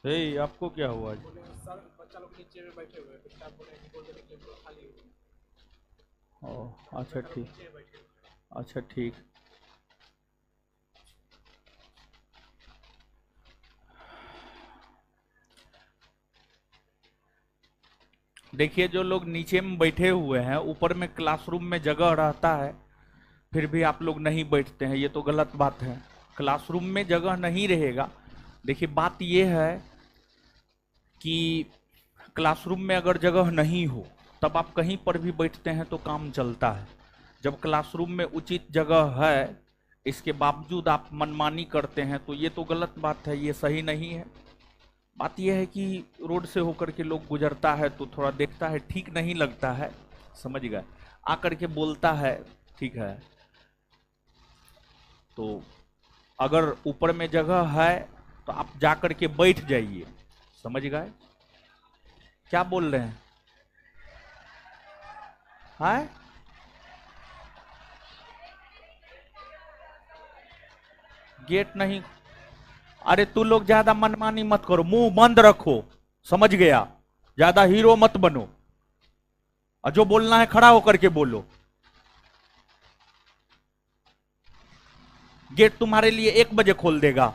हे आपको क्या हुआ जी? बोले सर बच्चा लोग नीचे में बैठे हुए हैं, तो स्टाफ बोले बोल देने के लिए तो खाली हुए। ओ, बाकी अच्छा बच्चा लोग ठीक। नीचे में बैठे हुए हैं। अच्छा ठीक। देखिए, जो लोग नीचे में बैठे हुए हैं, ऊपर में क्लासरूम में जगह रहता है, फिर भी आप लोग नहीं बैठते हैं, ये तो गलत बात है। क्लासरूम में जगह नहीं रहेगा। देखिए, बात ये है कि क्लासरूम में अगर जगह नहीं हो, तब आप कहीं पर भी बैठते हैं तो काम चलता है। जब क्लासरूम में उचित जगह है, इसके बावजूद आप मनमानी करते हैं, तो ये तो गलत बात है, ये सही नहीं है। बात यह है कि रोड से होकर के लोग गुजरता है तो थोड़ा देखता है, ठीक नहीं लगता है, समझ गए, आकर के बोलता है, ठीक है। तो अगर ऊपर में जगह है तो आप जाकर के बैठ जाइए, समझ गए? क्या बोल रहे हैं? है? गेट नहीं? अरे तू लोग ज्यादा मनमानी मत करो, मुंह बंद रखो, समझ गया? ज्यादा हीरो मत बनो, और जो बोलना है खड़ा होकर के बोलो। गेट तुम्हारे लिए 1 बजे खोल देगा,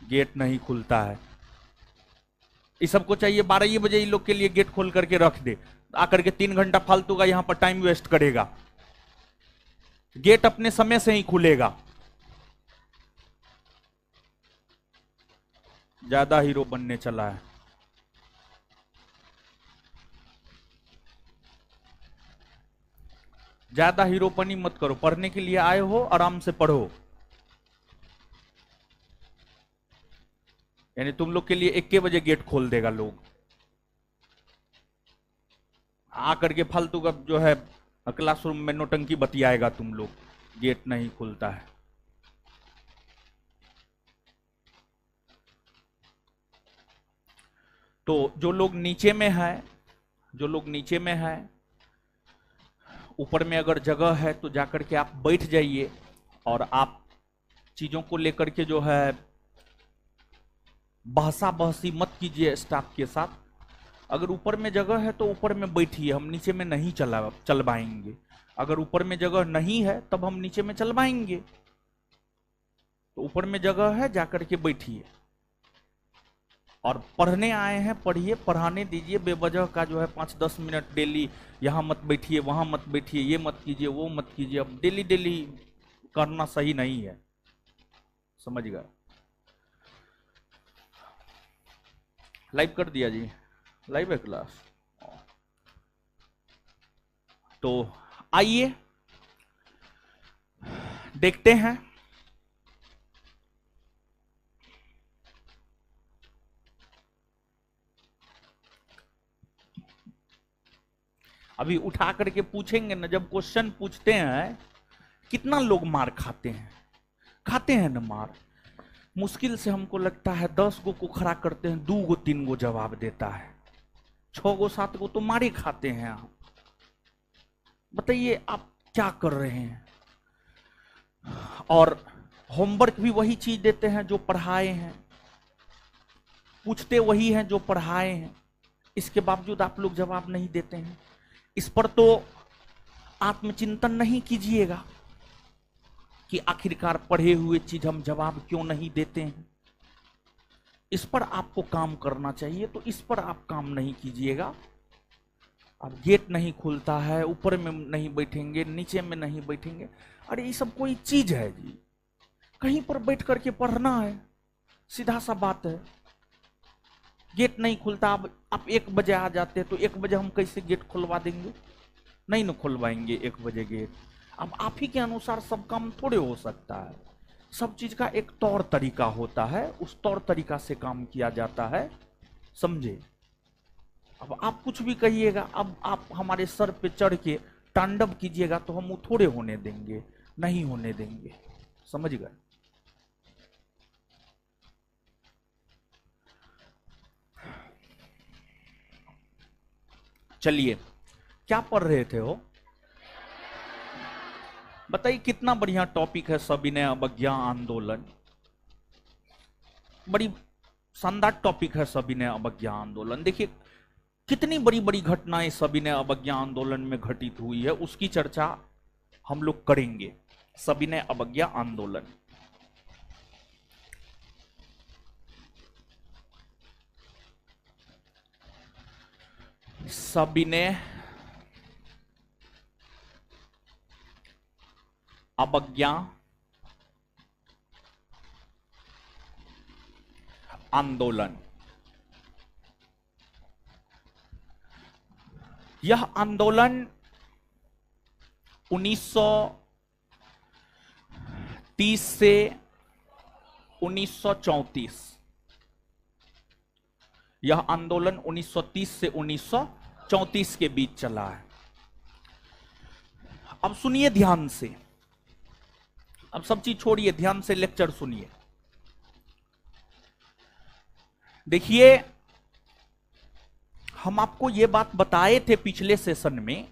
गेट नहीं खुलता है। इस सबको चाहिए 12 ही बजे इन लोग के लिए गेट खोल करके रख दे, आकर के 3 घंटा फालतू का यहां पर टाइम वेस्ट करेगा। गेट अपने समय से ही खुलेगा। ज्यादा हीरो बनने चला है। ज्यादा हीरोपनी मत करो, पढ़ने के लिए आए हो आराम से पढ़ो। यानी तुम लोग के लिए 1 बजे गेट खोल देगा लोग, आकर के फालतू का जो है क्लासरूम में नोटंकी बतियाएगा तुम लोग, गेट नहीं खुलता है। तो जो लोग नीचे में है, जो लोग नीचे में है, ऊपर में अगर जगह है तो जाकर के आप बैठ जाइए, और आप चीजों को लेकर के जो है बहसा बहसी मत कीजिए स्टाफ के साथ। अगर ऊपर में जगह है तो ऊपर में बैठिए, हम नीचे में नहीं चलवाएंगे। अगर ऊपर में जगह नहीं है तब हम नीचे में चलवाएंगे। तो ऊपर में जगह है, जाकर के बैठिए, और पढ़ने आए हैं पढ़िए, पढ़ाने दीजिए। बेवजह का जो है 5-10 मिनट डेली यहाँ मत बैठिए, वहां मत बैठिए, ये मत कीजिए, वो मत कीजिए, अब डेली डेली करना सही नहीं है, समझ गए? लाइव कर दिया जी, लाइव है क्लास। तो आइए देखते हैं। अभी उठा करके पूछेंगे ना, जब क्वेश्चन पूछते हैं, कितना लोग मार खाते हैं? खाते हैं ना मार। मुश्किल से हमको लगता है 10 गो को खड़ा करते हैं, 2 गो 3 गो जवाब देता है, 6 गो 7 गो तो मारे खाते हैं आप। बताइए आप क्या कर रहे हैं? और होमवर्क भी वही चीज देते हैं जो पढ़ाए हैं, पूछते वही हैं जो पढ़ाए हैं, इसके बावजूद आप लोग जवाब नहीं देते हैं। इस पर तो आत्मचिंतन नहीं कीजिएगा कि आखिरकार पढ़े हुए चीज हम जवाब क्यों नहीं देते हैं। इस पर आपको काम करना चाहिए, तो इस पर आप काम नहीं कीजिएगा। अब गेट नहीं खुलता है, ऊपर में नहीं बैठेंगे, नीचे में नहीं बैठेंगे। अरे ये सब कोई चीज है जी? कहीं पर बैठ करके पढ़ना है, सीधा सा बात है। गेट नहीं खुलता, अब आप 1 बजे आ जाते तो 1 बजे हम कैसे गेट खुलवा देंगे? नहीं ना खुलवाएंगे 1 बजे गेट। अब आप ही के अनुसार सब काम थोड़े हो सकता है। सब चीज का एक तौर तरीका होता है, उस तौर तरीका से काम किया जाता है, समझे? अब आप कुछ भी कहिएगा, अब आप हमारे सर पे चढ़ के तांडव कीजिएगा तो हम वो थोड़े होने देंगे, नहीं होने देंगे, समझ गए? चलिए, क्या पढ़ रहे थे वो? बताइए, कितना बढ़िया टॉपिक है, सविनय अवज्ञा आंदोलन। बड़ी शानदार टॉपिक है सविनय अवज्ञा आंदोलन। देखिए कितनी बड़ी बड़ी घटनाएं सविनय अवज्ञा आंदोलन में घटित हुई है, उसकी चर्चा हम लोग करेंगे। सविनय अवज्ञा आंदोलन, सविनय अवज्ञा आंदोलन, यह आंदोलन 1930 से 1934, यह आंदोलन 1930 से 1934 के बीच चला है। अब सुनिए ध्यान से, अब सब चीज छोड़िए, ध्यान से लेक्चर सुनिए। देखिए हम आपको यह बात बताए थे पिछले सेशन में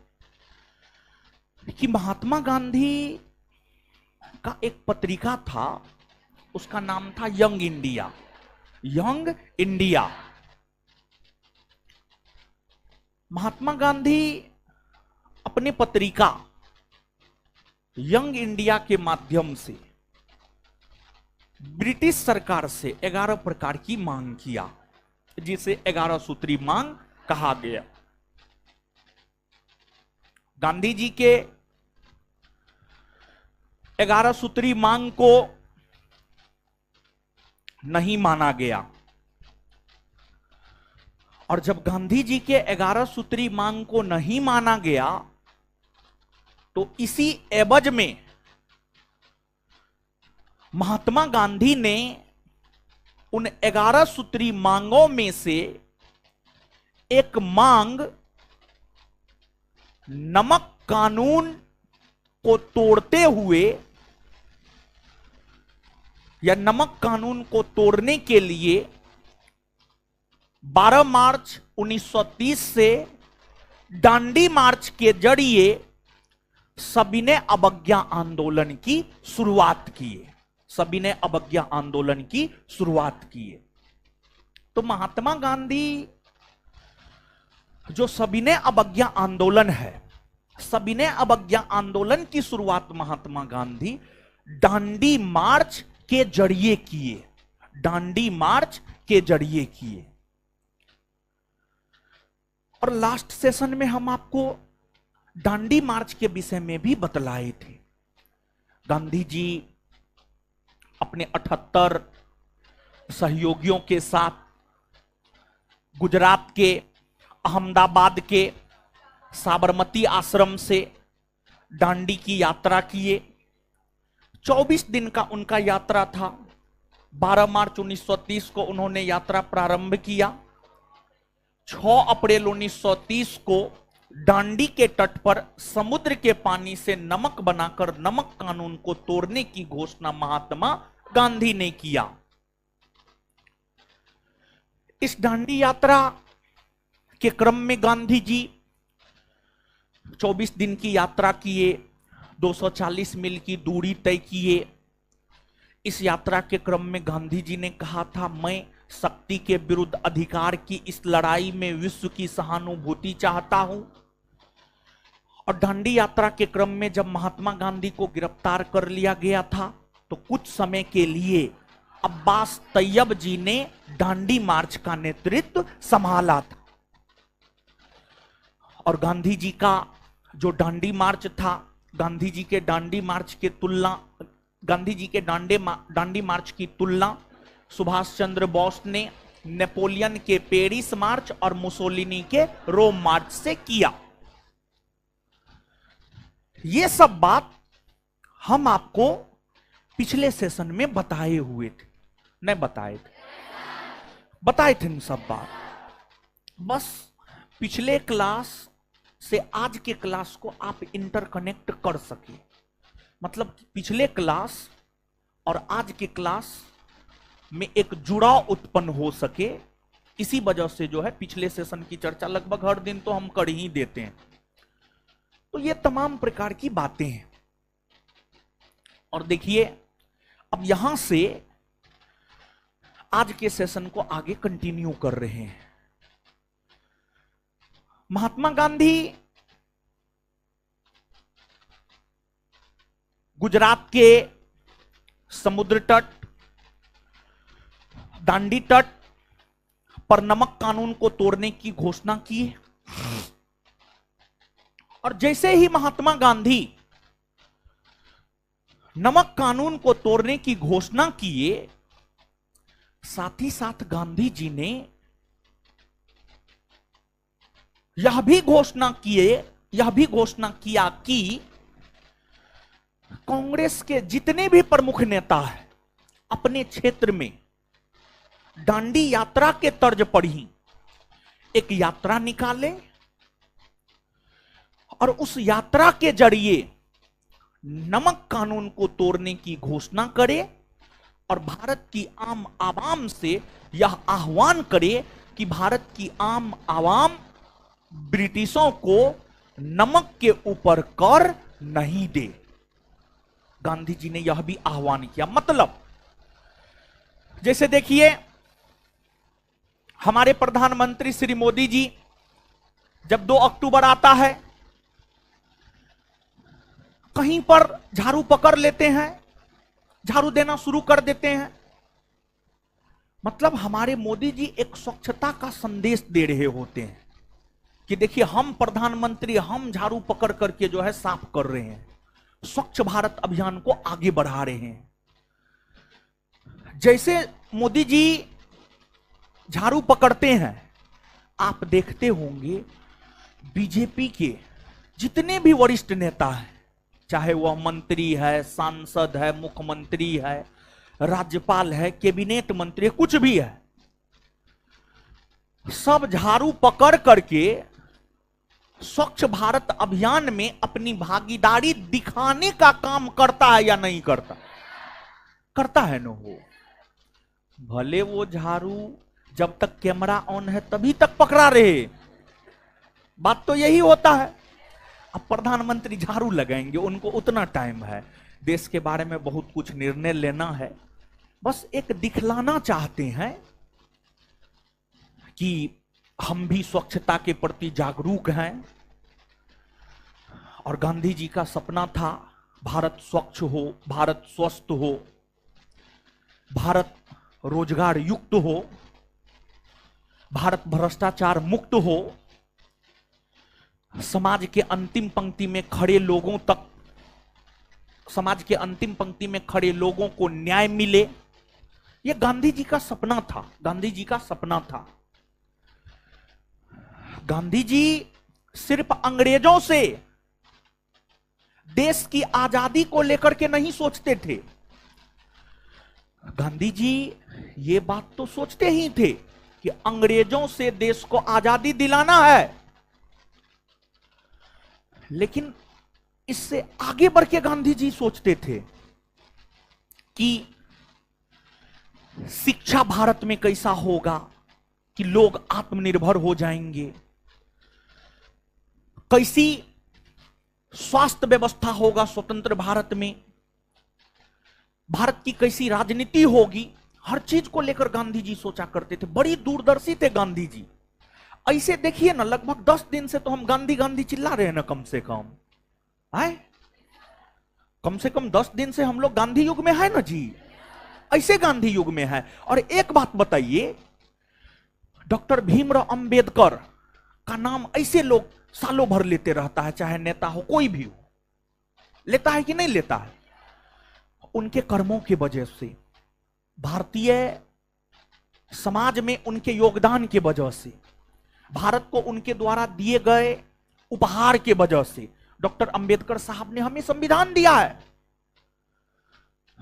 कि महात्मा गांधी का एक पत्रिका था, उसका नाम था young India. Young India, Mahatma Gandhi अपने पत्रिका यंग इंडिया के माध्यम से ब्रिटिश सरकार से 11 प्रकार की मांग किया, जिसे 11 सूत्री मांग कहा गया। गांधी जी के 11 सूत्री मांग को नहीं माना गया, और जब गांधी जी के 11 सूत्री मांग को नहीं माना गया तो इसी एवज में महात्मा गांधी ने उन 11 सूत्री मांगों में से एक मांग नमक कानून को तोड़ते हुए या नमक कानून को तोड़ने के लिए 12 मार्च 1930 से दांडी मार्च के जरिए सविनय अवज्ञा आंदोलन की शुरुआत किए। सविनय अवज्ञा आंदोलन की शुरुआत किए। तो महात्मा गांधी जो सविनय अवज्ञा आंदोलन है, सविनय अवज्ञा आंदोलन की शुरुआत महात्मा गांधी दांडी मार्च के जरिए किए। दांडी मार्च के जरिए किए। और लास्ट सेशन में हम आपको दांडी मार्च के विषय में भी बतलाए थे। गांधी जी अपने 78 सहयोगियों के साथ गुजरात के अहमदाबाद के साबरमती आश्रम से दांडी की यात्रा किए। 24 दिन का उनका यात्रा था। 12 मार्च 1930 को उन्होंने यात्रा प्रारंभ किया। 6 अप्रैल 1930 को दांडी के तट पर समुद्र के पानी से नमक बनाकर नमक कानून को तोड़ने की घोषणा महात्मा गांधी ने किया। इस दांडी यात्रा के क्रम में गांधी जी 24 दिन की यात्रा किए, 240 मील की दूरी तय किए। इस यात्रा के क्रम में गांधी जी ने कहा था, मैं शक्ति के विरुद्ध अधिकार की इस लड़ाई में विश्व की सहानुभूति चाहता हूं। और दांडी यात्रा के क्रम में जब महात्मा गांधी को गिरफ्तार कर लिया गया था तो कुछ समय के लिए अब्बास तैयब जी ने दांडी मार्च का नेतृत्व संभाला था। और गांधी जी का जो दांडी मार्च था, गांधी जी के दांडी मार्च की तुलना, गांधी जी के दांडी मार्च की तुलना सुभाष चंद्र बोस ने नेपोलियन के पेरिस मार्च और मुसोलिनी के रोम मार्च से किया। ये सब बात हम आपको पिछले सेशन में बताए हुए थे, नहीं बताए थे? बताए थे इन सब बात। बस पिछले क्लास से आज के क्लास को आप इंटरकनेक्ट कर सके, मतलब पिछले क्लास और आज के क्लास में एक जुड़ाव उत्पन्न हो सके। इसी वजह से जो है पिछले सेशन की चर्चा लगभग हर दिन तो हम कर ही देते हैं। तो ये तमाम प्रकार की बातें हैं। और देखिए अब यहां से आज के सेशन को आगे कंटिन्यू कर रहे हैं। महात्मा गांधी गुजरात के समुद्र तट, दांडी तट पर नमक कानून को तोड़ने की घोषणा की। और जैसे ही महात्मा गांधी नमक कानून को तोड़ने की घोषणा किए, साथ ही साथ गांधी जी ने यह भी घोषणा किया कि कांग्रेस के जितने भी प्रमुख नेता हैं अपने क्षेत्र में दांडी यात्रा के तर्ज पर ही एक यात्रा निकाले और उस यात्रा के जरिए नमक कानून को तोड़ने की घोषणा करे और भारत की आम आवाम से यह आह्वान करे कि भारत की आम आवाम ब्रिटिशों को नमक के ऊपर कर नहीं दे। गांधी जी ने यह भी आह्वान किया। मतलब जैसे देखिए, हमारे प्रधानमंत्री श्री मोदी जी जब 2 अक्टूबर आता है, कहीं पर झाड़ू पकड़ लेते हैं, झाड़ू देना शुरू कर देते हैं। मतलब हमारे मोदी जी एक स्वच्छता का संदेश दे रहे होते हैं कि देखिए हम प्रधानमंत्री, हम झाड़ू पकड़ करके जो है साफ कर रहे हैं, स्वच्छ भारत अभियान को आगे बढ़ा रहे हैं। जैसे मोदी जी झाड़ू पकड़ते हैं, आप देखते होंगे बीजेपी के जितने भी वरिष्ठ नेता हैं, चाहे वह मंत्री है, सांसद है, मुख्यमंत्री है, राज्यपाल है, कैबिनेट मंत्री है, कुछ भी है, सब झाड़ू पकड़ करके स्वच्छ भारत अभियान में अपनी भागीदारी दिखाने का काम करता है या नहीं करता? करता है ना। हो भले वो झाड़ू जब तक कैमरा ऑन है तभी तक पकड़ा रहे, बात तो यही होता है। अब प्रधानमंत्री झाड़ू लगाएंगे, उनको उतना टाइम है, देश के बारे में बहुत कुछ निर्णय लेना है, बस एक दिखलाना चाहते हैं कि हम भी स्वच्छता के प्रति जागरूक हैं। और गांधी जी का सपना था भारत स्वच्छ हो, भारत स्वस्थ हो, भारत रोजगार युक्त हो, भारत भ्रष्टाचार मुक्त हो, समाज के अंतिम पंक्ति में खड़े लोगों तक, समाज के अंतिम पंक्ति में खड़े लोगों को न्याय मिले। यह गांधी जी का सपना था, गांधी जी का सपना था। गांधी जी सिर्फ अंग्रेजों से देश की आजादी को लेकर के नहीं सोचते थे, गांधी जी ये बात तो सोचते ही थे कि अंग्रेजों से देश को आजादी दिलाना है, लेकिन इससे आगे बढ़ के गांधी जी सोचते थे कि शिक्षा भारत में कैसा होगा कि लोग आत्मनिर्भर हो जाएंगे, कैसी स्वास्थ्य व्यवस्था होगा स्वतंत्र भारत में, भारत की कैसी राजनीति होगी, हर चीज को लेकर गांधी जी सोचा करते थे। बड़ी दूरदर्शी थे गांधी जी। ऐसे देखिए ना, लगभग 10 दिन से तो हम गांधी गांधी चिल्ला रहे हैं ना, कम से कम है, कम से कम 10 दिन से हम लोग गांधी युग में है ना जी, ऐसे गांधी युग में है। और एक बात बताइए, डॉक्टर भीमराव अंबेडकर का नाम ऐसे लोग सालों भर लेते रहता है, चाहे नेता हो कोई भी हो, लेता है कि नहीं लेता है? उनके कर्मों की वजह से, भारतीय समाज में उनके योगदान की वजह से, भारत को उनके द्वारा दिए गए उपहार के वजह से डॉक्टर अंबेडकर साहब ने हमें संविधान दिया है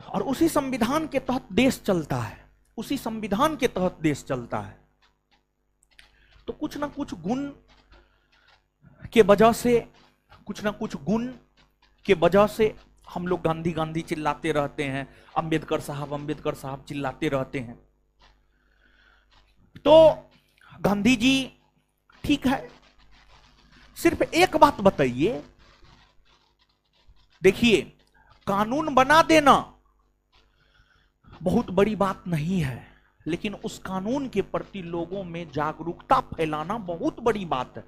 और उसी संविधान के तहत देश चलता है, उसी संविधान के तहत देश चलता है। तो कुछ ना कुछ गुण के वजह से, कुछ ना कुछ गुण के वजह से हम लोग गांधी गांधी चिल्लाते रहते हैं, अंबेडकर साहब चिल्लाते रहते हैं। तो गांधी जी ठीक है, सिर्फ एक बात बताइए, देखिए कानून बना देना बहुत बड़ी बात नहीं है, लेकिन उस कानून के प्रति लोगों में जागरूकता फैलाना बहुत बड़ी बात है।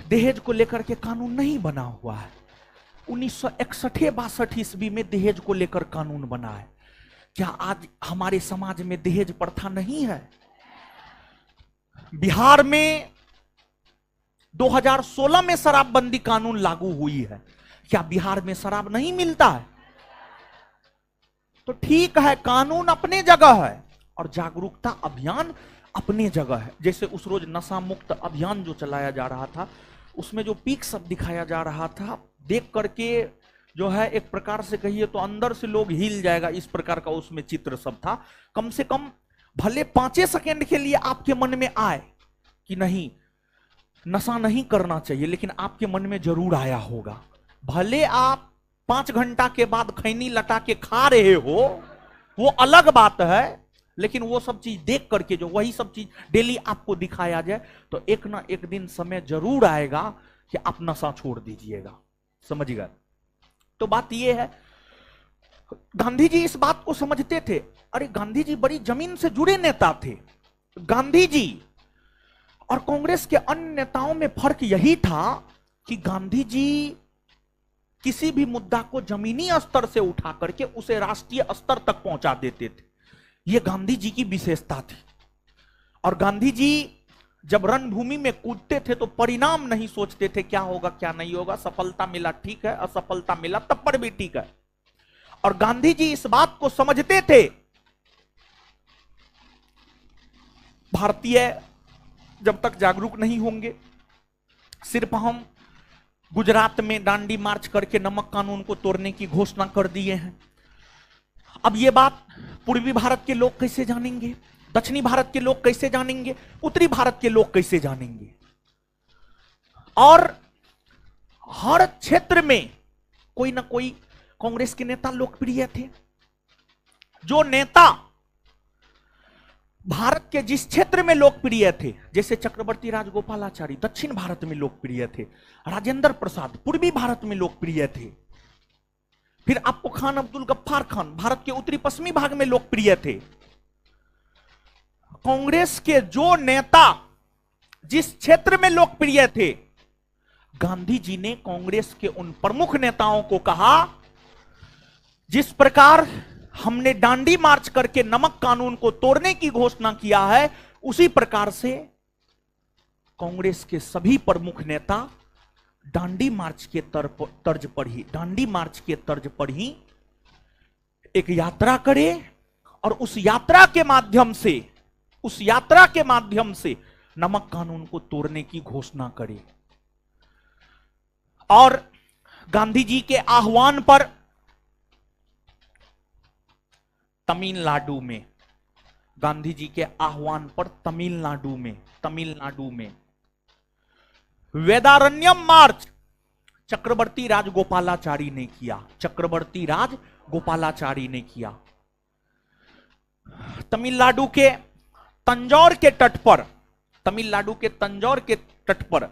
दहेज को लेकर के कानून नहीं बना हुआ है। 1961-62 ईस्वी में दहेज को लेकर कानून बना है। क्या आज हमारे समाज में दहेज प्रथा नहीं है? बिहार में 2016 में शराबबंदी कानून लागू हुई है। क्या बिहार में शराब नहीं मिलता है? तो ठीक है, कानून अपने जगह है और जागरूकता अभियान अपने जगह है। जैसे उस रोज नशा मुक्त अभियान जो चलाया जा रहा था, उसमें जो पीक सब दिखाया जा रहा था, देख करके जो है एक प्रकार से कहिए तो अंदर से लोग हिल जाएगा, इस प्रकार का उसमें चित्र सब था। कम से कम भले 5 सेकंड के लिए आपके मन में आए कि नहीं नशा नहीं करना चाहिए, लेकिन आपके मन में जरूर आया होगा। भले आप 5 घंटा के बाद खैनी लटा के खा रहे हो, वो अलग बात है, लेकिन वो सब चीज देख करके जो वही सब चीज डेली आपको दिखाया जाए तो एक ना एक दिन समय जरूर आएगा कि आप नशा छोड़ दीजिएगा। समझिएगा। तो बात ये है, गांधी जी इस बात को समझते थे। अरे गांधी जी बड़ी जमीन से जुड़े नेता थे। गांधी जी और कांग्रेस के अन्य नेताओं में फर्क यही था कि गांधी जी किसी भी मुद्दा को जमीनी स्तर से उठा करके उसे राष्ट्रीय स्तर तक पहुंचा देते थे। यह गांधी जी की विशेषता थी। और गांधी जी जब रणभूमि में कूदते थे तो परिणाम नहीं सोचते थे क्या होगा क्या नहीं होगा। सफलता मिला ठीक है, असफलता मिला तब पर भी ठीक है। और गांधी जी इस बात को समझते थे, भारतीय जब तक जागरूक नहीं होंगे, सिर्फ हम गुजरात में दांडी मार्च करके नमक कानून को तोड़ने की घोषणा कर दिए हैं। अब यह बात पूर्वी भारत के लोग कैसे जानेंगे, दक्षिणी भारत के लोग कैसे जानेंगे, उत्तरी भारत के लोग कैसे जानेंगे। और हर क्षेत्र में कोई ना कोई कांग्रेस के नेता लोकप्रिय थे। जो नेता भारत के जिस क्षेत्र में लोकप्रिय थे, जैसे चक्रवर्ती राजगोपालाचारी दक्षिण भारत में लोकप्रिय थे, राजेंद्र प्रसाद पूर्वी भारत में लोकप्रिय थे, फिर आपको खान अब्दुल गफ्फार खान भारत के उत्तरी पश्चिमी भाग में लोकप्रिय थे। कांग्रेस के जो नेता जिस क्षेत्र में लोकप्रिय थे, गांधी जी ने कांग्रेस के उन प्रमुख नेताओं को कहा, जिस प्रकार हमने दांडी मार्च करके नमक कानून को तोड़ने की घोषणा किया है, उसी प्रकार से कांग्रेस के सभी प्रमुख नेता दांडी मार्च के तर्ज पर ही एक यात्रा करें और उस यात्रा के माध्यम से नमक कानून को तोड़ने की घोषणा करें। और गांधी जी के आह्वान पर तमिलनाडु में, गांधी जी के आह्वान पर तमिलनाडु में वेदारण्यम मार्च चक्रवर्ती राजगोपालाचारी ने किया। तमिलनाडु के तंजौर के तट पर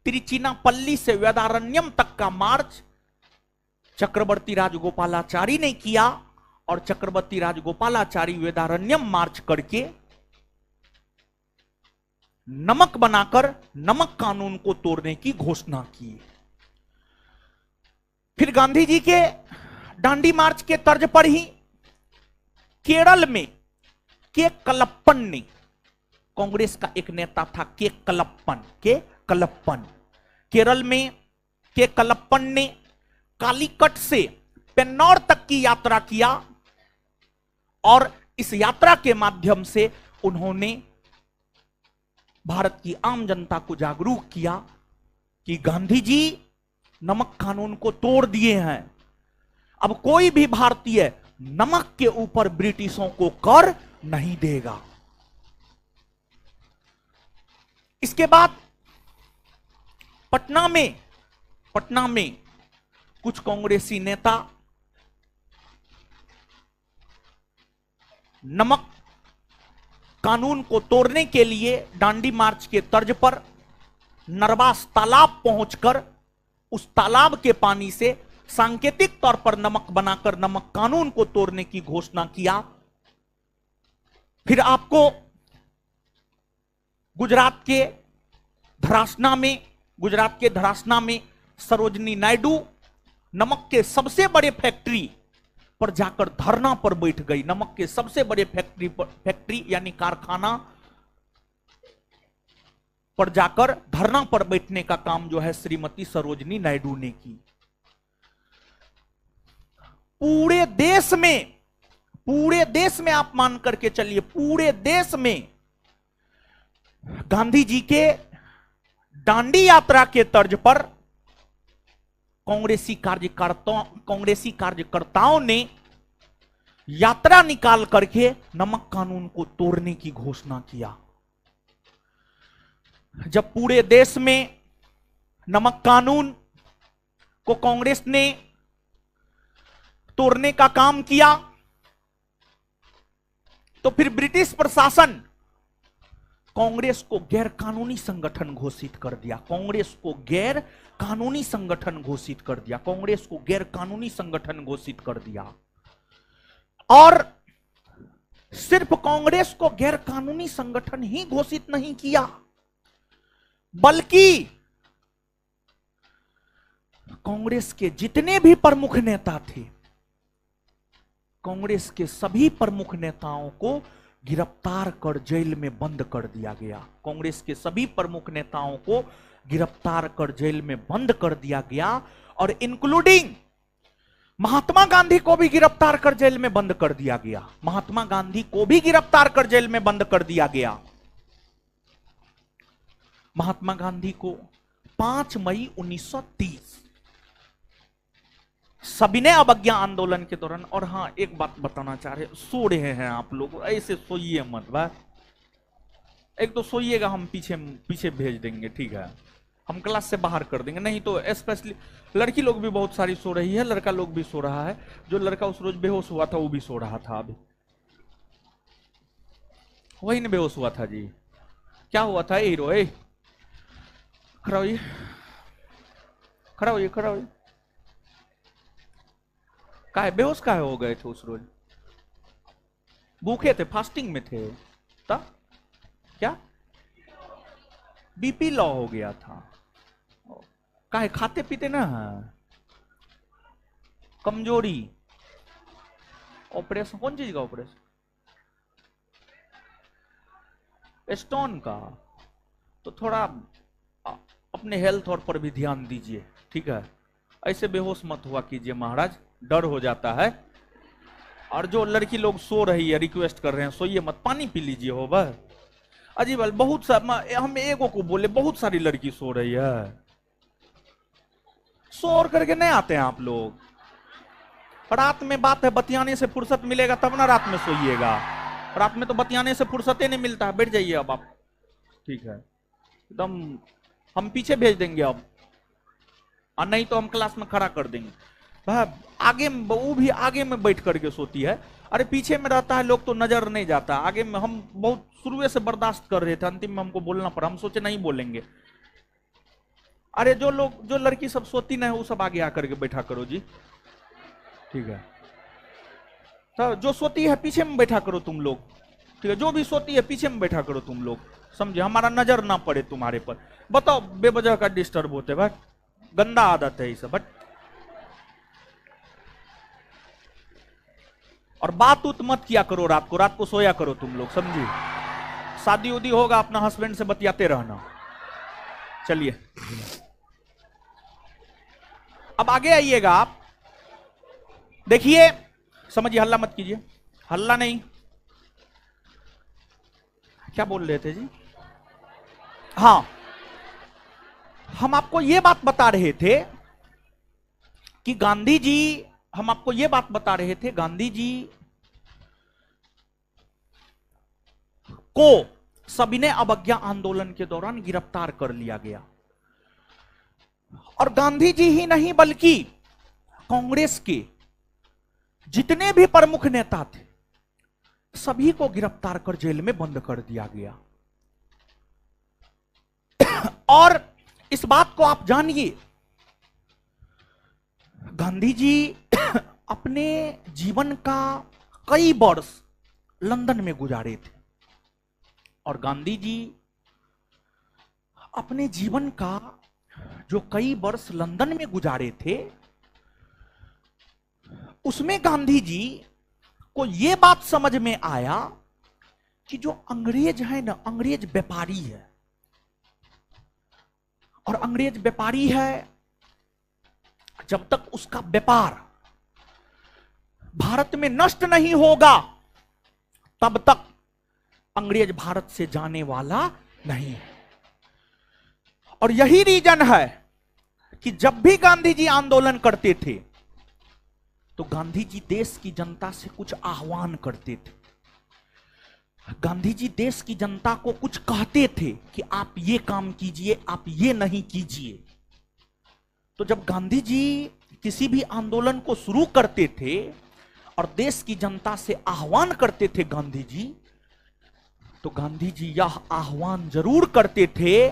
तिरुचिनापल्ली से वेदारण्यम तक का मार्च चक्रवर्ती राजगोपालाचारी ने किया। और चक्रवर्ती राजगोपालाचारी वेदारण्यम मार्च करके नमक बनाकर नमक कानून को तोड़ने की घोषणा की। फिर गांधी जी के दांडी मार्च के तर्ज पर ही केरल में के कलप्पन ने, कांग्रेस का एक नेता था के कलप्पन, केरल में के कलप्पन ने कालीकट से पेन्नौर तक की यात्रा किया। और इस यात्रा के माध्यम से उन्होंने भारत की आम जनता को जागरूक किया कि गांधी जी नमक कानून को तोड़ दिए हैं, अब कोई भी भारतीय नमक के ऊपर ब्रिटिशों को कर नहीं देगा। इसके बाद पटना में कुछ कांग्रेसी नेता नमक कानून को तोड़ने के लिए दांडी मार्च के तर्ज पर नरवास तालाब पहुंचकर उस तालाब के पानी से सांकेतिक तौर पर नमक बनाकर नमक कानून को तोड़ने की घोषणा किया। फिर आपको गुजरात के धरासना में सरोजनी नायडू नमक के सबसे बड़े फैक्ट्री पर जाकर धरना पर बैठ गई। नमक के सबसे बड़े फैक्ट्री यानी कारखाना पर जाकर धरना पर बैठने का काम जो है श्रीमती सरोजनी नायडू ने की। पूरे देश में आप मान करके चलिए, पूरे देश में गांधी जी के दांडी यात्रा के तर्ज पर कांग्रेसी कार्यकर्ताओं ने यात्रा निकाल करके नमक कानून को तोड़ने की घोषणा किया। जब पूरे देश में नमक कानून को कांग्रेस ने तोड़ने का काम किया तो फिर ब्रिटिश प्रशासन कांग्रेस को गैर कानूनी संगठन घोषित कर दिया। कांग्रेस को गैर कानूनी संगठन घोषित कर दिया। और सिर्फ कांग्रेस को गैर कानूनी संगठन ही घोषित नहीं किया, बल्कि कांग्रेस के जितने भी प्रमुख नेता थे, कांग्रेस के सभी प्रमुख नेताओं को गिरफ्तार कर जेल में बंद कर दिया गया। कांग्रेस के सभी प्रमुख नेताओं को गिरफ्तार कर जेल में बंद कर दिया गया और इंक्लूडिंग महात्मा गांधी को भी गिरफ्तार कर जेल में बंद कर दिया गया। महात्मा गांधी को भी गिरफ्तार कर जेल में बंद कर दिया गया। महात्मा गांधी को 5 मई 1930 सविनय अवज्ञा आंदोलन के दौरान। और हाँ, एक बात बताना चाह रहे, सो रहे हैं आप लोग, ऐसे सोइए मत बा। एक तो सोइएगा, हम पीछे भेज देंगे, ठीक है, हम क्लास से बाहर कर देंगे। नहीं तो स्पेशली लड़की लोग भी बहुत सारी सो रही है, लड़का लोग भी सो रहा है। जो लड़का उस रोज बेहोश हुआ था वो भी सो रहा था। अभी वही ने बेहोश हुआ था जी। क्या हुआ था? हीरो खड़ा होइए, खड़ा होइए, खड़ा होइए। काहे बेहोश काहे हो गए थे उस रोज? भूखे थे, फास्टिंग में थे तब? क्या बीपी लो हो गया था? काहे खाते पीते ना? कमजोरी? ऑपरेशन? कौन चीज का ऑपरेशन? स्टोन का? तो थोड़ा अपने हेल्थ और पर भी ध्यान दीजिए, ठीक है? ऐसे बेहोश मत हुआ कीजिए महाराज, डर हो जाता है। और जो लड़की लोग सो रही है, रिक्वेस्ट कर रहे हैं सोइए मत, पानी पी लीजिए। हो बस अजीब, बहुत सा हम एगो को बोले, बहुत सारी लड़की सो रही है। सो और करके नहीं आते हैं आप लोग? रात में बात है, बतियाने से फुर्सत मिलेगा तब ना रात में सोइएगा। रात में तो बतियाने से फुर्सत ही नहीं मिलता है। बैठ जाइए अब आप, ठीक है? एकदम हम पीछे भेज देंगे अब, और नहीं तो हम क्लास में खड़ा कर देंगे। आगे वो भी आगे में बैठ करके सोती है। अरे पीछे में रहता है लोग तो नजर नहीं जाता। आगे में हम बहुत शुरू से बर्दाश्त कर रहे थे, अंतिम में हमको बोलना पड़ा। हम सोचे नहीं बोलेंगे। अरे जो लड़की सब सोती नहीं वो सब आगे आकर के बैठा करो जी, ठीक है? तो जो सोती है पीछे में बैठा करो तुम लोग, ठीक है? जो भी सोती है पीछे में बैठा करो तुम लोग, समझे? हमारा नजर ना पड़े तुम्हारे पर। बताओ, बेवजह का डिस्टर्ब होते भाई, गंदा आदत है ये सब। और बात उत मत किया करो रात को सोया करो तुम लोग, समझी? शादी उदी होगा अपना हस्बैंड से बतियाते रहना। चलिए अब आगे आइएगा आप, देखिए, समझिए, हल्ला मत कीजिए। हल्ला नहीं, क्या बोल रहे थे जी? हाँ, हम आपको यह बात बता रहे थे कि गांधी जी, हम आपको यह बात बता रहे थे, गांधी जी को सविनय अवज्ञा आंदोलन के दौरान गिरफ्तार कर लिया गया। और गांधी जी ही नहीं बल्कि कांग्रेस के जितने भी प्रमुख नेता थे सभी को गिरफ्तार कर जेल में बंद कर दिया गया। और इस बात को आप जानिए, गांधी जी अपने जीवन का कई वर्ष लंदन में गुजारे थे। और गांधी जी अपने जीवन का जो कई वर्ष लंदन में गुजारे थे, उसमें गांधी जी को यह बात समझ में आया कि जो अंग्रेज है ना, अंग्रेज व्यापारी है, और अंग्रेज व्यापारी है, जब तक उसका व्यापार भारत में नष्ट नहीं होगा तब तक अंग्रेज भारत से जाने वाला नहीं है। और यही रीजन है कि जब भी गांधी जी आंदोलन करते थे तो गांधी जी देश की जनता से कुछ आह्वान करते थे, गांधी जी देश की जनता को कुछ कहते थे कि आप ये काम कीजिए, आप ये नहीं कीजिए। तो जब गांधी जी किसी भी आंदोलन को शुरू करते थे और देश की जनता से आह्वान करते थे गांधी जी, तो गांधी जी यह आह्वान जरूर करते थे,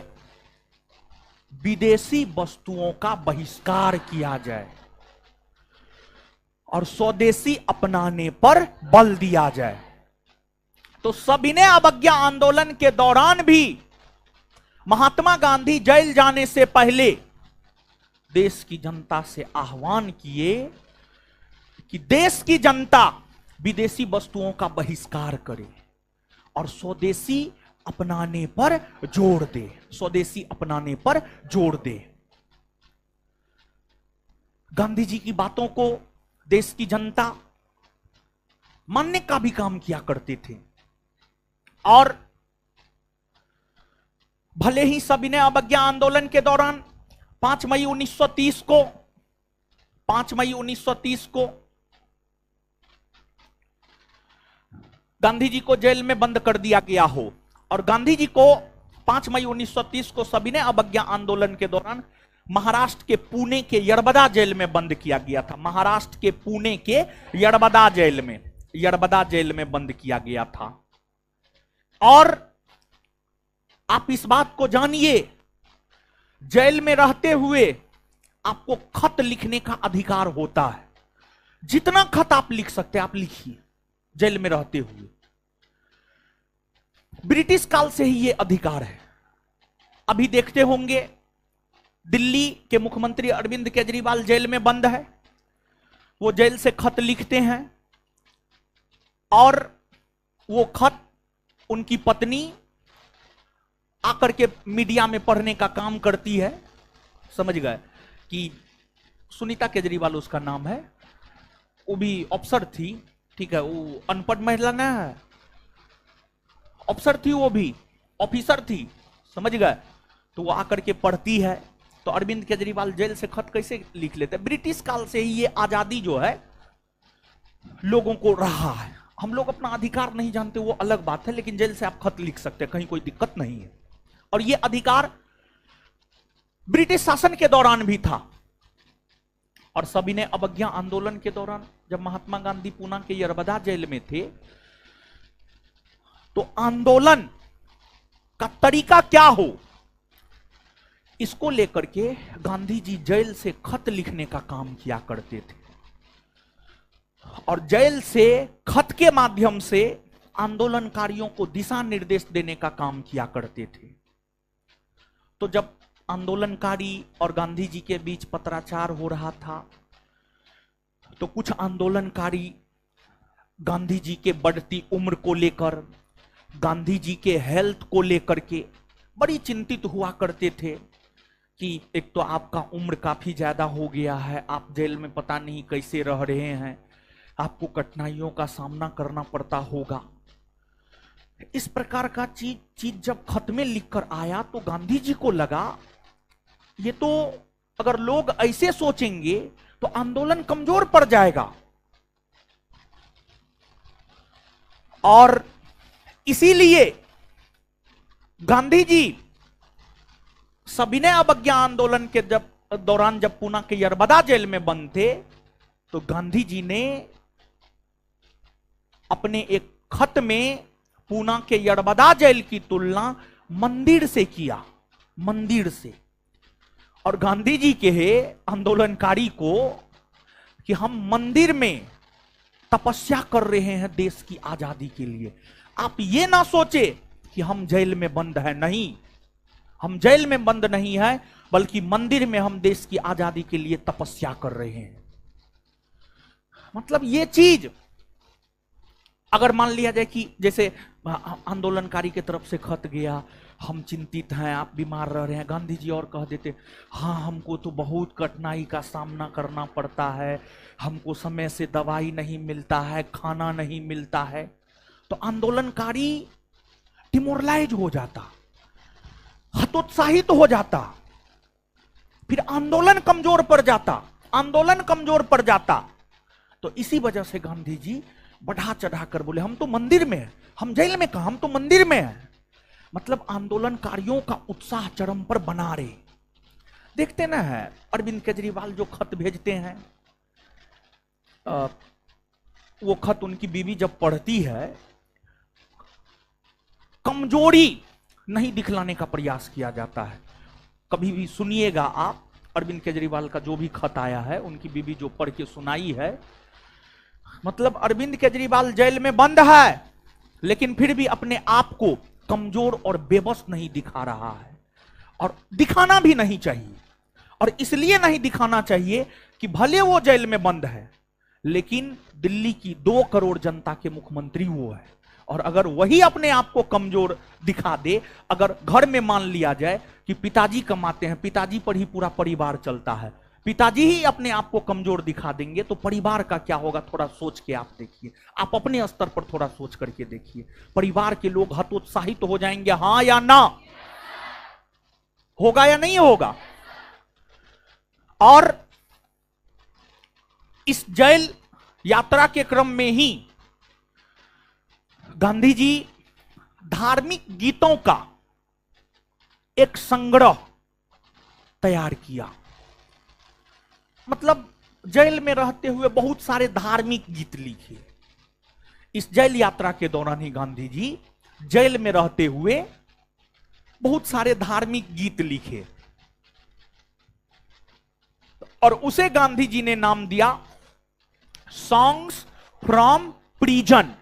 विदेशी वस्तुओं का बहिष्कार किया जाए और स्वदेशी अपनाने पर बल दिया जाए। तो सविनय अवज्ञा आंदोलन के दौरान भी महात्मा गांधी जेल जाने से पहले देश की जनता से आह्वान किए कि देश की जनता विदेशी वस्तुओं का बहिष्कार करे और स्वदेशी अपनाने पर जोर दे, स्वदेशी अपनाने पर जोर दे। गांधी जी की बातों को देश की जनता मानने का भी काम किया करते थे। और भले ही सविनय अवज्ञा आंदोलन के दौरान 5 मई 1930 को गांधी जी को जेल में बंद कर दिया गया हो, और गांधी जी को 5 मई 1930 को सविनय अवज्ञा आंदोलन के दौरान महाराष्ट्र के पुणे के यरबदा जेल में बंद किया गया था। महाराष्ट्र के पुणे के यरबदा जेल में बंद किया गया था। और आप इस बात को जानिए, जेल में रहते हुए आपको खत लिखने का अधिकार होता है। जितना खत आप लिख सकते हैं आप लिखिए, जेल में रहते हुए। ब्रिटिश काल से ही यह अधिकार है। अभी देखते होंगे दिल्ली के मुख्यमंत्री अरविंद केजरीवाल जेल में बंद है। वो जेल से खत लिखते हैं और वो खत उनकी पत्नी आकर के मीडिया में पढ़ने का काम करती है। समझ गए कि सुनीता केजरीवाल उसका नाम है, वो भी अफसर थी, ठीक है, वो अनपढ़ महिला ना है, अफसर थी, वो भी ऑफिसर थी, समझ गए। तो वो आकर के पढ़ती है। तो अरविंद केजरीवाल जेल से खत कैसे लिख लेते हैं? ब्रिटिश काल से ही ये आजादी जो है लोगों को रहा है। हम लोग अपना अधिकार नहीं जानते वो अलग बात है, लेकिन जेल से आप खत लिख सकते हैं, कहीं कोई दिक्कत नहीं है। और ये अधिकार ब्रिटिश शासन के दौरान भी था। और सविनय अवज्ञा आंदोलन के दौरान जब महात्मा गांधी पूना के यरबदा जेल में थे, तो आंदोलन का तरीका क्या हो, इसको लेकर के गांधी जी जेल से खत लिखने का काम किया करते थे। और जेल से खत के माध्यम से आंदोलनकारियों को दिशा निर्देश देने का काम किया करते थे। तो जब आंदोलनकारी और गांधी जी के बीच पत्राचार हो रहा था, तो कुछ आंदोलनकारी गांधी जी के बढ़ती उम्र को लेकर, गांधी जी के हेल्थ को लेकर के बड़ी चिंतित हुआ करते थे कि एक तो आपका उम्र काफी ज्यादा हो गया है, आप जेल में पता नहीं कैसे रह रहे हैं, आपको कठिनाइयों का सामना करना पड़ता होगा। इस प्रकार का चीज जब खत में लिखकर आया तो गांधी जी को लगा ये तो अगर लोग ऐसे सोचेंगे तो आंदोलन कमजोर पड़ जाएगा। और इसीलिए गांधी जी सविनय अवज्ञा आंदोलन के दौरान जब पूना के यरबदा जेल में बंद थे, तो गांधी जी ने अपने एक खत में पूना के यरबदा जेल की तुलना मंदिर से किया, मंदिर से। और गांधी जी के आंदोलनकारी को कि हम मंदिर में तपस्या कर रहे हैं देश की आजादी के लिए। आप ये ना सोचे कि हम जेल में बंद है। नहीं, हम जेल में बंद नहीं है, बल्कि मंदिर में हम देश की आजादी के लिए तपस्या कर रहे हैं। मतलब ये चीज अगर मान लिया जाए कि जैसे आंदोलनकारी की तरफ से खत गया, हम चिंतित हैं, आप बीमार रह रहे हैं, गांधी जी और कह देते हाँ हमको तो बहुत कठिनाई का सामना करना पड़ता है, हमको समय से दवाई नहीं मिलता है, खाना नहीं मिलता है, तो आंदोलनकारी डिमोरलाइज हो जाता, हतोत्साहित हो जाता, फिर आंदोलन कमजोर पड़ जाता, आंदोलन कमजोर पड़ जाता। तो इसी वजह से गांधी जी बढ़ा चढ़ा कर बोले हम तो मंदिर में हैं, हम जेल में कहा, हम तो मंदिर में हैं। मतलब आंदोलनकारियों का उत्साह चरम पर बना रहे। देखते ना है अरविंद केजरीवाल जो खत भेजते हैं, वो खत उनकी बीवी जब पढ़ती है, कमजोरी नहीं दिखलाने का प्रयास किया जाता है। कभी भी सुनिएगा आप, अरविंद केजरीवाल का जो भी खत आया है, उनकी बीवी जो पढ़ के सुनाई है, मतलब अरविंद केजरीवाल जेल में बंद है, लेकिन फिर भी अपने आप को कमजोर और बेबस नहीं दिखा रहा है, और दिखाना भी नहीं चाहिए। और इसलिए नहीं दिखाना चाहिए कि भले वो जेल में बंद है, लेकिन दिल्ली की 2 करोड़ जनता के मुख्यमंत्री वो है। और अगर वही अपने आप को कमजोर दिखा दे, अगर घर में मान लिया जाए कि पिताजी कमाते हैं, पिताजी पर ही पूरा परिवार चलता है, पिताजी ही अपने आप को कमजोर दिखा देंगे, तो परिवार का क्या होगा? थोड़ा सोच के आप देखिए, आप अपने स्तर पर थोड़ा सोच करके देखिए, परिवार के लोग हतोत्साहित हो जाएंगे, हाँ या ना? होगा या नहीं होगा? और इस जेल यात्रा के क्रम में ही गांधी जी धार्मिक गीतों का एक संग्रह तैयार किया। मतलब जेल में रहते हुए बहुत सारे धार्मिक गीत लिखे। इस जेल यात्रा के दौरान ही गांधी जी जेल में रहते हुए बहुत सारे धार्मिक गीत लिखे, और उसे गांधी जी ने नाम दिया songs from prison.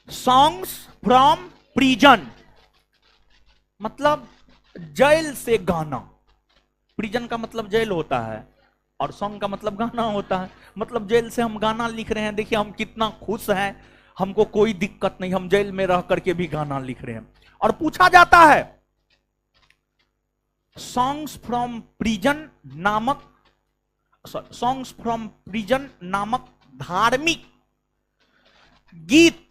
Songs from prison मतलब जेल से गाना। प्रिजन का मतलब जेल होता है, और सॉन्ग का मतलब गाना होता है। मतलब जेल से हम गाना लिख रहे हैं, देखिए हम कितना खुश हैं, हमको कोई दिक्कत नहीं, हम जेल में रह करके भी गाना लिख रहे हैं। और पूछा जाता है सॉन्ग्स फ्रॉम प्रिजन नामक धार्मिक गीत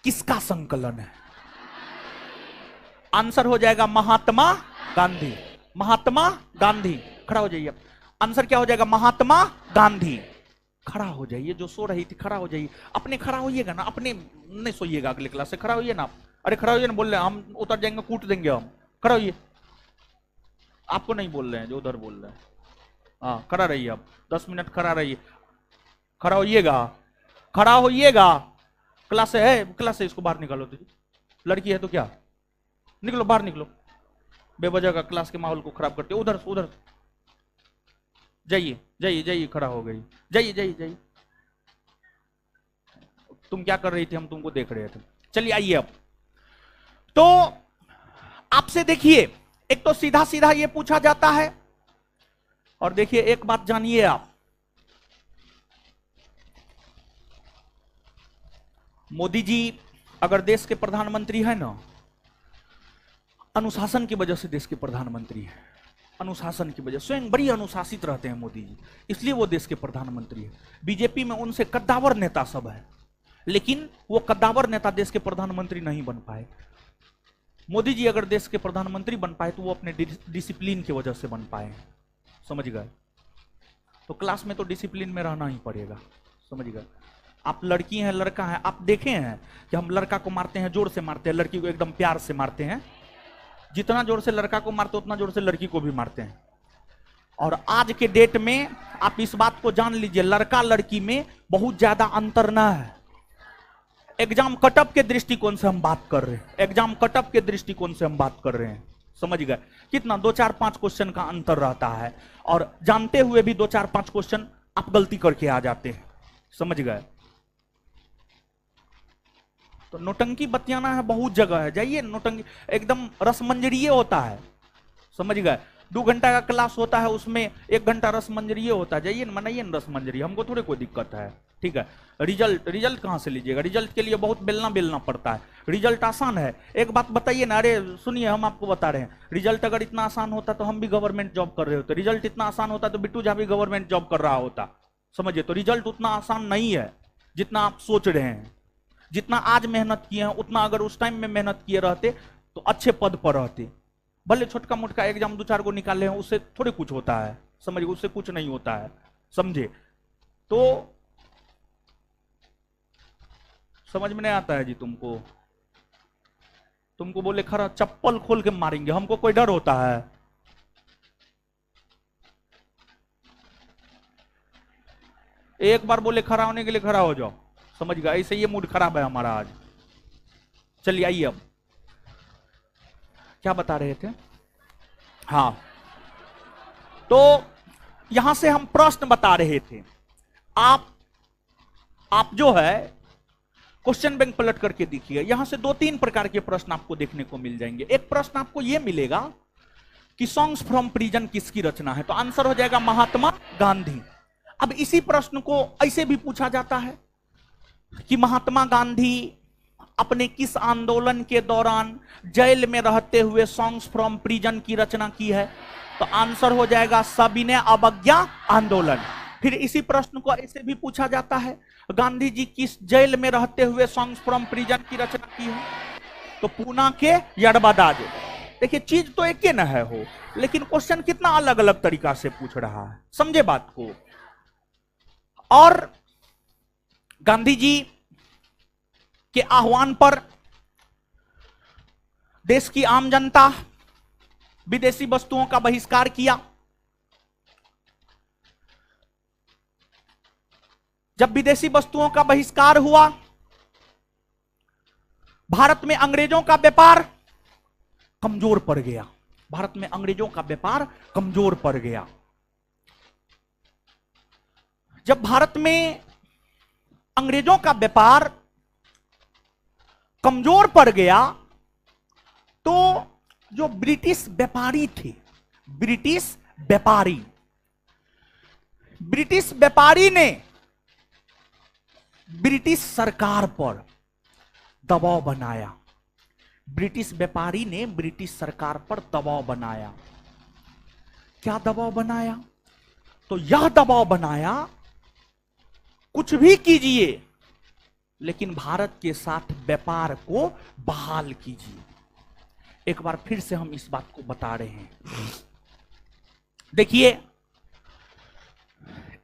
किसका संकलन है? आंसर हो जाएगा महात्मा गांधी। महात्मा गांधी, खड़ा हो जाइए। आंसर क्या हो जाएगा? महात्मा गांधी। खड़ा हो जाइए, जो सो रही थी खड़ा हो जाइए। अपने खड़ा होइएगा ना, अपने नहीं सोइएगा, अगले क्लास से खड़ा होइए ना आप। अरे खड़ा होइए ना, बोल रहे हैं हम उतर जाएंगे, कूट देंगे हम। खड़ा होइए, आपको नहीं बोल रहे हैं, जो उधर बोल रहे हैं। हाँ खड़ा रहिए, आप 10 मिनट खड़ा रहिए। खड़ा होइएगा, खड़ा होइएगा। क्लास है, क्लास से इसको बाहर निकालो। तुझे लड़की है तो क्या, निकलो बाहर, निकलो। बेवजह का क्लास के माहौल को खराब करते हो। उधर उधर जाइए, जाइए जाइए, खड़ा हो गई, जाइए जाइए जाइए। तुम क्या कर रही थी? हम तुमको देख रहे थे। चलिए आइए अब। तो आपसे देखिए, एक तो सीधा सीधा ये पूछा जाता है, और देखिए एक बात जानिए आप, मोदी जी अगर देश के प्रधानमंत्री है ना, अनुशासन की वजह से देश के प्रधानमंत्री है। अनुशासन की वजह, स्वयं बड़ी अनुशासित रहते हैं मोदी जी, इसलिए वो देश के प्रधानमंत्री है। बीजेपी में उनसे कद्दावर नेता सब है, लेकिन वो कद्दावर नेता देश के प्रधानमंत्री नहीं बन पाए। मोदी जी अगर देश के प्रधानमंत्री बन पाए तो वो अपने डिसिप्लिन की वजह से बन पाए। समझ गए? तो क्लास में तो डिसिप्लिन में रहना ही पड़ेगा। समझ गए? आप लड़की हैं, लड़का है, आप देखे हैं कि हम लड़का को मारते हैं जोर से मारते हैं, लड़की को एकदम प्यार से मारते हैं। जितना जोर से लड़का को मारते उतना जोर से लड़की को भी मारते हैं। और आज के डेट में आप इस बात को जान लीजिए, लड़का लड़की में बहुत ज्यादा अंतर ना है। एग्जाम कटअप के दृष्टिकोण से हम बात कर रहे हैं, एग्जाम कटअप के दृष्टिकोण से हम बात कर रहे हैं। समझ गए? कितना 2-4-5 क्वेश्चन का अंतर रहता है, और जानते हुए भी 2-4-5 क्वेश्चन आप गलती करके आ जाते हैं। समझ गए? तो नोटंकी बतियाना है बहुत जगह है, जाइए नोटंकी एकदम रसमंजरीय होता है, समझ गए। 2 घंटा का क्लास होता है, उसमें 1 घंटा रसमंजरीय होता है, जाइए मनाइए न रसमंजरी, हमको थोड़े कोई दिक्कत है, ठीक है। रिजल्ट कहाँ से लीजिएगा, रिजल्ट के लिए बहुत बेलना पड़ता है, रिजल्ट आसान है। एक बात बताइए ना, अरे सुनिए हम आपको बता रहे हैं, रिजल्ट अगर इतना आसान होता तो हम भी गवर्नमेंट जॉब कर रहे होते, रिजल्ट इतना आसान होता तो बिट्टू झा भी गवर्नमेंट जॉब कर रहा होता, समझिए। तो रिजल्ट उतना आसान नहीं है जितना आप सोच रहे हैं। जितना आज मेहनत किए हैं उतना अगर उस टाइम में मेहनत किए रहते तो अच्छे पद पर रहते। भले छोटका मोटका एग्जाम 2-4 को निकाले हैं, उससे थोड़े कुछ होता है, समझिए, उससे कुछ नहीं होता है, समझे। तो समझ में नहीं आता है जी तुमको बोले खरा चप्पल खोल के मारेंगे, हमको कोई डर होता है? एक बार बोले खड़ा होने के लिए खड़ा हो जाओ, समझ गए। ऐसे ये मूड खराब है हमारा आज। चलिए आइए, अब क्या बता रहे थे? हाँ, तो यहां से हम प्रश्न बता रहे थे। आप जो है क्वेश्चन बैंक पलट करके देखिए, यहां से 2-3 प्रकार के प्रश्न आपको देखने को मिल जाएंगे। एक प्रश्न आपको यह मिलेगा कि सॉन्ग्स फ्रॉम प्रिजन किसकी रचना है, तो आंसर हो जाएगा महात्मा गांधी। अब इसी प्रश्न को ऐसे भी पूछा जाता है कि महात्मा गांधी अपने किस आंदोलन के दौरान जेल में रहते हुए सॉन्ग्स फ्रॉम प्रिजन की रचना की है, तो आंसर हो जाएगा सविनय अवज्ञा आंदोलन। फिर इसी प्रश्न को ऐसे भी पूछा जाता है, गांधी जी किस जेल में रहते हुए सॉन्ग्स फ्रॉम प्रिजन की रचना की है, तो पूना के यड़बदाज। देखिए चीज तो एक ही न है हो, लेकिन क्वेश्चन कितना अलग अलग तरीका से पूछ रहा है, समझे बात को। और गांधी जी के आह्वान पर देश की आम जनता विदेशी वस्तुओं का बहिष्कार किया। जब विदेशी वस्तुओं का बहिष्कार हुआ, भारत में अंग्रेजों का व्यापार कमजोर पड़ गया, भारत में अंग्रेजों का व्यापार कमजोर पड़ गया। जब भारत में अंग्रेजों का व्यापार कमजोर पड़ गया, तो जो ब्रिटिश व्यापारी थे, ब्रिटिश व्यापारी ने ब्रिटिश सरकार पर दबाव बनाया। ब्रिटिश व्यापारी ने ब्रिटिश सरकार पर दबाव बनाया। क्या दबाव बनाया? तो यह दबाव बनाया, कुछ भी कीजिए लेकिन भारत के साथ व्यापार को बहाल कीजिए। एक बार फिर से हम इस बात को बता रहे हैं। देखिए,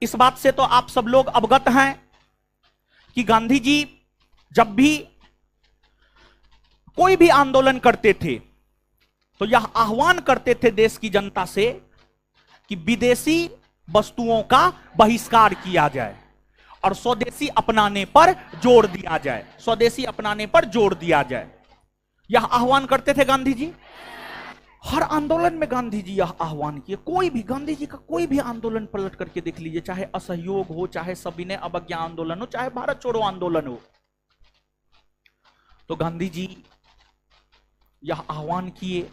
इस बात से तो आप सब लोग अवगत हैं कि गांधी जी जब भी कोई भी आंदोलन करते थे तो यह आह्वान करते थे देश की जनता से कि विदेशी वस्तुओं का बहिष्कार किया जाए और स्वदेशी अपनाने पर जोर दिया जाए, स्वदेशी अपनाने पर जोर दिया जाए। यह आह्वान करते थे गांधी जी। हर आंदोलन में गांधी जी यह आह्वान किए। कोई भी गांधी जी का कोई भी आंदोलन पलट करके देख लीजिए, चाहे असहयोग हो, चाहे सविनय अवज्ञा आंदोलन हो, चाहे भारत छोड़ो आंदोलन हो, तो गांधी जी यह आह्वान किए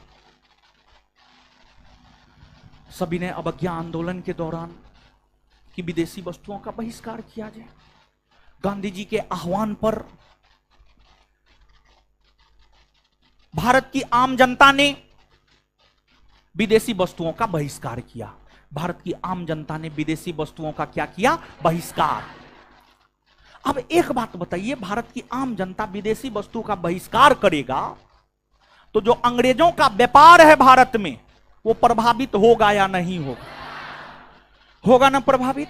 सविनय अवज्ञा आंदोलन के दौरान कि विदेशी वस्तुओं का बहिष्कार किया जाए। गांधी जी के आह्वान पर भारत की आम जनता ने विदेशी वस्तुओं का बहिष्कार किया। भारत की आम जनता ने विदेशी वस्तुओं का क्या किया? बहिष्कार। अब एक बात बताइए, भारत की आम जनता विदेशी वस्तु का बहिष्कार करेगा तो जो अंग्रेजों का व्यापार है भारत में, वो प्रभावित होगा या नहीं होगा? होगा ना प्रभावित।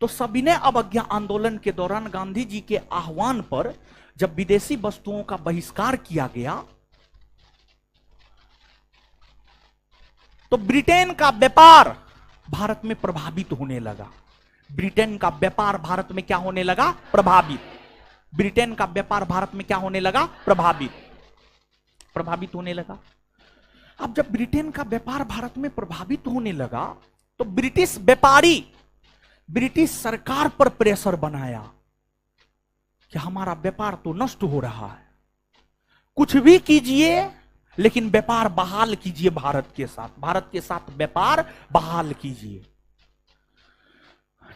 तो सविनय अवज्ञा आंदोलन के दौरान गांधी जी के आह्वान पर जब विदेशी वस्तुओं का बहिष्कार किया गया तो ब्रिटेन का व्यापार भारत में प्रभावित होने लगा। ब्रिटेन का व्यापार भारत में क्या होने लगा? प्रभावित। ब्रिटेन का व्यापार भारत में क्या होने लगा? प्रभावित होने लगा। अब जब ब्रिटेन का व्यापार भारत में प्रभावित होने लगा तो ब्रिटिश व्यापारी ब्रिटिश सरकार पर प्रेशर बनाया कि हमारा व्यापार तो नष्ट हो रहा है, कुछ भी कीजिए लेकिन व्यापार बहाल कीजिए भारत के साथ व्यापार बहाल कीजिए।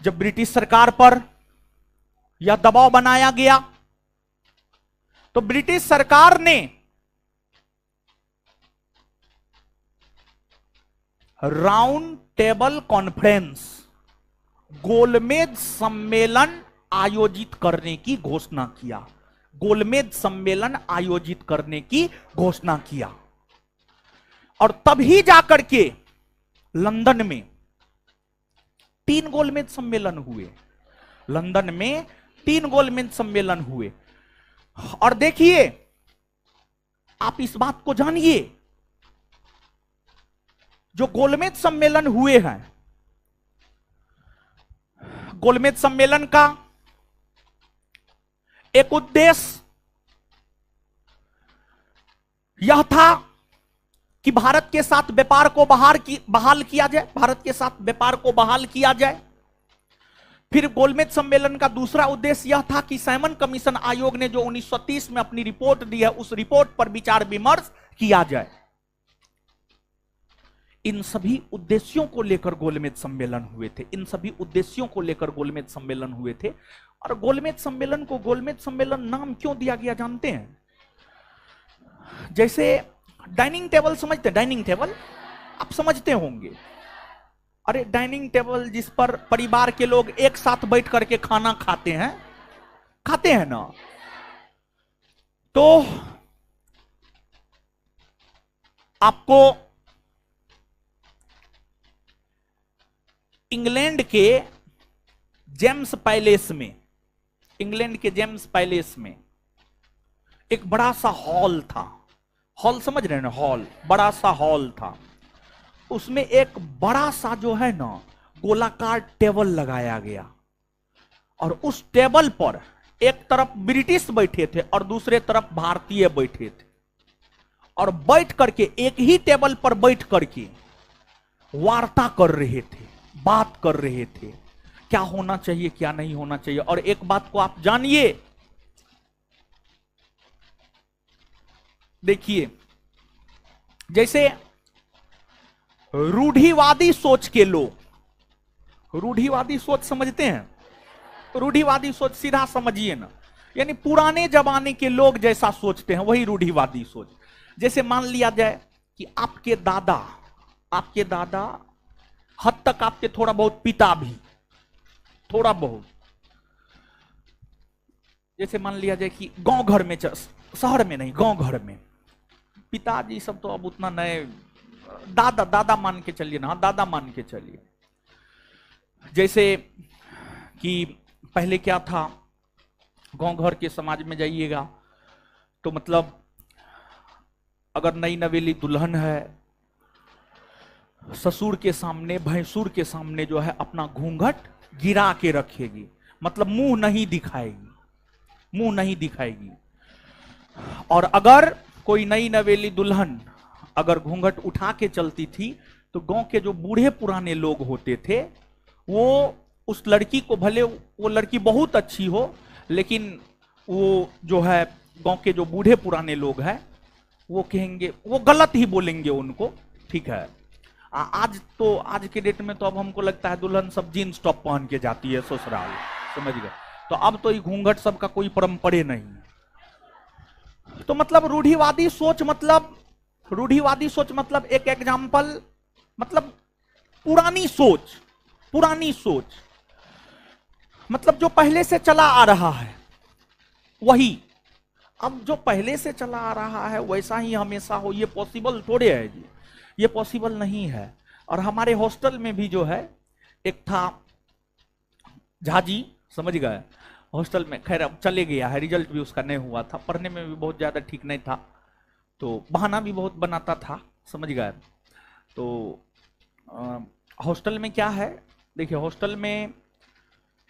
जब ब्रिटिश सरकार पर यह दबाव बनाया गया तो ब्रिटिश सरकार ने राउंड टेबल कॉन्फ्रेंस, गोलमेज सम्मेलन आयोजित करने की घोषणा किया। गोलमेज सम्मेलन आयोजित करने की घोषणा किया और तभी जाकर के लंदन में 3 गोलमेज सम्मेलन हुए। लंदन में 3 गोलमेज सम्मेलन हुए। और देखिए, आप इस बात को जानिए, जो गोलमेज सम्मेलन हुए हैं, गोलमेज सम्मेलन का एक उद्देश्य यह था कि भारत के साथ व्यापार को बहाल किया जाए, भारत के साथ व्यापार को बहाल किया जाए। फिर गोलमेज सम्मेलन का दूसरा उद्देश्य यह था कि साइमन कमीशन आयोग ने जो 1930 में अपनी रिपोर्ट दी है, उस रिपोर्ट पर विचार विमर्श किया जाए। इन सभी उद्देश्यों को लेकर गोलमेज सम्मेलन हुए थे, इन सभी उद्देश्यों को लेकर गोलमेज सम्मेलन हुए थे। और गोलमेज सम्मेलन को गोलमेज सम्मेलन नाम क्यों दिया गया जानते हैं? जैसे डाइनिंग टेबल समझते हैं, डाइनिंग टेबल आप समझते होंगे। अरे डाइनिंग टेबल जिस पर परिवार के लोग एक साथ बैठ करके खाना खाते हैं ना, तो आपको इंग्लैंड के जेम्स पैलेस में, इंग्लैंड के जेम्स पैलेस में एक बड़ा सा हॉल था। हॉल समझ रहे हैं ना, हॉल, बड़ा सा हॉल था। उसमें एक बड़ा सा जो है ना गोलाकार टेबल लगाया गया और उस टेबल पर एक तरफ ब्रिटिश बैठे थे और दूसरे तरफ भारतीय बैठे थे, और बैठ करके एक ही टेबल पर बैठ करके वार्ता कर रहे थे, बात कर रहे थे, क्या होना चाहिए क्या नहीं होना चाहिए। और एक बात को आप जानिए, देखिए, जैसे रूढ़िवादी सोच के लोग, रूढ़िवादी सोच समझते हैं? रूढ़िवादी सोच सीधा समझिए ना, यानी पुराने जमाने के लोग जैसा सोचते हैं वही रूढ़िवादी सोच। जैसे मान लिया जाए कि आपके दादा हद तक आपके थोड़ा बहुत पिता भी, थोड़ा बहुत, जैसे मान लिया जाए कि गांव घर में, शहर में नहीं, गांव घर में पिताजी सब तो अब उतना नए, दादा मान के चलिए ना, दादा मान के चलिए। जैसे कि पहले क्या था, गांव घर के समाज में जाइएगा तो मतलब अगर नई नवेली दुल्हन है, ससुर के सामने, भैंसुर के सामने जो है अपना घूंघट गिरा के रखेगी, मतलब मुंह नहीं दिखाएगी, मुंह नहीं दिखाएगी। और अगर कोई नई नवेली दुल्हन अगर घूंघट उठा के चलती थी तो गांव के जो बूढ़े पुराने लोग होते थे वो उस लड़की को, भले वो लड़की बहुत अच्छी हो, लेकिन वो जो है गांव के जो बूढ़े पुराने लोग हैं वो कहेंगे, वो गलत ही बोलेंगे उनको, ठीक है। आज के डेट में तो अब हमको लगता है दुल्हन सब जीन्स टॉप पहन के जाती है ससुराल, समझ गए? तो अब तो ये घूंघट सबका कोई परंपरे नहीं। तो मतलब रूढ़िवादी सोच मतलब एक एग्जाम्पल, मतलब पुरानी सोच, मतलब जो पहले से चला आ रहा है वही। अब जो पहले से चला आ रहा है वैसा ही हमेशा हो, ये पॉसिबल थोड़े है जी, ये पॉसिबल नहीं है। और हमारे हॉस्टल में भी जो है एक था झाजी, समझ गए, हॉस्टल में, खैर अब चले गया है, रिजल्ट भी उसका नहीं हुआ था, पढ़ने में भी बहुत ज्यादा ठीक नहीं था, तो बहाना भी बहुत बनाता था, समझ गए। तो हॉस्टल में क्या है, देखिए हॉस्टल में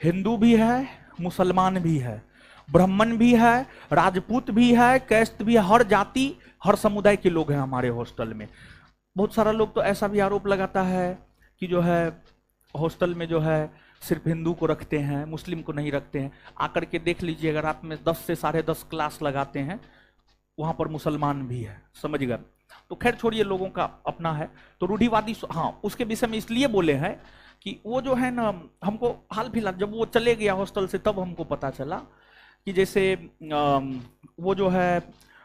हिंदू भी है, मुसलमान भी है, ब्राह्मण भी है, राजपूत भी है, कैस्ट भी है, हर जाति हर समुदाय के लोग हैं हमारे हॉस्टल में। बहुत सारा लोग तो ऐसा भी आरोप लगाता है कि जो है हॉस्टल में जो है सिर्फ हिंदू को रखते हैं, मुस्लिम को नहीं रखते हैं। आकर के देख लीजिए, अगर आप में 10 से 10.5 क्लास लगाते हैं, वहां पर मुसलमान भी है, समझ गए। तो खैर छोड़िए, लोगों का अपना है। तो रूढ़िवादी, हाँ, उसके विषय में इसलिए बोले हैं कि वो जो है ना, हमको हाल फिलहाल जब वो चले गया हॉस्टल से, तब हमको पता चला कि जैसे वो जो है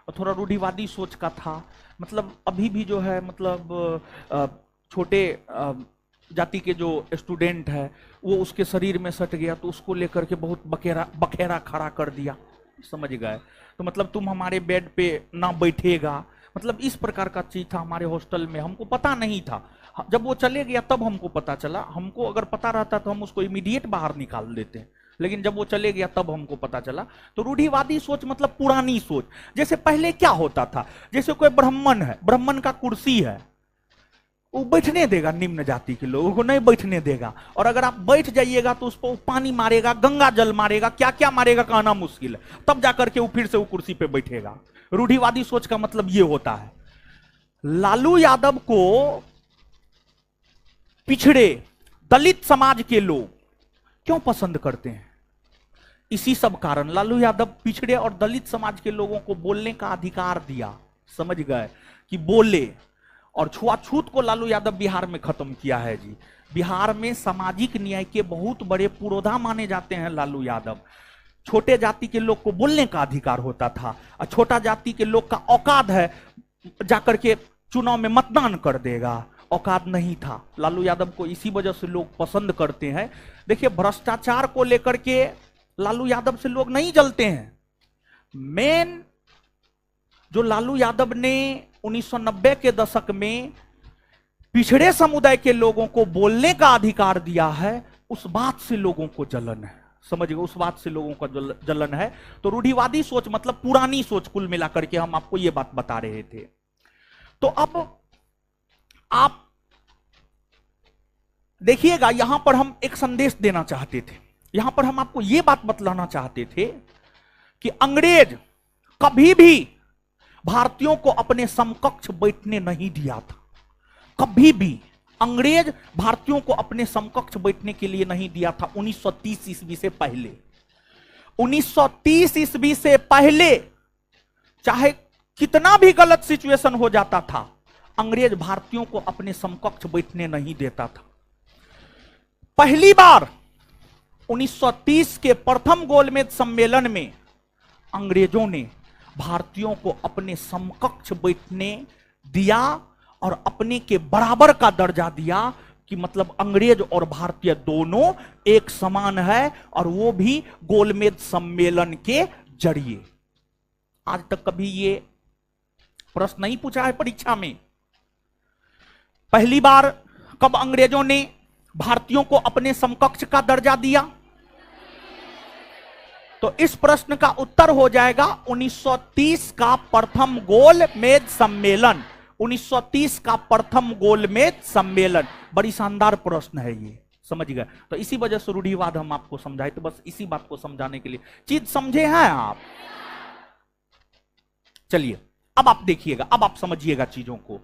थोड़ा रूढ़िवादी सोच का था। मतलब अभी भी जो है, मतलब छोटे जाति के जो स्टूडेंट है, वो उसके शरीर में सट गया तो उसको लेकर के बहुत बखेरा खड़ा कर दिया, समझ गए। तो मतलब तुम हमारे बेड पे ना बैठेगा, मतलब इस प्रकार का चीज था हमारे हॉस्टल में। हमको पता नहीं था, जब वो चले गया तब हमको पता चला। हमको अगर पता रहता तो हम उसको इमीडिएट बाहर निकाल देते हैं, लेकिन जब वो चले गया तब हमको पता चला। तो रूढ़िवादी सोच मतलब पुरानी सोच। जैसे पहले क्या होता था, जैसे कोई ब्राह्मण है, ब्राह्मण का कुर्सी है, वो बैठने देगा निम्न जाति के लोगों को? नहीं बैठने देगा। और अगर आप बैठ जाइएगा तो उस पर पानी मारेगा, गंगा जल मारेगा, क्या क्या मारेगा कहना मुश्किल है, तब जाकर के वो फिर से वो कुर्सी पे बैठेगा। रूढ़िवादी सोच का मतलब ये होता है। लालू यादव को पिछड़े दलित समाज के लोग क्यों पसंद करते हैं? इसी सब कारण लालू यादव पिछड़े और दलित समाज के लोगों को बोलने का अधिकार दिया, समझ गए, कि बोले। और छुआछूत को लालू यादव बिहार में खत्म किया है जी। बिहार में सामाजिक न्याय के बहुत बड़े पुरोधा माने जाते हैं लालू यादव। छोटे जाति के लोग को बोलने का अधिकार होता था, और छोटा जाति के लोग का औकात है जाकर के चुनाव में मतदान कर देगा, औकात नहीं था। लालू यादव को इसी वजह से लोग पसंद करते हैं। देखिए, भ्रष्टाचार को लेकर के लालू यादव से लोग नहीं जलते हैं। मेन जो लालू यादव ने 1990 के दशक में पिछड़े समुदाय के लोगों को बोलने का अधिकार दिया है, उस बात से लोगों को जलन है, समझ गए, उस बात से लोगों का जलन है। तो रूढ़िवादी सोच मतलब पुरानी सोच, कुल मिलाकर के हम आपको यह बात बता रहे थे। तो अब आप देखिएगा, यहां पर हम एक संदेश देना चाहते थे। यहां पर हम आपको यह बात बतलाना चाहते थे कि अंग्रेज कभी भी भारतीयों को अपने समकक्ष बैठने नहीं दिया था। कभी भी अंग्रेज भारतीयों को अपने समकक्ष बैठने के लिए नहीं दिया था। 1930 ईस्वी से पहले, 1930 ईस्वी से पहले चाहे कितना भी गलत सिचुएशन हो जाता था, अंग्रेज भारतीयों को अपने समकक्ष बैठने नहीं देता था। पहली बार 1930 के प्रथम गोलमेज सम्मेलन में अंग्रेजों ने भारतीयों को अपने समकक्ष बैठने दिया और अपने के बराबर का दर्जा दिया, कि मतलब अंग्रेज और भारतीय दोनों एक समान है, और वो भी गोलमेज सम्मेलन के जरिए। आज तक कभी ये प्रश्न नहीं पूछा है परीक्षा में। पहली बार कब अंग्रेजों ने भारतीयों को अपने समकक्ष का दर्जा दिया? तो इस प्रश्न का उत्तर हो जाएगा 1930 का प्रथम गोलमेज सम्मेलन। 1930 का प्रथम गोलमेज सम्मेलन बड़ी शानदार प्रश्न है ये, समझ गए। तो इसी वजह से रूढ़िवाद हम आपको समझाए, तो बस इसी बात को समझाने के लिए। चीज समझे हैं आप? चलिए अब आप देखिएगा, अब आप समझिएगा चीजों को।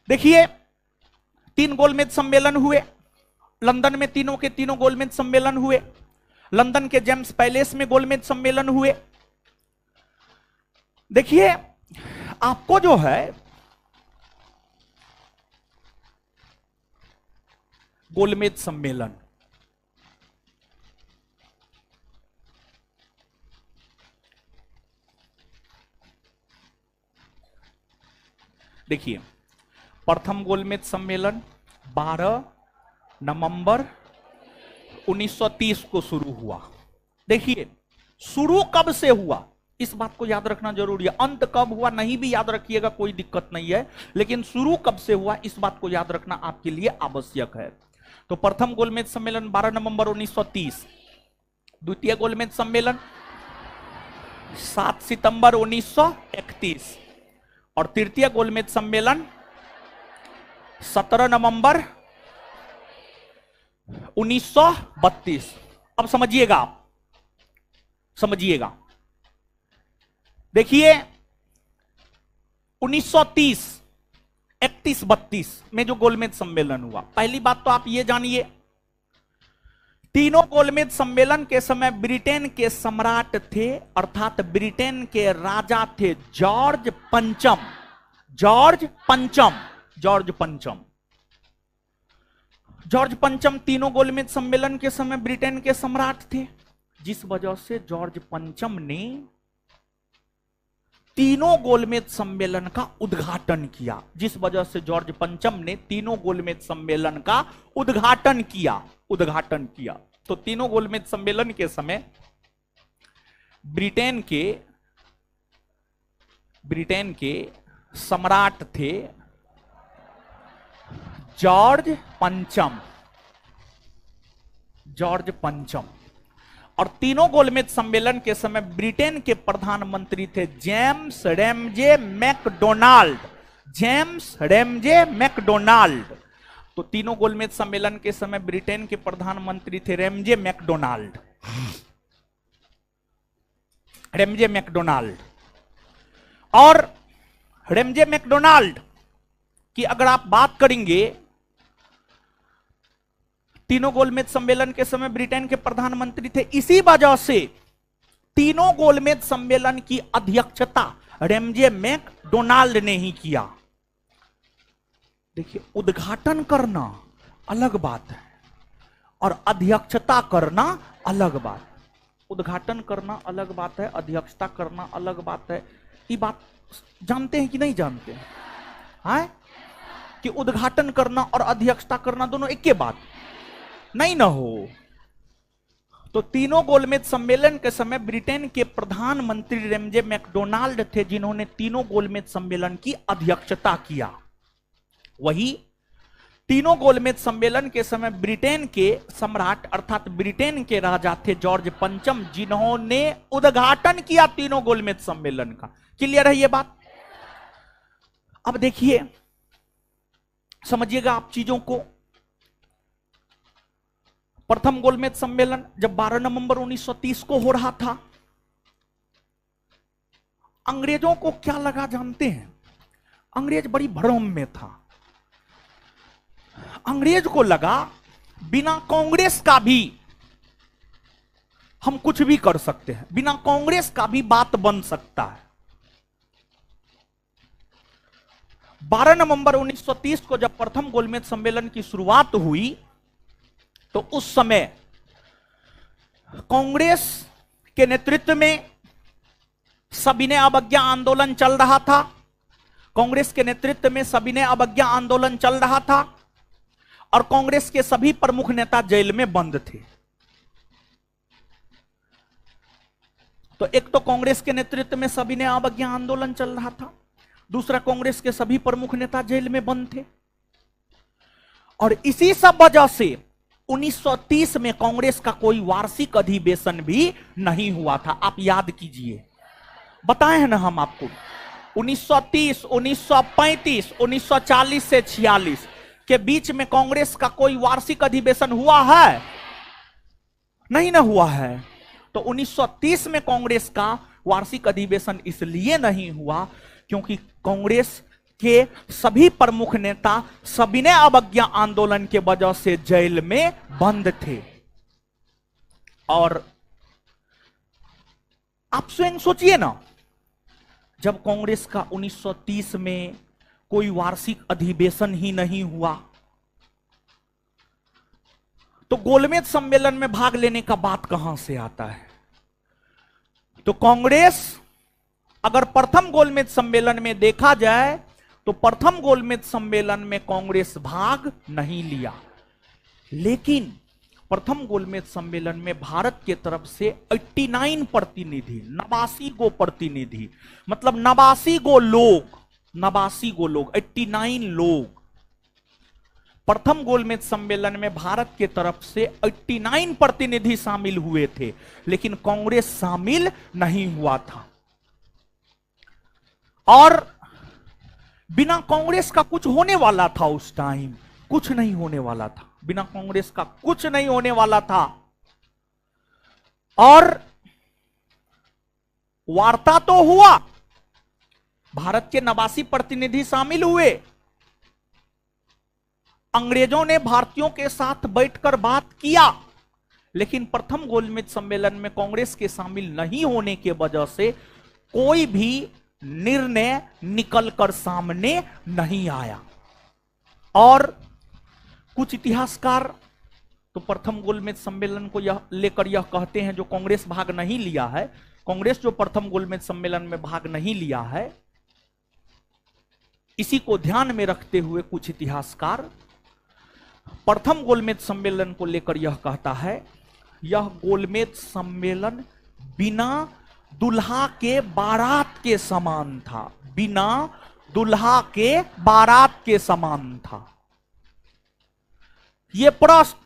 देखिए, 3 गोलमेज सम्मेलन हुए लंदन में, तीनों के तीनों गोलमेज सम्मेलन हुए। लंदन के जेम्स पैलेस में गोलमेज सम्मेलन हुए। देखिए, आपको जो है गोलमेज सम्मेलन, देखिए, प्रथम गोलमेज सम्मेलन 12 नवंबर 1930 को शुरू हुआ। देखिए, शुरू कब से हुआ इस बात को याद रखना जरूरी है। अंत कब हुआ नहीं भी याद रखिएगा, कोई दिक्कत नहीं है, लेकिन शुरू कब से हुआ इस बात को याद रखना आपके लिए आवश्यक है। तो प्रथम गोलमेज सम्मेलन 12 नवंबर 1930, द्वितीय गोलमेज सम्मेलन 7 सितंबर 1931, और तृतीय गोलमेज सम्मेलन 17 नवंबर 1932। अब समझिएगा, आप समझिएगा। देखिए, 1930, 31, 32 में जो गोलमेज सम्मेलन हुआ, पहली बात तो आप ये जानिए तीनों गोलमेज सम्मेलन के समय ब्रिटेन के सम्राट थे, अर्थात ब्रिटेन के राजा थे जॉर्ज पंचम। जॉर्ज पंचम, जॉर्ज पंचम, जॉर्ज पंचम तीनों गोलमेज सम्मेलन के समय ब्रिटेन के सम्राट थे, जिस वजह से जॉर्ज पंचम ने तीनों गोलमेज सम्मेलन का उद्घाटन किया। जिस वजह से जॉर्ज पंचम ने तीनों गोलमेज सम्मेलन का उद्घाटन किया। तो तीनों गोलमेज सम्मेलन के समय ब्रिटेन के सम्राट थे जॉर्ज पंचम, जॉर्ज पंचम। और तीनों गोलमेज सम्मेलन के समय ब्रिटेन के प्रधानमंत्री थे James Ramsay MacDonald. James Ramsay MacDonald. तो तीनों गोलमेज सम्मेलन के समय ब्रिटेन के प्रधानमंत्री थे रैमजे मैकडोनाल्ड। Ramsay MacDonald. और रैमजे मैकडोनाल्ड की अगर आप बात करेंगे, तीनों गोलमेज सम्मेलन के समय ब्रिटेन के प्रधानमंत्री थे, इसी वजह से तीनों गोलमेज सम्मेलन की अध्यक्षता रैमजे मैकडोनाल्ड ने ही किया। देखिए, उद्घाटन करना अलग बात है और अध्यक्षता करना अलग बात है। उद्घाटन करना अलग बात है, अध्यक्षता करना अलग बात है। ये बात जानते हैं कि नहीं जानते हैं? हाँ? कि उद्घाटन करना और अध्यक्षता करना दोनों एक ही बात नहीं ना हो। तो तीनों गोलमेज सम्मेलन के समय ब्रिटेन के प्रधानमंत्री रैमजे मैकडोनाल्ड थे, जिन्होंने तीनों गोलमेज सम्मेलन की अध्यक्षता किया। वही तीनों गोलमेज सम्मेलन के समय ब्रिटेन के सम्राट अर्थात ब्रिटेन के राजा थे जॉर्ज पंचम, जिन्होंने उद्घाटन किया तीनों गोलमेज सम्मेलन का। क्लियर है ये बात? अब देखिए, समझिएगा आप चीजों को। प्रथम गोलमेज सम्मेलन जब 12 नवंबर 1930 को हो रहा था, अंग्रेजों को क्या लगा जानते हैं? अंग्रेज बड़ी भ्रम में था। अंग्रेज को लगा बिना कांग्रेस का भी हम कुछ भी कर सकते हैं, बिना कांग्रेस का भी बात बन सकता है। 12 नवंबर 1930 को जब प्रथम गोलमेज सम्मेलन की शुरुआत हुई, तो उस समय कांग्रेस के नेतृत्व में सविनय अवज्ञा आंदोलन चल रहा था। कांग्रेस के नेतृत्व में सविनय अवज्ञा आंदोलन चल रहा था और कांग्रेस के सभी प्रमुख नेता जेल में बंद थे। तो एक तो कांग्रेस के नेतृत्व में सविनय अवज्ञा आंदोलन चल रहा था, दूसरा कांग्रेस के सभी प्रमुख नेता जेल में बंद थे। और इसी सब वजह से 1930 में कांग्रेस का कोई वार्षिक अधिवेशन भी नहीं हुआ था। आप याद कीजिए, बताए हैं ना हम आपको, 1930, 1935, 1940 से 46 के बीच में कांग्रेस का कोई वार्षिक अधिवेशन हुआ है? नहीं ना हुआ है। तो 1930 में कांग्रेस का वार्षिक अधिवेशन इसलिए नहीं हुआ क्योंकि कांग्रेस के सभी प्रमुख नेता सविनय अवज्ञा आंदोलन के वजह से जेल में बंद थे। और आप स्वयं सोचिए ना, जब कांग्रेस का 1930 में कोई वार्षिक अधिवेशन ही नहीं हुआ, तो गोलमेज सम्मेलन में भाग लेने का बात कहां से आता है? तो कांग्रेस अगर प्रथम गोलमेज सम्मेलन में देखा जाए तो प्रथम गोलमेज सम्मेलन में कांग्रेस भाग नहीं लिया, लेकिन प्रथम गोलमेज सम्मेलन में भारत के तरफ से 89 प्रतिनिधि, 89 गो प्रतिनिधि, मतलब 89 गो लोग, 89 लोग प्रथम गोलमेज सम्मेलन में भारत के तरफ से 89 प्रतिनिधि शामिल हुए थे, लेकिन कांग्रेस शामिल नहीं हुआ था। और बिना कांग्रेस का कुछ होने वाला था उस टाइम? कुछ नहीं होने वाला था, बिना कांग्रेस का कुछ नहीं होने वाला था। और वार्ता तो हुआ, भारत के 89 प्रतिनिधि शामिल हुए, अंग्रेजों ने भारतीयों के साथ बैठकर बात किया, लेकिन प्रथम गोलमेज सम्मेलन में कांग्रेस के शामिल नहीं होने के वजह से कोई भी निर्णय निकलकर सामने नहीं आया। और कुछ इतिहासकार तो प्रथम गोलमेज सम्मेलन को यह लेकर यह कहते हैं, जो कांग्रेस भाग नहीं लिया है, कांग्रेस जो प्रथम गोलमेज सम्मेलन में भाग नहीं लिया है, इसी को ध्यान में रखते हुए कुछ इतिहासकार प्रथम गोलमेज सम्मेलन को लेकर यह कहता है, यह गोलमेज सम्मेलन बिना दुल्हा के बारात के समान था, बिना दुल्हा के बारात के समान था। यह प्रश्न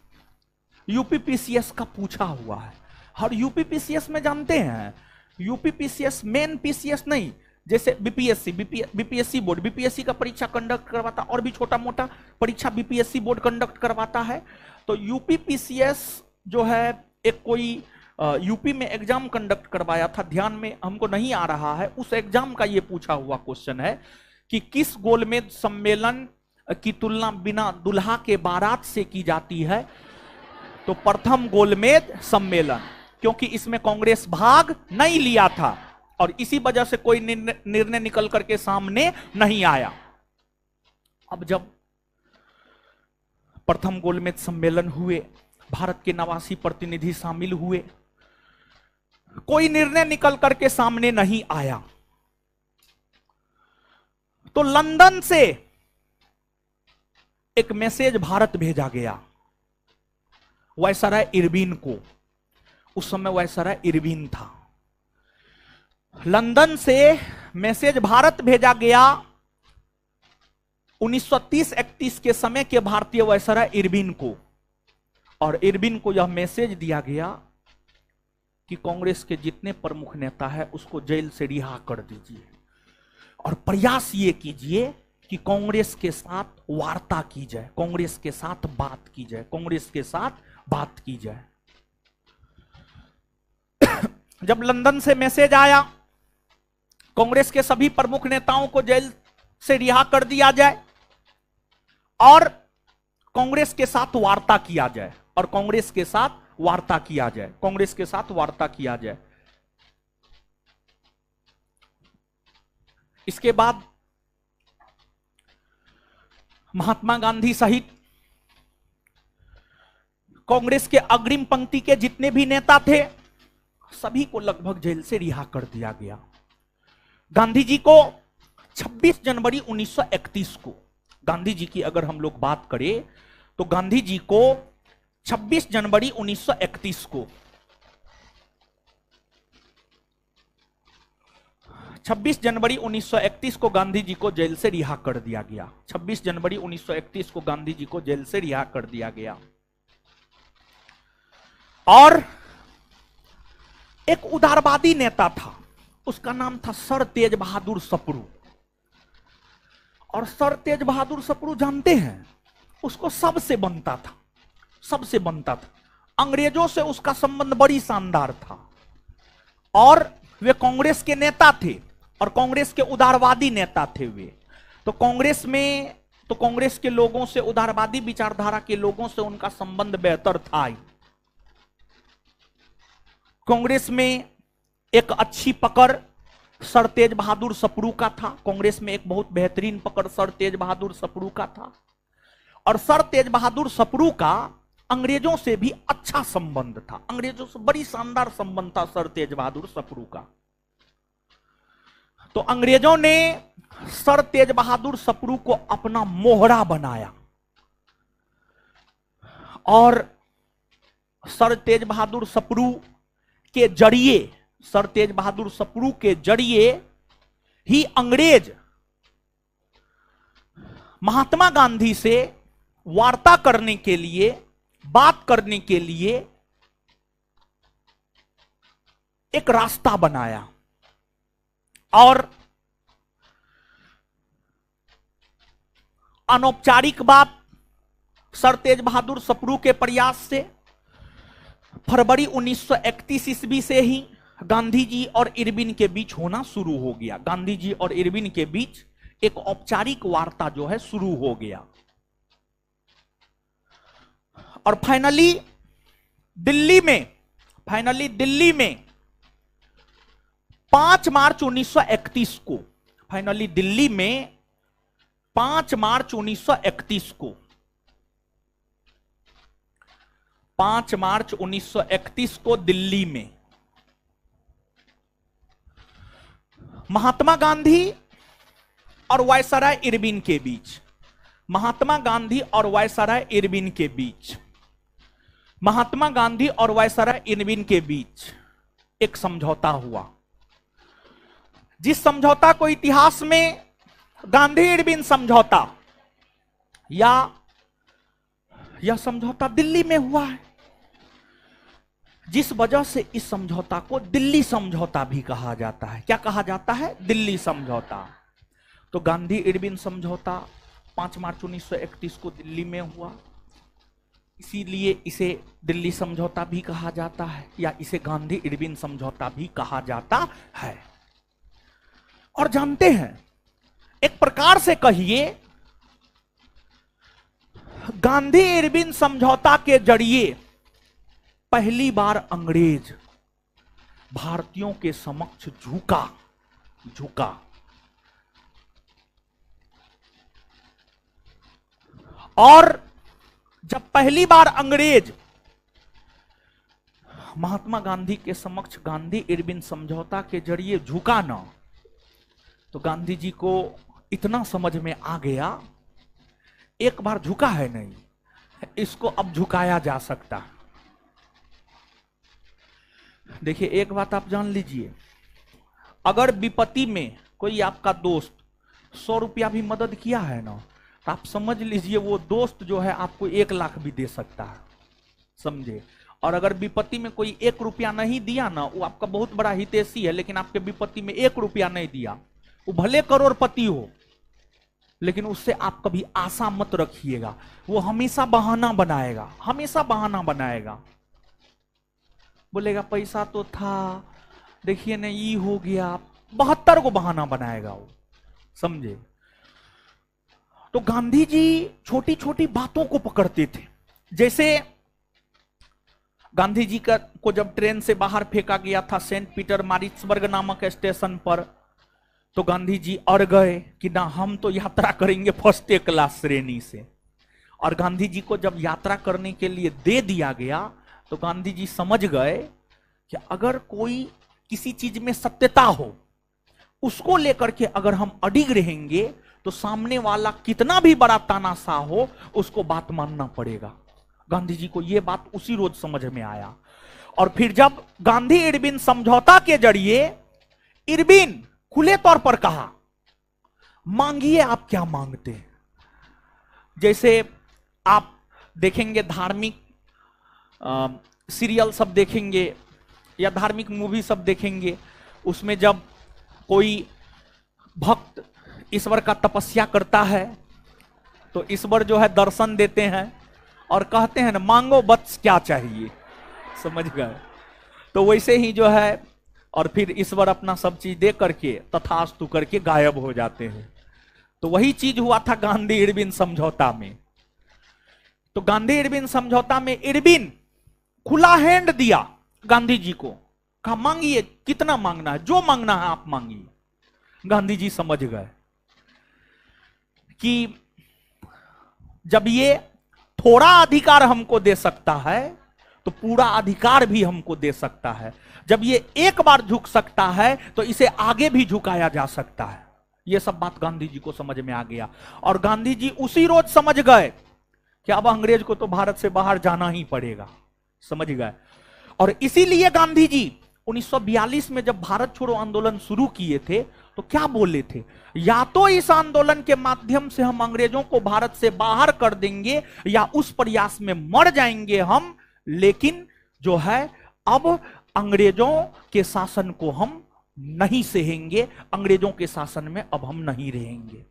यूपीपीसीएस का पूछा हुआ है। और यूपीपीसीएस में जानते हैं, यूपीपीसीएस मेन पीसीएस नहीं, जैसे बीपीएससी बोर्ड बीपीएससी का परीक्षा कंडक्ट करवाता, और भी छोटा मोटा परीक्षा बीपीएससी बोर्ड कंडक्ट करवाता है। तो यूपीपीसीएस जो है एक कोई यूपी में एग्जाम कंडक्ट करवाया था, ध्यान में हमको नहीं आ रहा है, उस एग्जाम का यह पूछा हुआ क्वेश्चन है कि किस गोलमेज सम्मेलन की तुलना बिना दुल्हा के बारात से की जाती है। तो प्रथम गोलमेज सम्मेलन, क्योंकि इसमें कांग्रेस भाग नहीं लिया था और इसी वजह से कोई निर्णय निकल करके सामने नहीं आया। अब जब प्रथम गोलमेज सम्मेलन हुए, भारत के 89 प्रतिनिधि शामिल हुए, कोई निर्णय निकल करके सामने नहीं आया, तो लंदन से एक मैसेज भारत भेजा गया वायसराय इरविन को। उस समय वायसराय इरविन था। लंदन से मैसेज भारत भेजा गया 1930-31 के समय के भारतीय वायसराय इरविन को, और इरविन को यह मैसेज दिया गया कि कांग्रेस के जितने प्रमुख नेता है उसको जेल से रिहा कर दीजिए और प्रयास ये कीजिए कि कांग्रेस के साथ वार्ता की जाए, कांग्रेस के साथ बात की जाए, कांग्रेस के साथ बात की जाए। जब लंदन से मैसेज आया कांग्रेस के सभी प्रमुख नेताओं को जेल से रिहा कर दिया जाए और कांग्रेस के साथ वार्ता किया जाए, और कांग्रेस के साथ वार्ता किया जाए, कांग्रेस के साथ वार्ता किया जाए। इसके बाद महात्मा गांधी सहित कांग्रेस के अग्रिम पंक्ति के जितने भी नेता थे सभी को लगभग जेल से रिहा कर दिया गया। गांधी जी को 26 जनवरी 1931 को, गांधी जी की अगर हम लोग बात करें तो गांधी जी को 26 जनवरी 1931 को 26 जनवरी 1931 को गांधी जी को जेल से रिहा कर दिया गया। 26 जनवरी 1931 को गांधी जी को जेल से रिहा कर दिया गया। और एक उदारवादी नेता था, उसका नाम था सर तेज बहादुर सप्रू। और सर तेज बहादुर सप्रू जानते हैं, उसको सबसे बनता था, सबसे बनता था। अंग्रेजों से उसका संबंध बड़ी शानदार था और वे कांग्रेस के नेता थे और कांग्रेस के उदारवादी नेता थे वे। तो कांग्रेस के लोगों से, उदारवादी विचारधारा के लोगों से उनका संबंध बेहतर था ही। कांग्रेस में एक अच्छी पकड़ सर तेज बहादुर सप्रू का था। कांग्रेस में एक बहुत बेहतरीन पकड़ सर तेज बहादुर सप्रू का था। और सर तेज बहादुर सप्रू का अंग्रेजों से भी अच्छा संबंध था, अंग्रेजों से बड़ी शानदार संबंध था सर तेज बहादुर सप्रू का। तो अंग्रेजों ने सर तेज बहादुर सप्रू को अपना मोहरा बनाया और सर तेज बहादुर सप्रू के जरिए, सर तेज बहादुर सप्रू के जरिए ही अंग्रेज महात्मा गांधी से वार्ता करने के लिए, बात करने के लिए एक रास्ता बनाया। और अनौपचारिक बात सर तेज बहादुर सप्रू के प्रयास से फरवरी 1931 ईस्वी से ही गांधी जी और इरविन के बीच होना शुरू हो गया। गांधी जी और इरविन के बीच एक औपचारिक वार्ता जो है शुरू हो गया। और फाइनली दिल्ली में, फाइनली दिल्ली में 5 मार्च 1931 को, फाइनली दिल्ली में 5 मार्च 1931 को, 5 मार्च 1931 को दिल्ली में महात्मा गांधी और वायसराय इरविन के बीच, महात्मा गांधी और वायसराय इरविन के बीच, महात्मा गांधी और वायसराय इरविन के बीच एक समझौता हुआ, जिस समझौता को इतिहास में गांधी इरविन समझौता या यह समझौता दिल्ली में हुआ है, जिस वजह से इस समझौता को दिल्ली समझौता भी कहा जाता है। क्या कहा जाता है? दिल्ली समझौता। तो गांधी इरविन समझौता 5 मार्च 1931 को दिल्ली में हुआ, इसीलिए इसे दिल्ली समझौता भी कहा जाता है या इसे गांधी इरविन समझौता भी कहा जाता है। और जानते हैं, एक प्रकार से कहिए गांधी इरविन समझौता के जरिए पहली बार अंग्रेज भारतीयों के समक्ष झुका। और जब पहली बार अंग्रेज महात्मा गांधी के समक्ष गांधी इरविन समझौता के जरिए झुका ना, तो गांधी जी को इतना समझ में आ गया, एक बार झुका है नहीं, इसको अब झुकाया जा सकता है। देखिए, एक बात आप जान लीजिए, अगर विपत्ति में कोई आपका दोस्त 100 रुपया भी मदद किया है ना, तो आप समझ लीजिए वो दोस्त जो है आपको 1 लाख भी दे सकता है, समझे। और अगर विपत्ति में कोई 1 रुपया नहीं दिया ना, वो आपका बहुत बड़ा हितैषी है, लेकिन आपके विपत्ति में 1 रुपया नहीं दिया, वो भले करोड़पति हो, लेकिन उससे आप कभी आशा मत रखिएगा, वो हमेशा बहाना बनाएगा, हमेशा बहाना बनाएगा। बोलेगा पैसा तो था, देखिए ना ये हो गया, 72 को बहाना बनाएगा वो, समझे। तो गांधी जी छोटी छोटी बातों को पकड़ते थे। जैसे गांधी जी को जब ट्रेन से बाहर फेंका गया था सेंट पीटर मारिट्सबर्ग नामक स्टेशन पर, तो गांधी जी अड़ गए कि ना, हम तो यात्रा करेंगे फर्स्ट क्लास श्रेणी से। और गांधी जी को जब यात्रा करने के लिए दे दिया गया, तो गांधी जी समझ गए कि अगर कोई किसी चीज में सत्यता हो, उसको लेकर के अगर हम अडिग रहेंगे, तो सामने वाला कितना भी बड़ा तानाशाह हो, उसको बात मानना पड़ेगा। गांधी जी को यह बात उसी रोज समझ में आया। और फिर जब गांधी इरविन समझौता के जरिए इरविन खुले तौर पर कहा, मांगिए आप क्या मांगते हैं। जैसे आप देखेंगे धार्मिक सीरियल सब देखेंगे या धार्मिक मूवी सब देखेंगे, उसमें जब कोई भक्त ईश्वर का तपस्या करता है, तो ईश्वर जो है दर्शन देते हैं और कहते हैं ना, मांगो बस क्या चाहिए, समझ गए। तो वैसे ही जो है, और फिर ईश्वर अपना सब चीज दे करके तथास्तु करके गायब हो जाते हैं। तो वही चीज हुआ था गांधी इरविन समझौता में। तो गांधी इरविन समझौता में इरविन खुला हैंड दिया गांधी जी को, कहा मांगिए, कितना मांगना है, जो मांगना है आप मांगिए। गांधी जी समझ गए कि जब ये थोड़ा अधिकार हमको दे सकता है, तो पूरा अधिकार भी हमको दे सकता है। जब ये एक बार झुक सकता है, तो इसे आगे भी झुकाया जा सकता है। ये सब बात गांधी जी को समझ में आ गया। और गांधी जी उसी रोज समझ गए कि अब अंग्रेज को तो भारत से बाहर जाना ही पड़ेगा, समझ गए। और इसीलिए गांधी जी 1942 में जब भारत छोड़ो आंदोलन शुरू किए थे, तो क्या बोले थे, या तो इस आंदोलन के माध्यम से हम अंग्रेजों को भारत से बाहर कर देंगे, या उस प्रयास में मर जाएंगे हम, लेकिन जो है अब अंग्रेजों के शासन को हम नहीं सहेंगे, अंग्रेजों के शासन में अब हम नहीं रहेंगे।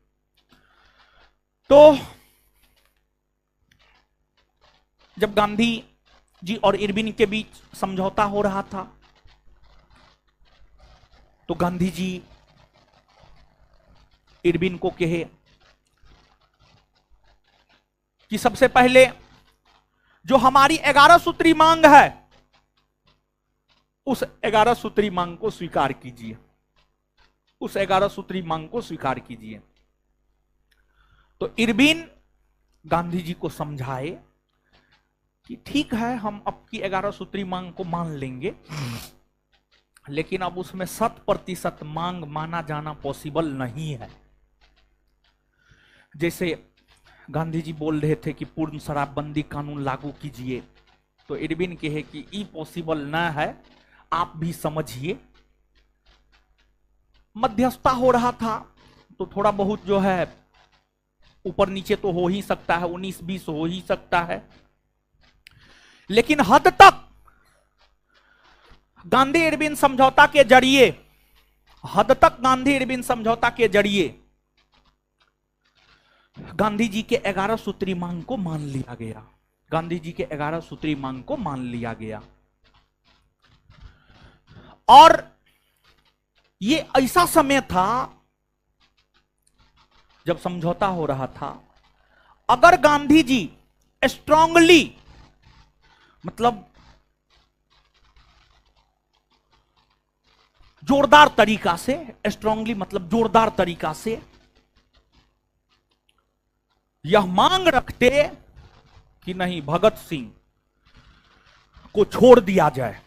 तो जब गांधी जी और इरविन के बीच समझौता हो रहा था, तो गांधी जी इरविन को कहे कि सबसे पहले जो हमारी 11 सूत्री मांग है, उस 11 सूत्री मांग को स्वीकार कीजिए, उस 11 सूत्री मांग को स्वीकार कीजिए। तो इरविन गांधी जी को समझाए कि ठीक है, हम आपकी 11 सूत्री मांग को मान लेंगे, लेकिन अब उसमें 100% मांग माना जाना पॉसिबल नहीं है। जैसे गांधी जी बोल रहे थे कि पूर्ण शराबबंदी कानून लागू कीजिए, तो इरविन कहे कि ये पॉसिबल ना है, आप भी समझिए। मध्यस्थता हो रहा था, तो थोड़ा बहुत जो है ऊपर नीचे तो हो ही सकता है, 19-20 हो ही सकता है, लेकिन हद तक गांधी इरविन समझौता के जरिए, हद तक गांधी इरविन समझौता के जरिए गांधी जी के 11 सूत्री मांग को मान लिया गया, गांधी जी के 11 सूत्री मांग को मान लिया गया। और ये ऐसा समय था जब समझौता हो रहा था, अगर गांधी जी स्ट्रांगली, मतलब जोरदार तरीका से, स्ट्रांगली मतलब जोरदार तरीका से यह मांग रखते कि नहीं, भगत सिंह को छोड़ दिया जाए,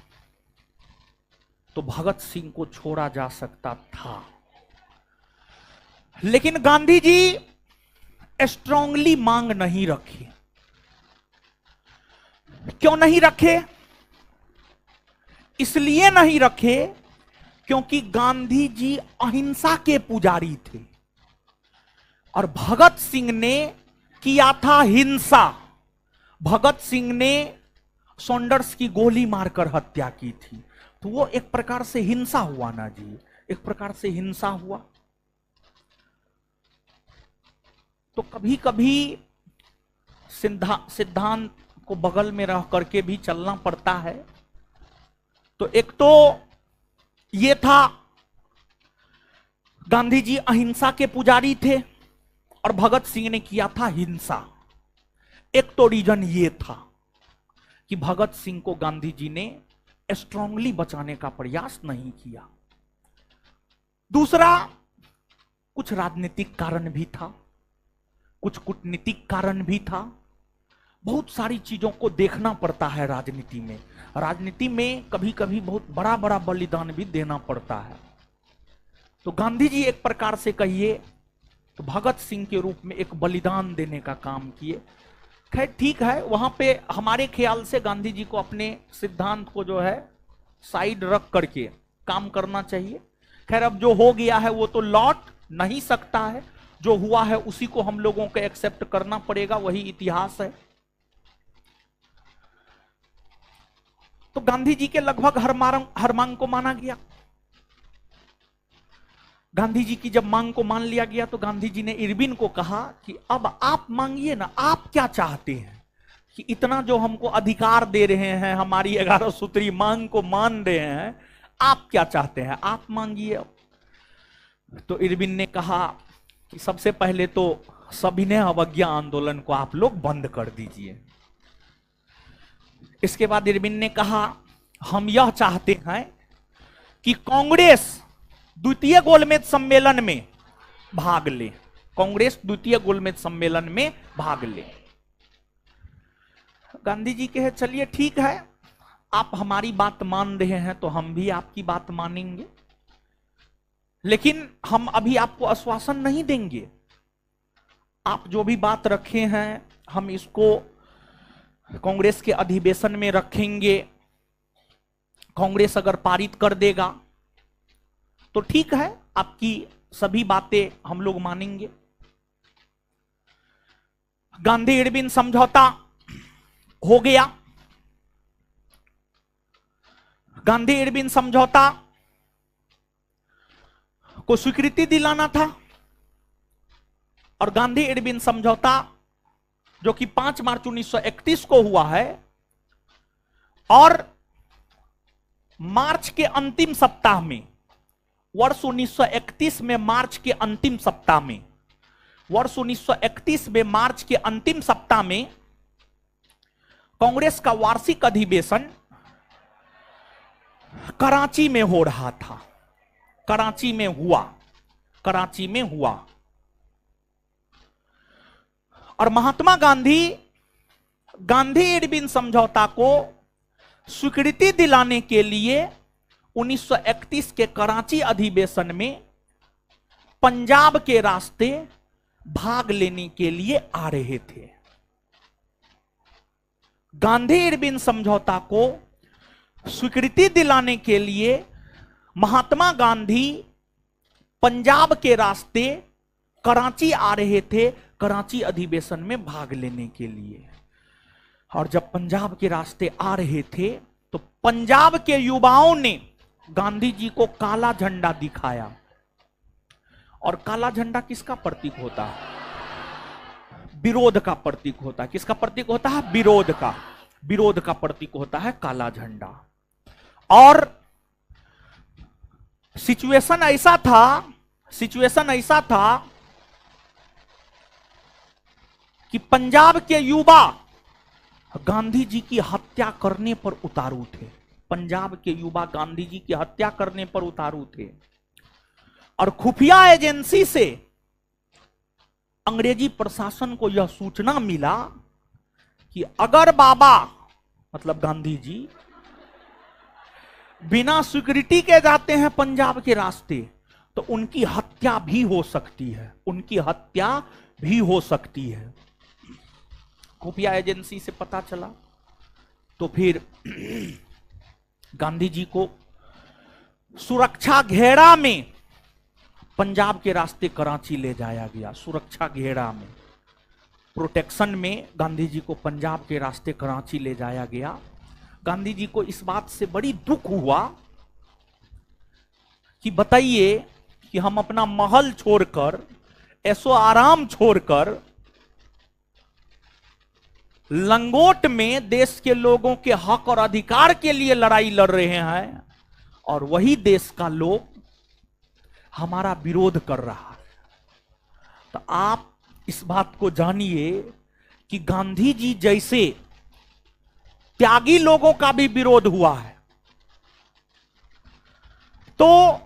तो भगत सिंह को छोड़ा जा सकता था। लेकिन गांधी जी स्ट्रांगली मांग नहीं रखे। क्यों नहीं रखे? इसलिए नहीं रखे क्योंकि गांधी जी अहिंसा के पुजारी थे और भगत सिंह ने किया था हिंसा। भगत सिंह ने सॉन्डर्स की गोली मारकर हत्या की थी, तो वो एक प्रकार से हिंसा हुआ ना जी, एक प्रकार से हिंसा हुआ। तो कभी कभी सिद्धांत को बगल में रह करके भी चलना पड़ता है। तो एक तो ये था, गांधी जी अहिंसा के पुजारी थे और भगत सिंह ने किया था हिंसा। एक तो रीजन ये था कि भगत सिंह को गांधी जी ने स्ट्रांगली बचाने का प्रयास नहीं किया। दूसरा, कुछ राजनीतिक कारण भी था, कुछ कूटनीतिक कारण भी था। बहुत सारी चीजों को देखना पड़ता है राजनीति में। राजनीति में कभी कभी बहुत बड़ा बड़ा बलिदान भी देना पड़ता है। तो गांधी जी एक प्रकार से कहिए तो भगत सिंह के रूप में एक बलिदान देने का काम किए। खैर ठीक है, वहां पे हमारे ख्याल से गांधी जी को अपने सिद्धांत को जो है साइड रख करके काम करना चाहिए। खैर अब जो हो गया है वो तो लौट नहीं सकता है, जो हुआ है उसी को हम लोगों को एक्सेप्ट करना पड़ेगा, वही इतिहास है। तो गांधी जी के लगभग हर मांग को माना गया। गांधी जी की जब मांग को मान लिया गया तो गांधी जी ने इरविन को कहा कि अब आप मांगिए ना, आप क्या चाहते हैं, कि इतना जो हमको अधिकार दे रहे हैं, हमारी 11 सूत्री मांग को मान रहे हैं, आप क्या चाहते हैं, आप मांगिए। तो इरविन ने कहा कि सबसे पहले तो सविनय अवज्ञा आंदोलन को आप लोग बंद कर दीजिए। इसके बाद इरविन ने कहा हम यह चाहते हैं कि कांग्रेस द्वितीय गोलमेज सम्मेलन में भाग ले, कांग्रेस द्वितीय गोलमेज सम्मेलन में भाग ले। गांधी जी कहे चलिए ठीक है, आप हमारी बात मान रहे हैं तो हम भी आपकी बात मानेंगे, लेकिन हम अभी आपको आश्वासन नहीं देंगे। आप जो भी बात रखे हैं हम इसको कांग्रेस के अधिवेशन में रखेंगे। कांग्रेस अगर पारित कर देगा तो ठीक है, आपकी सभी बातें हम लोग मानेंगे। गांधी इरविन समझौता हो गया। गांधी इरविन समझौता को स्वीकृति दिलाना था और गांधी इरविन समझौता जो कि 5 मार्च 1931 को हुआ है, और मार्च के अंतिम सप्ताह में, वर्ष 1931 में मार्च के अंतिम सप्ताह में, वर्ष 1931 में मार्च के अंतिम सप्ताह में कांग्रेस का वार्षिक अधिवेशन कराची में हो रहा था। कराची में हुआ और महात्मा गांधी इरविन समझौता को स्वीकृति दिलाने के लिए 1931 के कराची अधिवेशन में पंजाब के रास्ते भाग लेने के लिए आ रहे थे। गांधी इरविन समझौता को स्वीकृति दिलाने के लिए महात्मा गांधी पंजाब के रास्ते कराची आ रहे थे, कराची अधिवेशन में भाग लेने के लिए। और जब पंजाब के रास्ते आ रहे थे तो पंजाब के युवाओं ने गांधी जी को काला झंडा दिखाया। और काला झंडा किसका प्रतीक होता है? विरोध का प्रतीक होता है। किसका प्रतीक होता है? विरोध का प्रतीक होता है काला झंडा। और सिचुएशन ऐसा था कि पंजाब के युवा गांधी जी की हत्या करने पर उतारू थे। पंजाब के युवा गांधी जी की हत्या करने पर उतारू थे। और खुफिया एजेंसी से अंग्रेजी प्रशासन को यह सूचना मिला कि अगर बाबा मतलब गांधी जी बिना सिक्योरिटी के जाते हैं पंजाब के रास्ते तो उनकी हत्या भी हो सकती है। खुफिया एजेंसी से पता चला तो फिर गांधी जी को सुरक्षा घेरा में पंजाब के रास्ते कराची ले जाया गया। सुरक्षा घेरा में, प्रोटेक्शन में गांधी जी को पंजाब के रास्ते कराची ले जाया गया। गांधी जी को इस बात से बड़ी दुख हुआ कि बताइए कि हम अपना महल छोड़कर, ऐसो आराम छोड़कर लंगोट में देश के लोगों के हक और अधिकार के लिए लड़ाई लड़ रहे हैं और वही देश का लोग हमारा विरोध कर रहा है। तो आप इस बात को जानिए कि गांधी जी जैसे त्यागी लोगों का भी विरोध हुआ है। तो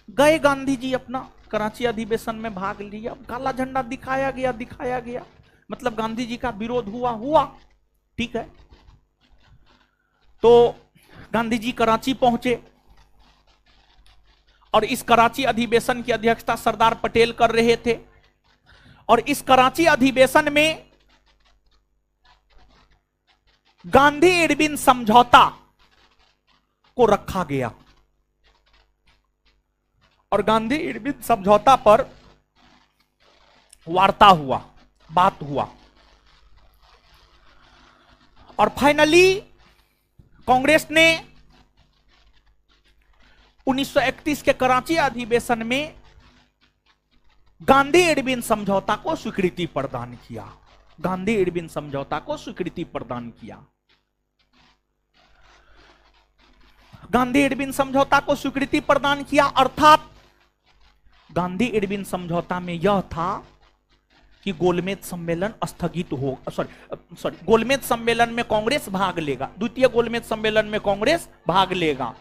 गए गांधी जी अपना कराची अधिवेशन में भाग लिया। काला झंडा दिखाया गया मतलब गांधी जी का विरोध हुआ। ठीक है, तो गांधी जी कराची पहुंचे और इस कराची अधिवेशन की अध्यक्षता सरदार पटेल कर रहे थे। और इस कराची अधिवेशन में गांधी इरविन समझौता को रखा गया और गांधी इरविन समझौता पर बात हुआ और फाइनली कांग्रेस ने 1931 के कराची अधिवेशन में गांधी इरविन समझौता को स्वीकृति प्रदान किया। अर्थात गांधी इरविन समझौता में यह था कि गोलमेज सम्मेलन स्थगित हो गोलमेज सम्मेलन में कांग्रेस भाग लेगा, द्वितीय गोलमेज सम्मेलन में कांग्रेस भाग लेगा।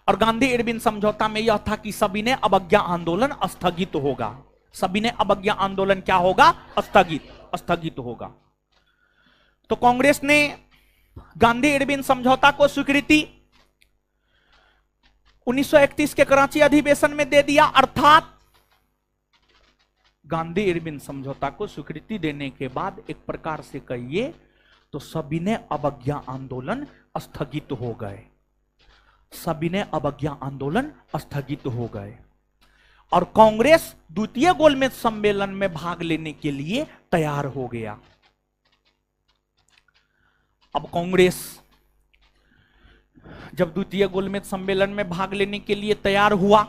और गांधी इरविन समझौता में यह था कि सविनय अवज्ञा आंदोलन स्थगित होगा। सविनय अवज्ञा आंदोलन क्या होगा? स्थगित होगा। तो कांग्रेस ने गांधी इरविन समझौता को स्वीकृति 1931 के कराची अधिवेशन में दे दिया। अर्थात गांधी इरविन समझौता को स्वीकृति देने के बाद एक प्रकार से कहिए तो सविनय अवज्ञा आंदोलन स्थगित हो गए। और कांग्रेस द्वितीय गोलमेज सम्मेलन में भाग लेने के लिए तैयार हो गया। अब कांग्रेस जब द्वितीय गोलमेज सम्मेलन में भाग लेने के लिए तैयार हुआ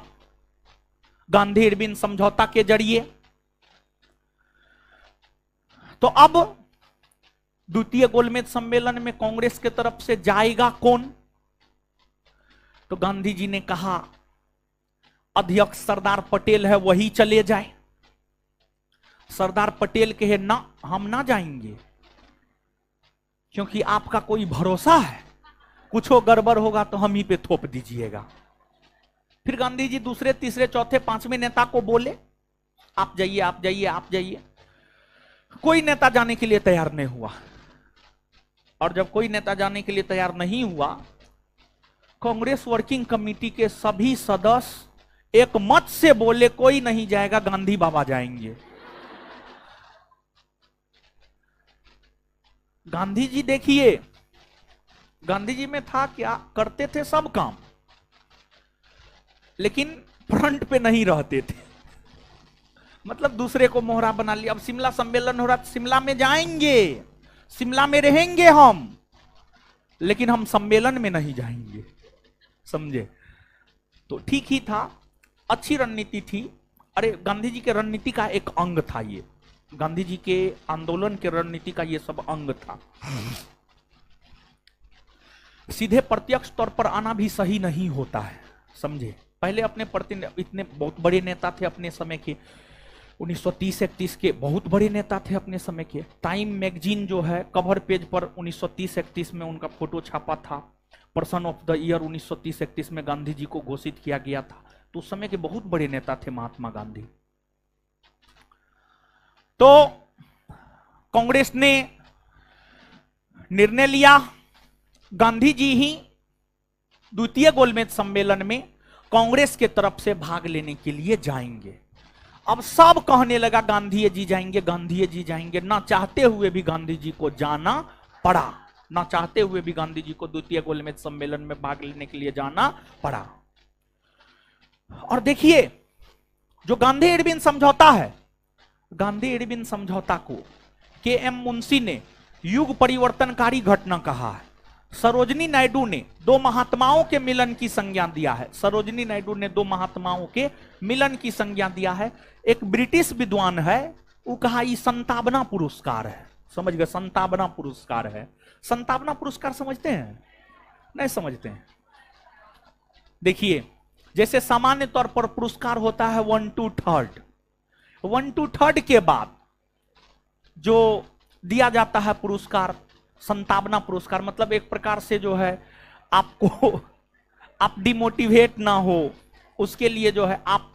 गांधी इरविन समझौता के जरिए, तो अब द्वितीय गोलमेज सम्मेलन में कांग्रेस के तरफ से जाएगा कौन? तो गांधी जी ने कहा अध्यक्ष सरदार पटेल है वही चले जाए। सरदार पटेल कहे ना, हम ना जाएंगे, क्योंकि आपका कोई भरोसा है, कुछ हो गड़बड़ होगा तो हम ही पे थोप दीजिएगा। फिर गांधी जी दूसरे तीसरे चौथे पांचवें नेता को बोले आप जाइए आप जाइए आप जाइए। कोई नेता जाने के लिए तैयार नहीं हुआ, और जब कोई नेता जाने के लिए तैयार नहीं हुआ, कांग्रेस वर्किंग कमेटी के सभी सदस्य एक मत से बोले कोई नहीं जाएगा, गांधी बाबा जाएंगे। गांधी जी देखिए, गांधी जी में था क्या, करते थे सब काम लेकिन फ्रंट पे नहीं रहते थे। मतलब दूसरे को मोहरा बना लिया। अब शिमला सम्मेलन हो रहा, शिमला में जाएंगे, शिमला में रहेंगे हम, लेकिन हम सम्मेलन में नहीं जाएंगे, समझे? तो ठीक ही था, अच्छी रणनीति थी। अरे गांधी जी के रणनीति का एक अंग था ये, गांधी जी के आंदोलन के रणनीति का ये सब अंग था। सीधे प्रत्यक्ष तौर पर आना भी सही नहीं होता है, समझे? पहले अपने इतने बहुत बड़े नेता थे अपने समय के, 1930-31 के बहुत बड़े नेता थे अपने समय के। टाइम मैगजीन जो है कवर पेज पर 1930-31 में उनका फोटो छापा था। पर्सन ऑफ द ईयर 1930-31 में गांधी जी को घोषित किया गया था। तो उस समय के बहुत बड़े नेता थे महात्मा गांधी। तो कांग्रेस ने निर्णय लिया, गांधी जी ही द्वितीय गोलमेज सम्मेलन में कांग्रेस के तरफ से भाग लेने के लिए जाएंगे। अब सब कहने लगा गांधी जी जाएंगे, गांधी जी जाएंगे। ना चाहते हुए भी गांधी जी को जाना पड़ा, ना चाहते हुए भी गांधी जी को द्वितीय गोलमेज सम्मेलन में भाग लेने के लिए जाना पड़ा। और देखिए, जो गांधी इरविन समझौता है, गांधी इरविन समझौता को के.एम. मुंशी ने युग परिवर्तनकारी घटना कहा है। सरोजिनी नायडू ने दो महात्माओं के मिलन की संज्ञा दिया है। सरोजिनी नायडू ने दो महात्माओं के मिलन की संज्ञा दिया है। एक ब्रिटिश विद्वान है, वो कहा ये संतावना पुरस्कार है। समझ गए? संतावना पुरस्कार है। संतावना पुरस्कार समझते हैं? नहीं समझते हैं? देखिए, जैसे सामान्य तौर पर पुरस्कार होता है 1 to 3rd, 1 to 3rd के बाद जो दिया जाता है पुरस्कार, संतावना पुरस्कार, मतलब एक प्रकार से जो है आपको आप डिमोटिवेट ना हो, उसके लिए जो है आप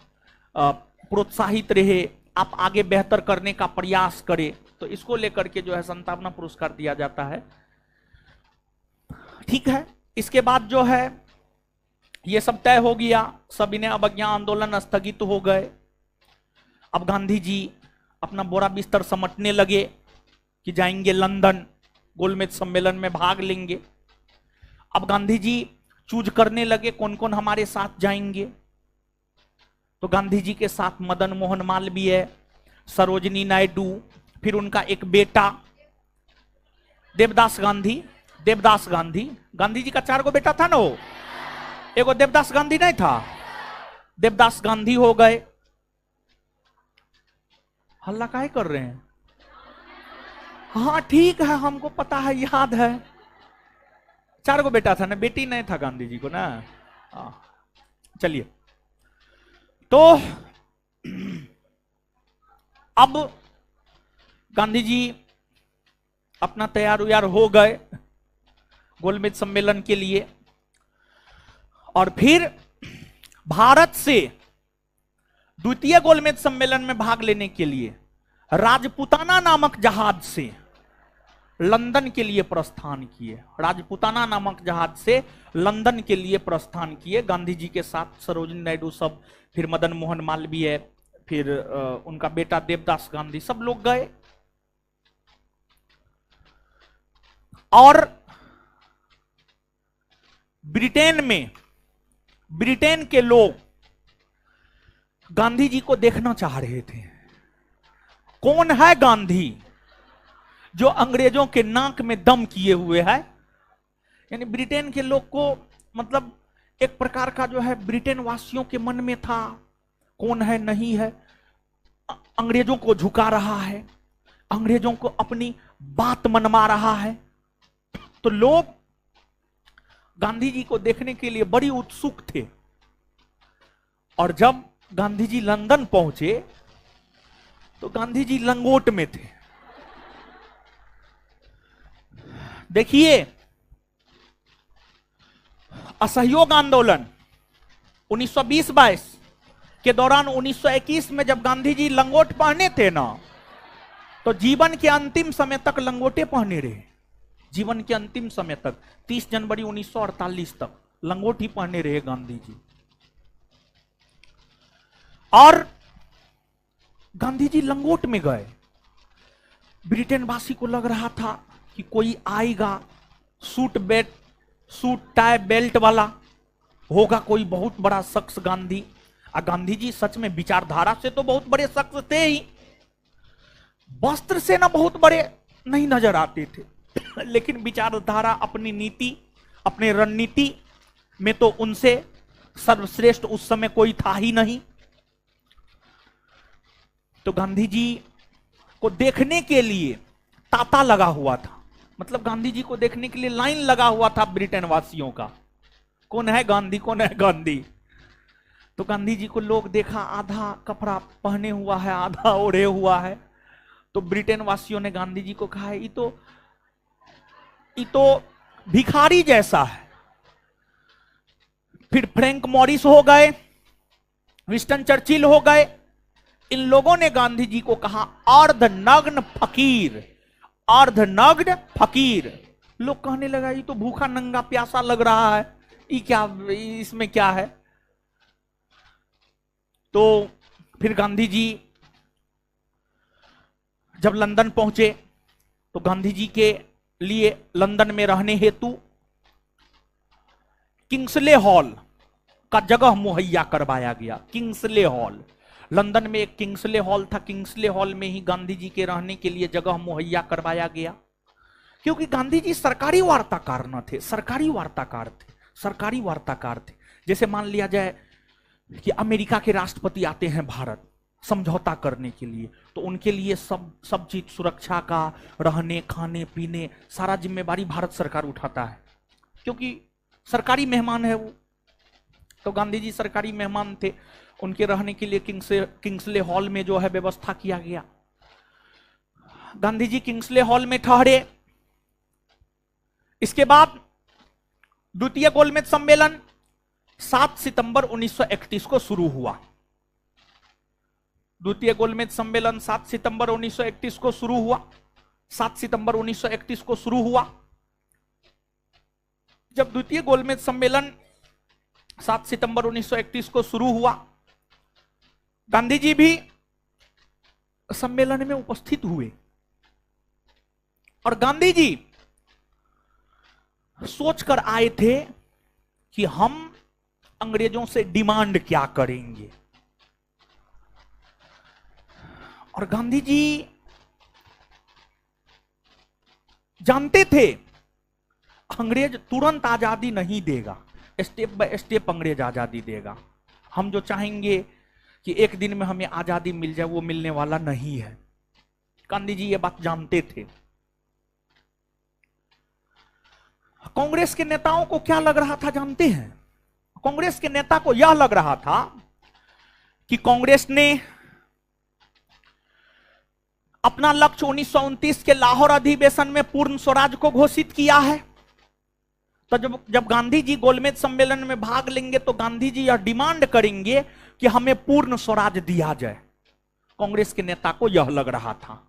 प्रोत्साहित रहे, आप आगे बेहतर करने का प्रयास करें, तो इसको लेकर के जो है संतावना पुरस्कार दिया जाता है। ठीक है, इसके बाद जो है ये सब तय हो गया, सभी ने अवज्ञा आंदोलन स्थगित हो गए। अब गांधी जी अपना बोरा बिस्तर समेटने लगे कि जाएंगे लंदन, गोलमेज सम्मेलन में भाग लेंगे। अब गांधी जी चूज करने लगे कौन कौन हमारे साथ जाएंगे। तो गांधी जी के साथ मदन मोहन मालवीय, सरोजिनी नायडू, फिर उनका एक बेटा देवदास गांधी। देवदास गांधी, गांधी जी का 4 गो बेटा था ना, वो एगो देवदास गांधी नहीं था? देवदास गांधी हो गए। हल्ला काहे कर रहे हैं? हाँ ठीक है, हमको पता है, याद है। 4 गो बेटा था ना, बेटी नहीं था गांधी जी को ना। चलिए, तो अब गांधी जी अपना तैयार उयार हो गए गोलमेज सम्मेलन के लिए। और फिर भारत से द्वितीय गोलमेज सम्मेलन में भाग लेने के लिए राजपुताना नामक जहाज से लंदन के लिए प्रस्थान किए। राजपुताना नामक जहाज से लंदन के लिए प्रस्थान किए गांधी जी के साथ सरोजिनी नायडू सब, फिर मदन मोहन मालवीय, फिर उनका बेटा देवदास गांधी, सब लोग गए। और ब्रिटेन में, ब्रिटेन के लोग गांधी जी को देखना चाह रहे थे। कौन है गांधी जो अंग्रेजों के नाक में दम किए हुए है? यानी ब्रिटेन के लोग को, मतलब एक प्रकार का जो है ब्रिटेन वासियों के मन में था, कौन है नहीं है, अंग्रेजों को झुका रहा है, अंग्रेजों को अपनी बात मनवा रहा है। तो लोग गांधी जी को देखने के लिए बड़ी उत्सुक थे। और जब गांधी जी लंदन पहुंचे तो गांधी जी लंगोट में थे। देखिए, असहयोग आंदोलन 1920-22 के दौरान 1921 में जब गांधी जी लंगोट पहने थे ना, तो जीवन के अंतिम समय तक लंगोटे पहने रहे। जीवन के अंतिम समय तक 30 जनवरी 1948 तक लंगोट ही पहने रहे गांधी जी। और गांधी जी लंगोट में गए। ब्रिटेन वासी को लग रहा था कि कोई आएगा सूट टाई बेल्ट वाला, होगा कोई बहुत बड़ा शख्स गांधी। और गांधी जी सच में विचारधारा से तो बहुत बड़े शख्स थे ही, वस्त्र से ना बहुत बड़े नहीं नजर आते थे, लेकिन विचारधारा, अपनी नीति, अपने रणनीति में तो उनसे सर्वश्रेष्ठ उस समय कोई था ही नहीं। तो गांधी जी को देखने के लिए तांता लगा हुआ था, मतलब गांधी जी को देखने के लिए लाइन लगा हुआ था ब्रिटेन वासियों का, कौन है गांधी, कौन है गांधी। तो गांधी जी को लोग देखा, आधा कपड़ा पहने हुआ है, आधा ओढ़े हुआ है। तो ब्रिटेन वासियों ने गांधी जी को कहा, ये तो भिखारी जैसा है। फिर फ्रैंक मॉरिस हो गए, विंस्टन चर्चिल हो गए, इन लोगों ने गांधी जी को कहा अर्धनग्न फकीर, अर्धनग्न फकीर। लोग कहने लगा, ये तो भूखा नंगा प्यासा लग रहा है, ये क्या, इसमें क्या है। तो फिर गांधी जी जब लंदन पहुंचे तो गांधी जी के लिए लंदन में रहने हेतु किंग्सले हॉल का जगह मुहैया करवाया गया। किंग्सले हॉल, लंदन में एक किंग्सले हॉल था, किंग्सले हॉल में ही गांधी जी के रहने के लिए जगह मुहैया करवाया गया। क्योंकि गांधी जी सरकारी वार्ताकार न थे, सरकारी वार्ताकार थे। जैसे मान लिया जाए कि अमेरिका के राष्ट्रपति आते हैं भारत समझौता करने के लिए, तो उनके लिए सब चीज, सुरक्षा का, रहने खाने पीने, सारा जिम्मेवारी भारत सरकार उठाता है, क्योंकि सरकारी मेहमान है वो। तो गांधी जी सरकारी मेहमान थे, उनके रहने के लिए किंग्सले हॉल में जो है व्यवस्था किया गया। गांधी जी किंग्सले हॉल में ठहरे। इसके बाद द्वितीय गोलमेज सम्मेलन 7 सितंबर 1931 को शुरू हुआ। द्वितीय गोलमेज सम्मेलन 7 सितंबर 1931 को शुरू हुआ। 7 सितंबर 1931 को शुरू हुआ। जब द्वितीय गोलमेज सम्मेलन 7 सितंबर 1931 को शुरू हुआ, गांधी जी भी सम्मेलन में उपस्थित हुए। और गांधी जी सोचकर आए थे कि हम अंग्रेजों से डिमांड क्या करेंगे। और गांधी जी जानते थे अंग्रेज तुरंत आजादी नहीं देगा, स्टेप बाय स्टेप अंग्रेज आजादी देगा। हम जो चाहेंगे कि एक दिन में हमें आजादी मिल जाए, वो मिलने वाला नहीं है। गांधी जी ये बात जानते थे। कांग्रेस के नेताओं को क्या लग रहा था जानते हैं? कांग्रेस के नेता को यह लग रहा था कि कांग्रेस ने अपना लक्ष्य 1929 के लाहौर अधिवेशन में पूर्ण स्वराज को घोषित किया है। तो जब गांधी जी गोलमेज सम्मेलन में भाग लेंगे तो गांधी जी यह डिमांड करेंगे कि हमें पूर्ण स्वराज दिया जाए। कांग्रेस के नेता को यह लग रहा था।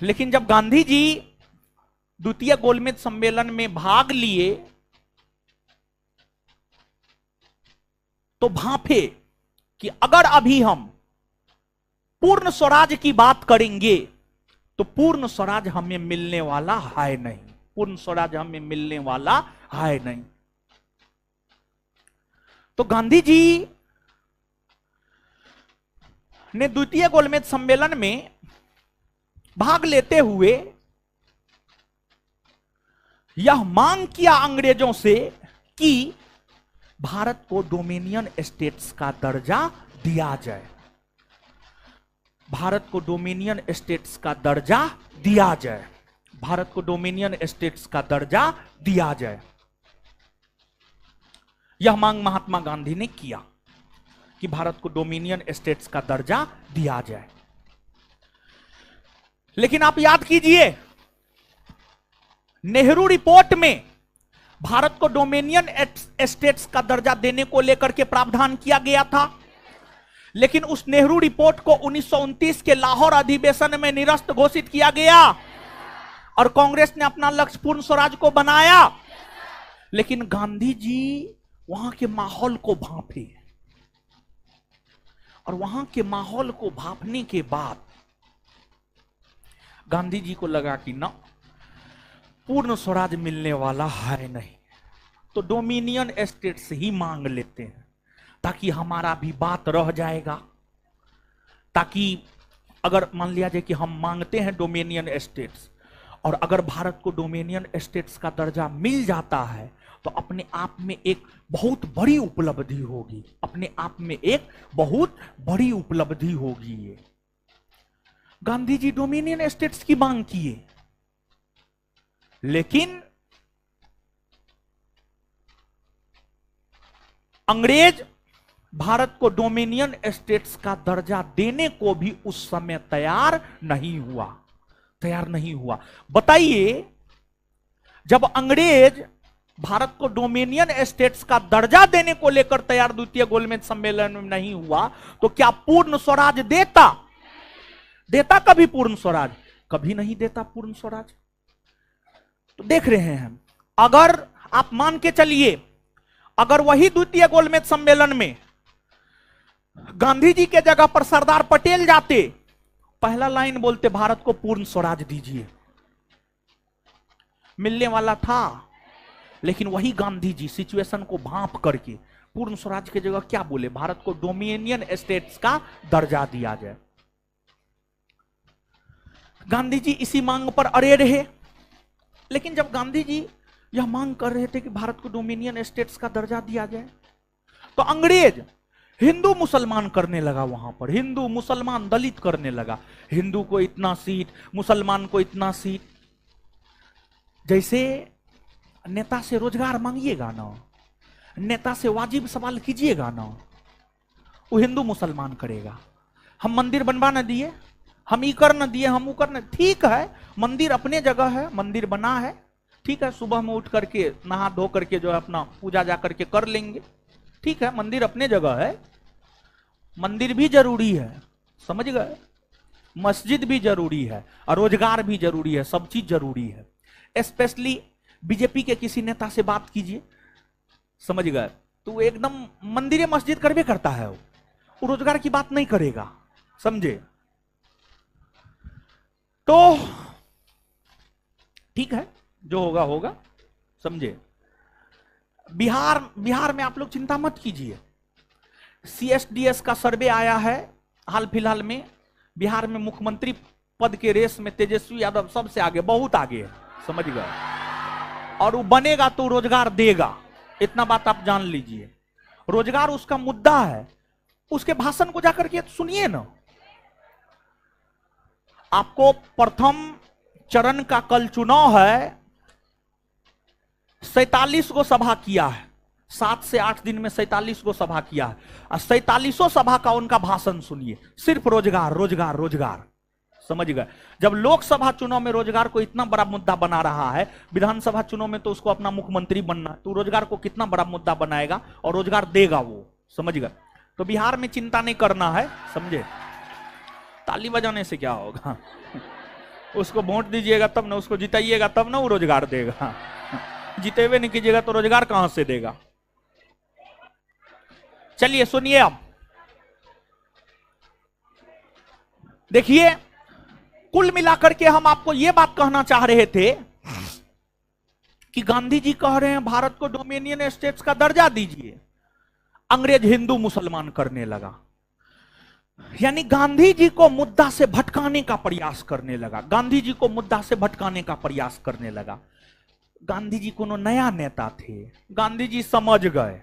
लेकिन जब गांधी जी द्वितीय गोलमेज सम्मेलन में भाग लिए तो भांफे कि अगर अभी हम पूर्ण स्वराज की बात करेंगे तो पूर्ण स्वराज हमें मिलने वाला है नहीं, पूर्ण स्वराज हमें मिलने वाला है नहीं। तो गांधी जी ने द्वितीय गोलमेज सम्मेलन में भाग लेते हुए यह मांग किया अंग्रेजों से कि भारत को डोमिनियन स्टेट्स का दर्जा दिया जाए, भारत को डोमिनियन स्टेट्स का दर्जा दिया जाए, भारत को डोमिनियन स्टेट्स का दर्जा दिया जाए। यह मांग महात्मा गांधी ने किया कि भारत को डोमिनियन स्टेट्स का दर्जा दिया जाए। लेकिन आप याद कीजिए, नेहरू रिपोर्ट में भारत को डोमिनियन स्टेट्स का दर्जा देने को लेकर के प्रावधान किया गया था, लेकिन उस नेहरू रिपोर्ट को 1929 के लाहौर अधिवेशन में निरस्त घोषित किया गया और कांग्रेस ने अपना लक्ष्य पूर्ण स्वराज को बनाया। लेकिन गांधी जी वहां के माहौल को भांपे और वहां के माहौल को भांपने के बाद गांधी जी को लगा कि ना, पूर्ण स्वराज मिलने वाला है नहीं, तो डोमिनियन स्टेट्स ही मांग लेते हैं ताकि हमारा भी बात रह जाएगा। ताकि अगर मान लिया जाए कि हम मांगते हैं डोमिनियन स्टेट्स और अगर भारत को डोमिनियन स्टेट्स का दर्जा मिल जाता है तो अपने आप में एक बहुत बड़ी उपलब्धि होगी, अपने आप में एक बहुत बड़ी उपलब्धि होगी। ये गांधी जी डोमिनियन स्टेट्स की मांग किए, लेकिन अंग्रेज भारत को डोमिनियन स्टेट्स का दर्जा देने को भी उस समय तैयार नहीं हुआ। बताइए, जब अंग्रेज भारत को डोमिनियन स्टेट्स का दर्जा देने को लेकर तैयार द्वितीय गोलमेज सम्मेलन में नहीं हुआ, तो क्या पूर्ण स्वराज देता कभी पूर्ण स्वराज? कभी नहीं देता पूर्ण स्वराज। तो देख रहे हैं, अगर आप मान के चलिए, अगर वही द्वितीय गोलमेज सम्मेलन में गांधी जी के जगह पर सरदार पटेल जाते, पहला लाइन बोलते भारत को पूर्ण स्वराज दीजिए, मिलने वाला था। लेकिन वही गांधी जी सिचुएशन को भांप करके पूर्ण स्वराज के जगह क्या बोले, भारत को डोमिनियन स्टेट्स का दर्जा दिया जाए। गांधी जी इसी मांग पर अड़े रहे। लेकिन जब गांधी जी यह मांग कर रहे थे कि भारत को डोमिनियन स्टेट्स का दर्जा दिया जाए, तो अंग्रेज हिंदू मुसलमान करने लगा। वहां पर हिंदू मुसलमान दलित करने लगा, हिंदू को इतना सीट, मुसलमान को इतना सीट। जैसे नेता से रोजगार मांगिएगा ना, नेता से वाजिब सवाल कीजिएगा ना, वो हिंदू मुसलमान करेगा। हम मंदिर बनवा न दिए, हम ई कर न दिए, हम वो कर न, ठीक है, मंदिर अपने जगह है, मंदिर बना है, ठीक है, सुबह में उठ करके नहा धो करके जो है अपना पूजा जा करके कर लेंगे, ठीक है, मंदिर अपने जगह है। मंदिर भी जरूरी है, समझ गए, मस्जिद भी जरूरी है और रोजगार भी जरूरी है, सब चीज जरूरी है। स्पेशली बीजेपी के किसी नेता से बात कीजिए, समझ गए, तो वो एकदम मंदिर मस्जिद करवे करता है, वो रोजगार की बात नहीं करेगा, समझे। तो ठीक है, जो होगा होगा, समझे। बिहार में आप लोग चिंता मत कीजिए, CSDS का सर्वे आया है हाल फिलहाल में। बिहार में मुख्यमंत्री पद के रेस में तेजस्वी यादव सबसे आगे, बहुत आगे है, समझ गए, और वो बनेगा तो रोजगार देगा, इतना बात आप जान लीजिए। रोजगार उसका मुद्दा है, उसके भाषण को जाकर के सुनिए ना। आपको प्रथम चरण का कल चुनाव है, 47 को सभा किया है, 7 से 8 दिन में 47 को सभा किया है, और 47 सभा का उनका भाषण सुनिए, सिर्फ रोजगार रोजगार रोजगार, समझ गए। जब लोकसभा चुनाव में रोजगार को इतना बड़ा मुद्दा बना रहा है, विधानसभा चुनाव में तो उसको अपना मुख्यमंत्री बनना, तो रोजगार को कितना बड़ा मुद्दा बनाएगा और रोजगार देगा वो, समझ गए। तो बिहार में चिंता नहीं करना है, समझे। ताली बजाने से क्या होगा, उसको वोट दीजिएगा तब ना, उसको जिताइएगा तब ना वो रोजगार देगा, जीते हुए नहीं कीजिएगा तो रोजगार कहां से देगा। चलिए सुनिए, अब देखिए, कुल मिलाकर के हम आपको यह बात कहना चाह रहे थे कि गांधी जी कह रहे हैं भारत को डोमिनियन स्टेट्स का दर्जा दीजिए, अंग्रेज हिंदू मुसलमान करने लगा, यानी गांधी जी को मुद्दा से भटकाने का प्रयास करने लगा, गांधी जी को मुद्दा से भटकाने का प्रयास करने लगा। गांधी जी कोनो नया नेता थे, गांधी जी समझ गए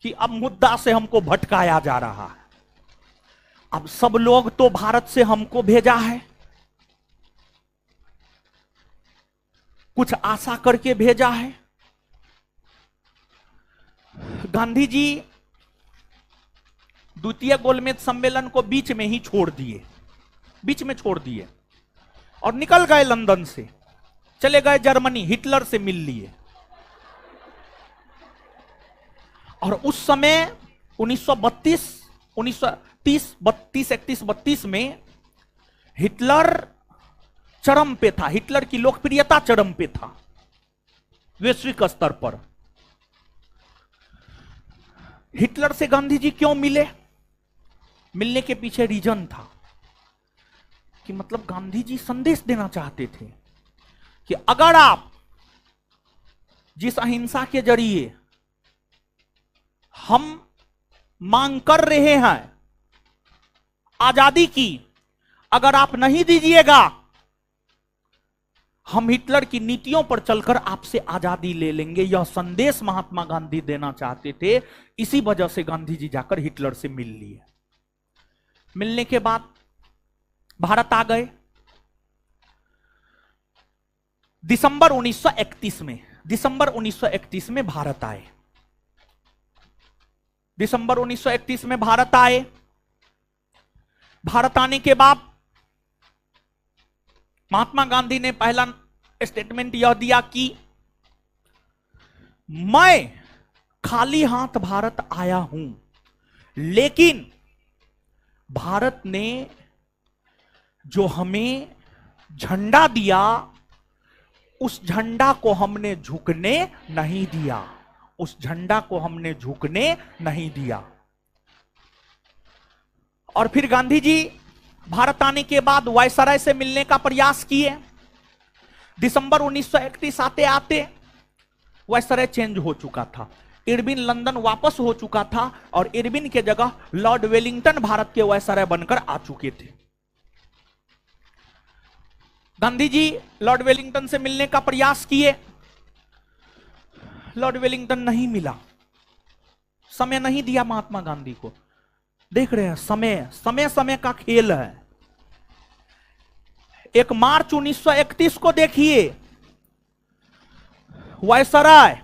कि अब मुद्दा से हमको भटकाया जा रहा है, अब सब लोग तो भारत से हमको भेजा है, कुछ आशा करके भेजा है। गांधी जी द्वितीय गोलमेज सम्मेलन को बीच में ही छोड़ दिए, बीच में छोड़ दिए और निकल गए लंदन से, चले गए जर्मनी, हिटलर से मिल लिए। और उस समय 1932, 1930, 32, 31, 32 में हिटलर चरम पे था। हिटलर की लोकप्रियता चरम पे था वैश्विक स्तर पर। हिटलर से गांधी जी क्यों मिले? मिलने के पीछे रीजन था कि मतलब गांधी जी संदेश देना चाहते थे कि अगर आप जिस अहिंसा के जरिए हम मांग कर रहे हैं आजादी की, अगर आप नहीं दीजिएगा, हम हिटलर की नीतियों पर चलकर आपसे आजादी ले लेंगे। यह संदेश महात्मा गांधी देना चाहते थे। इसी वजह से गांधी जी जाकर हिटलर से मिल लिए। मिलने के बाद भारत आ गए। दिसंबर 1931 में भारत आए। दिसंबर 1931 में भारत आए। भारत आने के बाद महात्मा गांधी ने पहला स्टेटमेंट यह दिया कि मैं खाली हाथ भारत आया हूं, लेकिन भारत ने जो हमें झंडा दिया उस झंडा को हमने झुकने नहीं दिया। उस झंडा को हमने झुकने नहीं दिया। और फिर गांधी जी भारत आने के बाद वायसराय से मिलने का प्रयास किए। दिसंबर 1931 आते आते वायसराय चेंज हो चुका था। इरविन लंदन वापस हो चुका था और इरविन के जगह लॉर्ड वेलिंगटन भारत के वायसराय बनकर आ चुके थे। गांधी जी लॉर्ड वेलिंगटन से मिलने का प्रयास किए। लॉर्ड वेलिंगटन नहीं मिला, समय नहीं दिया महात्मा गांधी को। देख रहे हैं, समय का खेल है। एक मार्च 1931 को देखिए, वायसराय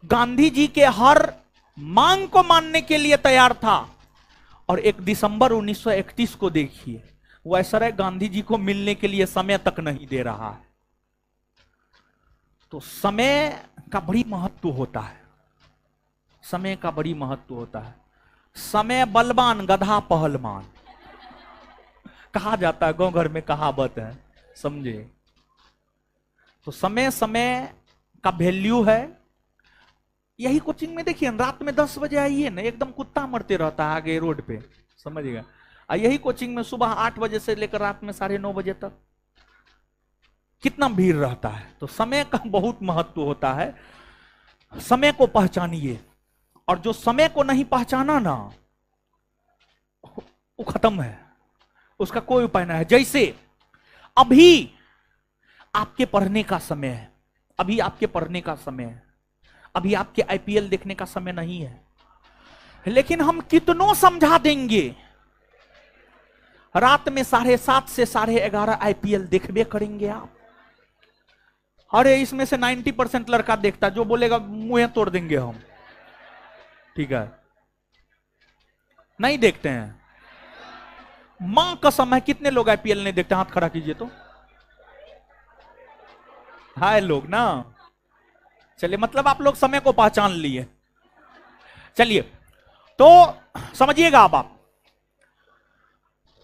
गांधी जी के हर मांग को मानने के लिए तैयार था। और एक दिसंबर 1931 को देखिए, वायसराय गांधी जी को मिलने के लिए समय तक नहीं दे रहा है। तो समय का बड़ी महत्व होता है। समय का बड़ी महत्व होता है। समय बलवान गधा पहलवान कहा जाता है, गांव घर में कहावत है, समझे। तो समय का वैल्यू है। यही कोचिंग में देखिए, रात में 10 बजे आइए ना, एकदम कुत्ता मरते रहता है आगे रोड पे, समझिएगा। और यही कोचिंग में सुबह 8 बजे से लेकर रात में 9:30 बजे तक कितना भीड़ रहता है। तो समय का बहुत महत्व होता है। समय को पहचानिए, और जो समय को नहीं पहचाना ना, वो खत्म है, उसका कोई उपाय नहीं है। जैसे अभी आपके पढ़ने का समय है, अभी आपके पढ़ने का समय है, अभी आपके आईपीएल देखने का समय नहीं है, लेकिन हम कितनों समझा देंगे, रात में 7:30 से 11:30 आईपीएल देखबे करेंगे आप। अरे इसमें से 90% लड़का देखता, जो बोलेगा मुंह तोड़ देंगे हम, ठीक है, नहीं देखते हैं। मां कसम है, कितने लोग आईपीएल नहीं देखते? हाथ खड़ा कीजिए तो। हाय लोग ना, चलिए, मतलब आप लोग समय को पहचान लिए। चलिए, तो समझिएगा अब आप।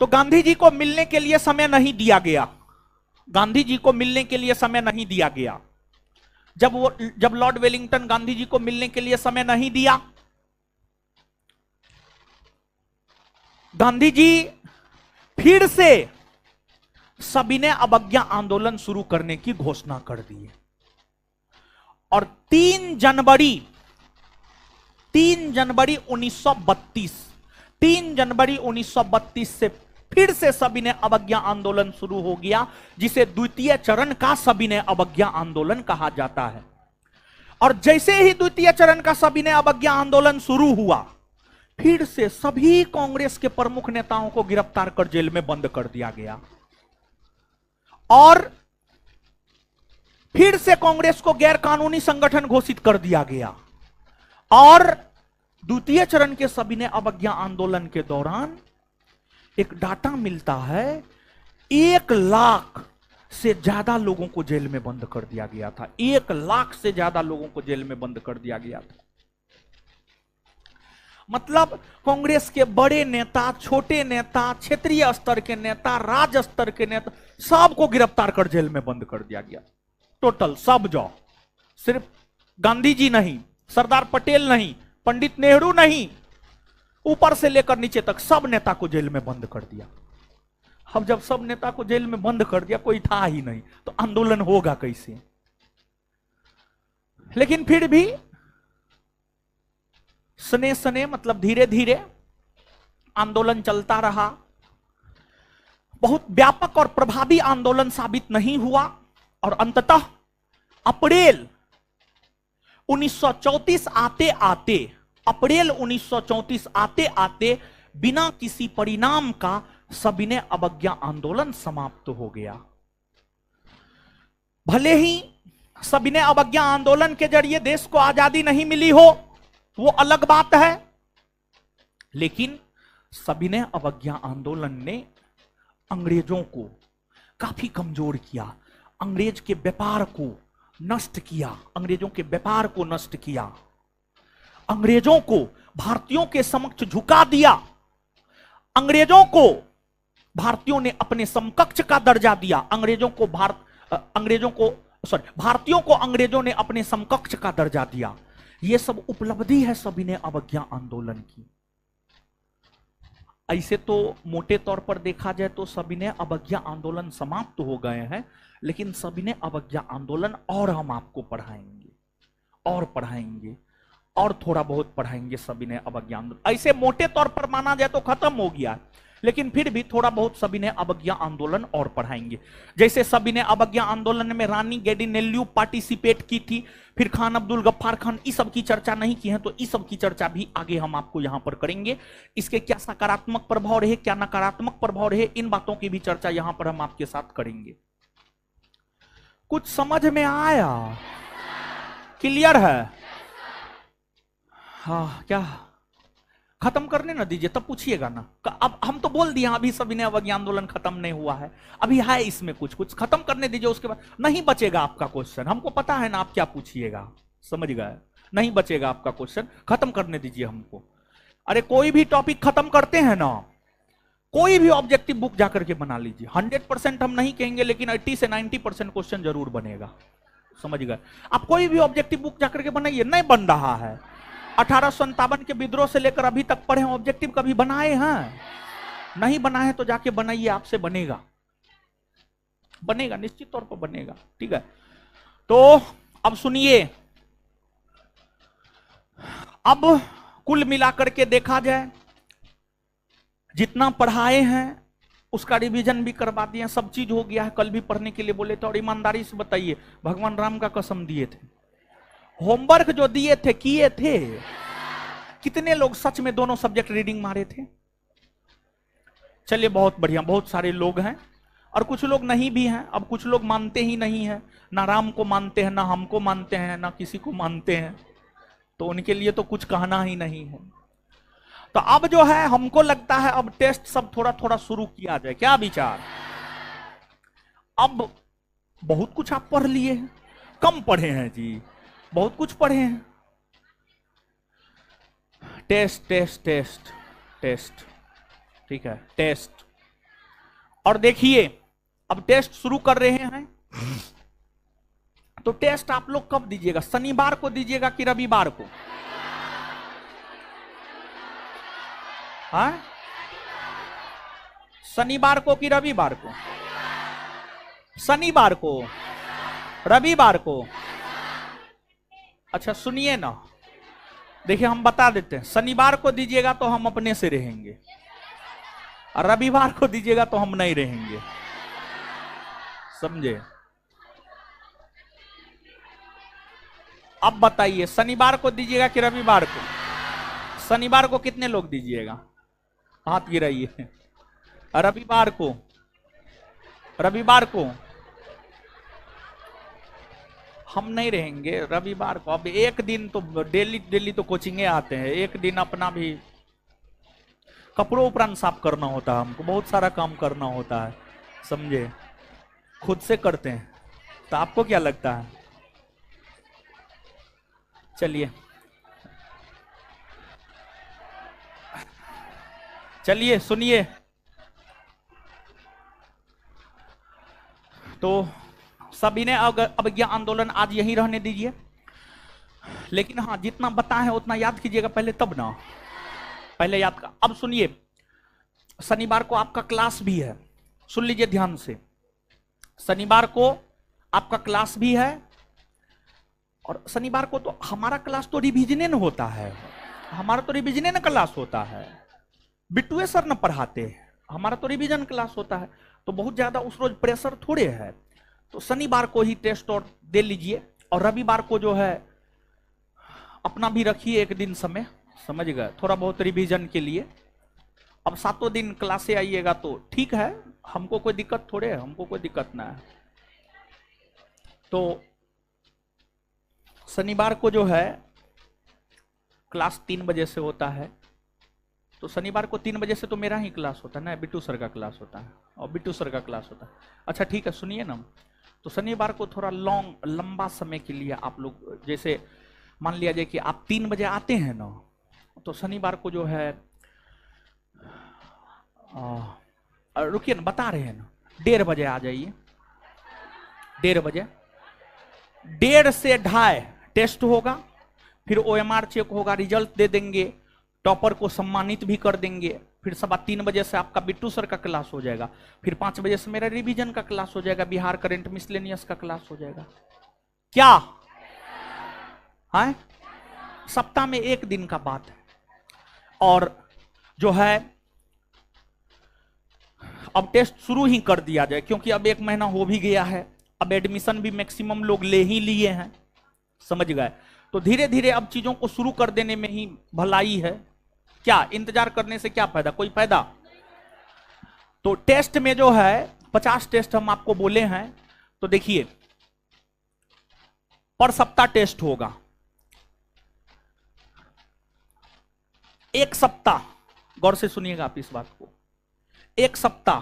तो गांधी जी को मिलने के लिए समय नहीं दिया गया। गांधी जी को मिलने के लिए समय नहीं दिया गया। जब लॉर्ड वेलिंगटन गांधी जी को मिलने के लिए समय नहीं दिया, गांधी जी फिर से सविनय अवज्ञा आंदोलन शुरू करने की घोषणा कर दी। और 3 जनवरी 1932 से फिर से सविनय अवज्ञा आंदोलन शुरू हो गया, जिसे द्वितीय चरण का सविनय अवज्ञा आंदोलन कहा जाता है। और जैसे ही द्वितीय चरण का सविनय अवज्ञा आंदोलन शुरू हुआ, फिर से सभी कांग्रेस के प्रमुख नेताओं को गिरफ्तार कर जेल में बंद कर दिया गया। और फिर से कांग्रेस को गैर कानूनी संगठन घोषित कर दिया गया। और द्वितीय चरण के सविनय अवज्ञा आंदोलन के दौरान एक डाटा मिलता है, 1 लाख से ज्यादा लोगों को जेल में बंद कर दिया गया था। 1 लाख से ज्यादा लोगों को जेल में बंद कर दिया गया था। मतलब कांग्रेस के बड़े नेता, छोटे नेता, क्षेत्रीय स्तर के नेता, राज्य स्तर के नेता, सबको गिरफ्तार कर जेल में बंद कर दिया गया। टोटल सब जाओ, सिर्फ गांधी जी नहीं, सरदार पटेल नहीं, पंडित नेहरू नहीं, ऊपर से लेकर नीचे तक सब नेता को जेल में बंद कर दिया। अब जब सब नेता को जेल में बंद कर दिया, कोई था ही नहीं, तो आंदोलन होगा कैसे? लेकिन फिर भी सने सने मतलब धीरे धीरे आंदोलन चलता रहा। बहुत व्यापक और प्रभावी आंदोलन साबित नहीं हुआ और अंततः अप्रैल 1934 आते आते, अप्रैल 1934 आते आते बिना किसी परिणाम का सविनय अवज्ञा आंदोलन समाप्त हो गया। भले ही सविनय अवज्ञा आंदोलन के जरिए देश को आजादी नहीं मिली हो, वो अलग बात है, लेकिन सविनय अवज्ञा आंदोलन ने अंग्रेजों को काफी कमजोर किया, अंग्रेज के व्यापार को नष्ट किया, अंग्रेजों के व्यापार को नष्ट किया, अंग्रेजों को भारतीयों के समक्ष झुका दिया, अंग्रेजों को भारतीयों ने अपने समकक्ष का दर्जा दिया, भारतीयों को अंग्रेजों ने अपने समकक्ष का दर्जा दिया। यह सब उपलब्धि है सविनय अवज्ञा आंदोलन की। ऐसे तो मोटे तौर पर देखा जाए तो सविनय अवज्ञा आंदोलन समाप्त हो गए हैं, लेकिन सविनय अवज्ञा आंदोलन और हम आपको पढ़ाएंगे और थोड़ा बहुत पढ़ाएंगे सविनय अवज्ञा आंदोलन। ऐसे मोटे तौर पर माना जाए तो खत्म हो गया, लेकिन फिर भी थोड़ा बहुत सविनय अवज्ञा आंदोलन और पढ़ाएंगे। जैसे सविनय अवज्ञा आंदोलन में रानी गेडिनेल्यू पार्टिसिपेट की थी, फिर खान अब्दुल गफ्फार खान, इस सब की चर्चा नहीं की है, तो इस सब की चर्चा भी आगे हम आपको यहां पर करेंगे। इसके क्या सकारात्मक प्रभाव रहे, क्या नकारात्मक प्रभाव रहे, इन बातों की भी चर्चा यहां पर हम आपके साथ करेंगे। कुछ समझ में आया? क्लियर है? हाँ, क्या खत्म करने ना दीजिए, तब पूछिएगा ना। अब हम तो बोल दिए अभी सविनय अवज्ञा आंदोलन खत्म नहीं हुआ है, अभी है इसमें कुछ खत्म करने दीजिए, उसके बाद नहीं बचेगा आपका क्वेश्चन। हमको पता है ना आप क्या पूछिएगा, समझ गए? नहीं बचेगा आपका क्वेश्चन, खत्म करने दीजिए हमको। अरे कोई भी टॉपिक खत्म करते हैं ना, कोई भी ऑब्जेक्टिव बुक जाकर के बना लीजिए। 100% हम नहीं कहेंगे, लेकिन 80 से 90% क्वेश्चन जरूर बनेगा, समझ गए? आप कोई भी ऑब्जेक्टिव बुक जाकर के बनाइए, नहीं बन रहा है। 1857 के विद्रोह से लेकर अभी तक पढ़े ऑब्जेक्टिव कभी बनाए हैं? नहीं बनाए तो जाके बनाइए, आपसे बनेगा, निश्चित तौर पर बनेगा। ठीक है, तो अब सुनिए, अब कुल मिलाकर के देखा जाए, जितना पढ़ाए हैं उसका रिवीजन भी करवा दिए, सब चीज हो गया है। कल भी पढ़ने के लिए बोले थे, और ईमानदारी से बताइए, भगवान राम का कसम दिए थे, होमवर्क जो दिए थे किए थे? कितने लोग सच में दोनों सब्जेक्ट रीडिंग मारे थे? चलिए बहुत बढ़िया, बहुत सारे लोग हैं, और कुछ लोग नहीं भी हैं। अब कुछ लोग मानते ही नहीं है, ना राम को मानते हैं, ना हमको मानते हैं, ना किसी को मानते हैं, तो उनके लिए तो कुछ कहना ही नहीं है। तो अब जो है हमको लगता है अब टेस्ट सब थोड़ा थोड़ा शुरू किया जाए, क्या विचार? अब बहुत कुछ आप पढ़ लिए हैं, कम पढ़े हैं जी, बहुत कुछ पढ़े हैं। टेस्ट टेस्ट टेस्ट टेस्ट, ठीक है, टेस्ट। और देखिए अब टेस्ट शुरू कर रहे हैं, तो टेस्ट आप लोग कब दीजिएगा? शनिवार को दीजिएगा कि रविवार को? हाँ, शनिवार को कि रविवार को? शनिवार को, रविवार को। अच्छा सुनिए ना, देखिए हम बता देते हैं, शनिवार को दीजिएगा तो हम अपने से रहेंगे, और रविवार को दीजिएगा तो हम नहीं रहेंगे, समझे? अब बताइए, शनिवार को दीजिएगा कि रविवार को? शनिवार को कितने लोग दीजिएगा? हाथ गिराइए। रविवार को, रविवार को हम नहीं रहेंगे, रविवार को। अब एक दिन तो डेली तो कोचिंगे आते हैं, एक दिन अपना भी कपड़ों उपरांत साफ करना होता है हमको, बहुत सारा काम करना होता है, समझे, खुद से करते हैं। तो आपको क्या लगता है? चलिए चलिए सुनिए, तो सभी ने अवज्ञा आंदोलन आज यहीं रहने दीजिए, लेकिन हाँ जितना बताए हैं उतना याद कीजिएगा पहले, तब ना, पहले याद का। अब सुनिए, शनिवार को आपका क्लास भी है, सुन लीजिए ध्यान से, शनिवार को आपका क्लास भी है, और शनिवार को तो हमारा क्लास तो रिविजन होता है, हमारा तो रिविजन क्लास होता है, बिट्टू सर न पढ़ाते हैं, हमारा तो रिवीजन क्लास होता है, तो बहुत ज्यादा उस रोज प्रेशर थोड़े है। तो शनिवार को ही टेस्ट और दे लीजिए, और रविवार को जो है अपना भी रखिए एक दिन समय, समझ गए, थोड़ा बहुत रिवीजन के लिए। अब 7 दिन क्लास से आइएगा तो ठीक है, हमको कोई दिक्कत थोड़े है, हमको कोई दिक्कत ना है। तो शनिवार को जो है क्लास 3 बजे से होता है, तो शनिवार को 3 बजे से तो मेरा ही क्लास होता है ना, बिट्टू सर का क्लास होता है, और बिट्टू सर का क्लास होता है। अच्छा ठीक है, सुनिए ना, तो शनिवार को थोड़ा लंबा समय के लिए आप लोग, जैसे मान लिया जाए कि आप 3 बजे आते हैं ना, तो शनिवार को जो है रुकिए ना, बता रहे हैं ना, 1:30 बजे आ जाइए, 1:30 बजे, 1:30 से 2:30 टेस्ट होगा, फिर OMR चेक होगा, रिजल्ट दे देंगे, टॉपर को सम्मानित भी कर देंगे, फिर 3:15 बजे से आपका बिट्टू सर का क्लास हो जाएगा, फिर 5 बजे से मेरा रिवीजन का क्लास हो जाएगा, बिहार करंट मिसलेनियस का क्लास हो जाएगा। क्या है? सप्ताह में 1 दिन का बात है। और जो है अब टेस्ट शुरू ही कर दिया जाए, क्योंकि अब 1 महीना हो भी गया है, अब एडमिशन भी मैक्सिमम लोग ले ही लिए हैं, समझ गए, तो धीरे धीरे अब चीजों को शुरू कर देने में ही भलाई है। क्या इंतजार करने से क्या फायदा, कोई फायदा? तो टेस्ट में जो है 50 टेस्ट हम आपको बोले हैं, तो देखिए पर सप्ताह टेस्ट होगा, 1 सप्ताह, गौर से सुनिएगा आप इस बात को, 1 सप्ताह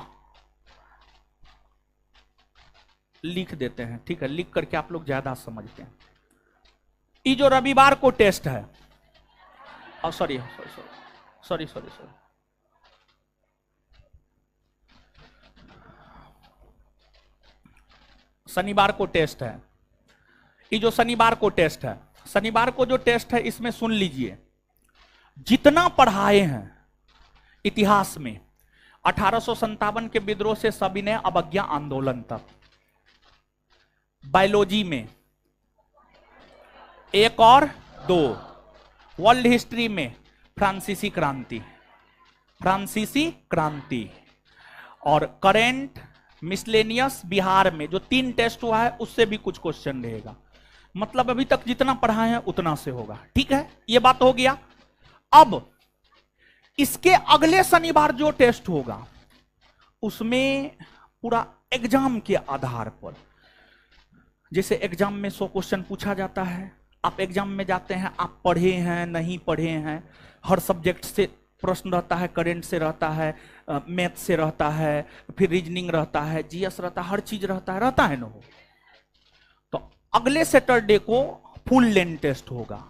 लिख देते हैं, ठीक है, लिख करके आप लोग ज्यादा समझते हैं। ये जो रविवार को टेस्ट है, सॉरी, शनिवार को टेस्ट है, ये जो शनिवार को टेस्ट है, शनिवार को जो टेस्ट है इसमें सुन लीजिए, जितना पढ़ाए हैं इतिहास में 1857 के विद्रोह से सविनय अवज्ञा आंदोलन तक, बायोलॉजी में 1 और 2, वर्ल्ड हिस्ट्री में फ्रांसीसी क्रांति, और करेंट मिसलेनियस बिहार में जो 3 टेस्ट हुआ है उससे भी कुछ क्वेश्चन रहेगा, मतलब अभी तक जितना पढ़ाए हैं उतना से होगा, ठीक है, ये बात हो गया। अब इसके अगले शनिवार जो टेस्ट होगा उसमें पूरा एग्जाम के आधार पर, जैसे एग्जाम में 100 क्वेश्चन पूछा जाता है, आप एग्जाम में जाते हैं, आप पढ़े हैं नहीं पढ़े हैं, हर सब्जेक्ट से प्रश्न रहता है, करंट से रहता है, मैथ से रहता है, फिर रीजनिंग रहता है, जीएस रहता है, हर चीज रहता है ना हो। तो अगले सैटरडे को फुल लेंथ टेस्ट होगा,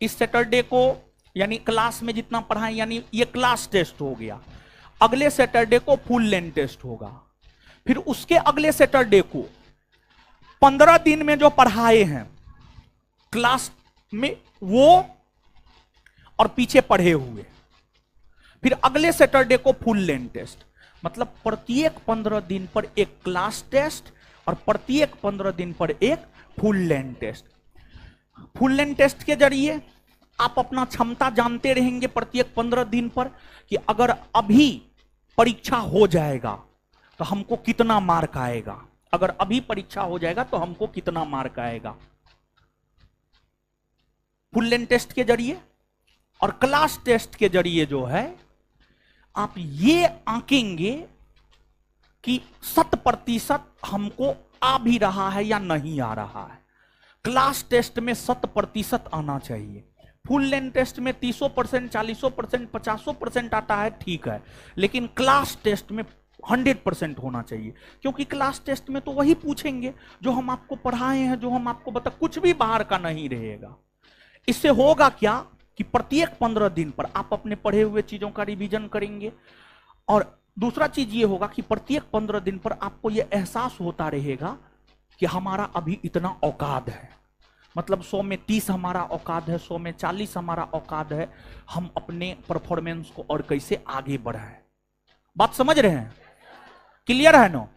इस सैटरडे को, यानी क्लास में जितना पढ़ाएं, यानी ये क्लास टेस्ट हो गया, अगले सैटरडे को फुल लेंथ टेस्ट होगा, फिर उसके अगले सैटरडे को 15 दिन में जो पढ़ाए हैं क्लास में वो और पीछे पढ़े हुए, फिर अगले सैटरडे को फुल लेंथ टेस्ट, मतलब प्रत्येक 15 दिन पर एक क्लास टेस्ट और प्रत्येक 15 दिन पर एक full length test. Full length test के जरिए आप अपना क्षमता जानते रहेंगे प्रत्येक 15 दिन पर कि अगर अभी परीक्षा हो जाएगा तो हमको कितना मार्क आएगा, अगर अभी परीक्षा हो जाएगा तो हमको कितना मार्क आएगा, फुल लेंथ टेस्ट के जरिए। और क्लास टेस्ट के जरिए जो है आप ये आंकेंगे कि 100% हमको आ भी रहा है या नहीं आ रहा है। क्लास टेस्ट में 100% आना चाहिए, फुल लेंथ टेस्ट में 30% 40% 50% आता है, ठीक है, लेकिन क्लास टेस्ट में 100% होना चाहिए, क्योंकि क्लास टेस्ट में तो वही पूछेंगे जो हम आपको पढ़ाए हैं, जो हम आपको बता, कुछ भी बाहर का नहीं रहेगा। इससे होगा क्या कि प्रत्येक 15 दिन पर आप अपने पढ़े हुए चीजों का रिवीजन करेंगे, और दूसरा चीज ये होगा कि प्रत्येक 15 दिन पर आपको ये एहसास होता रहेगा कि हमारा अभी इतना औकात है, मतलब 100 में 30 हमारा औकात है, 100 में 40 हमारा औकात है, हम अपने परफॉर्मेंस को और कैसे आगे बढ़ाएं। बात समझ रहे हैं? क्लियर है नो?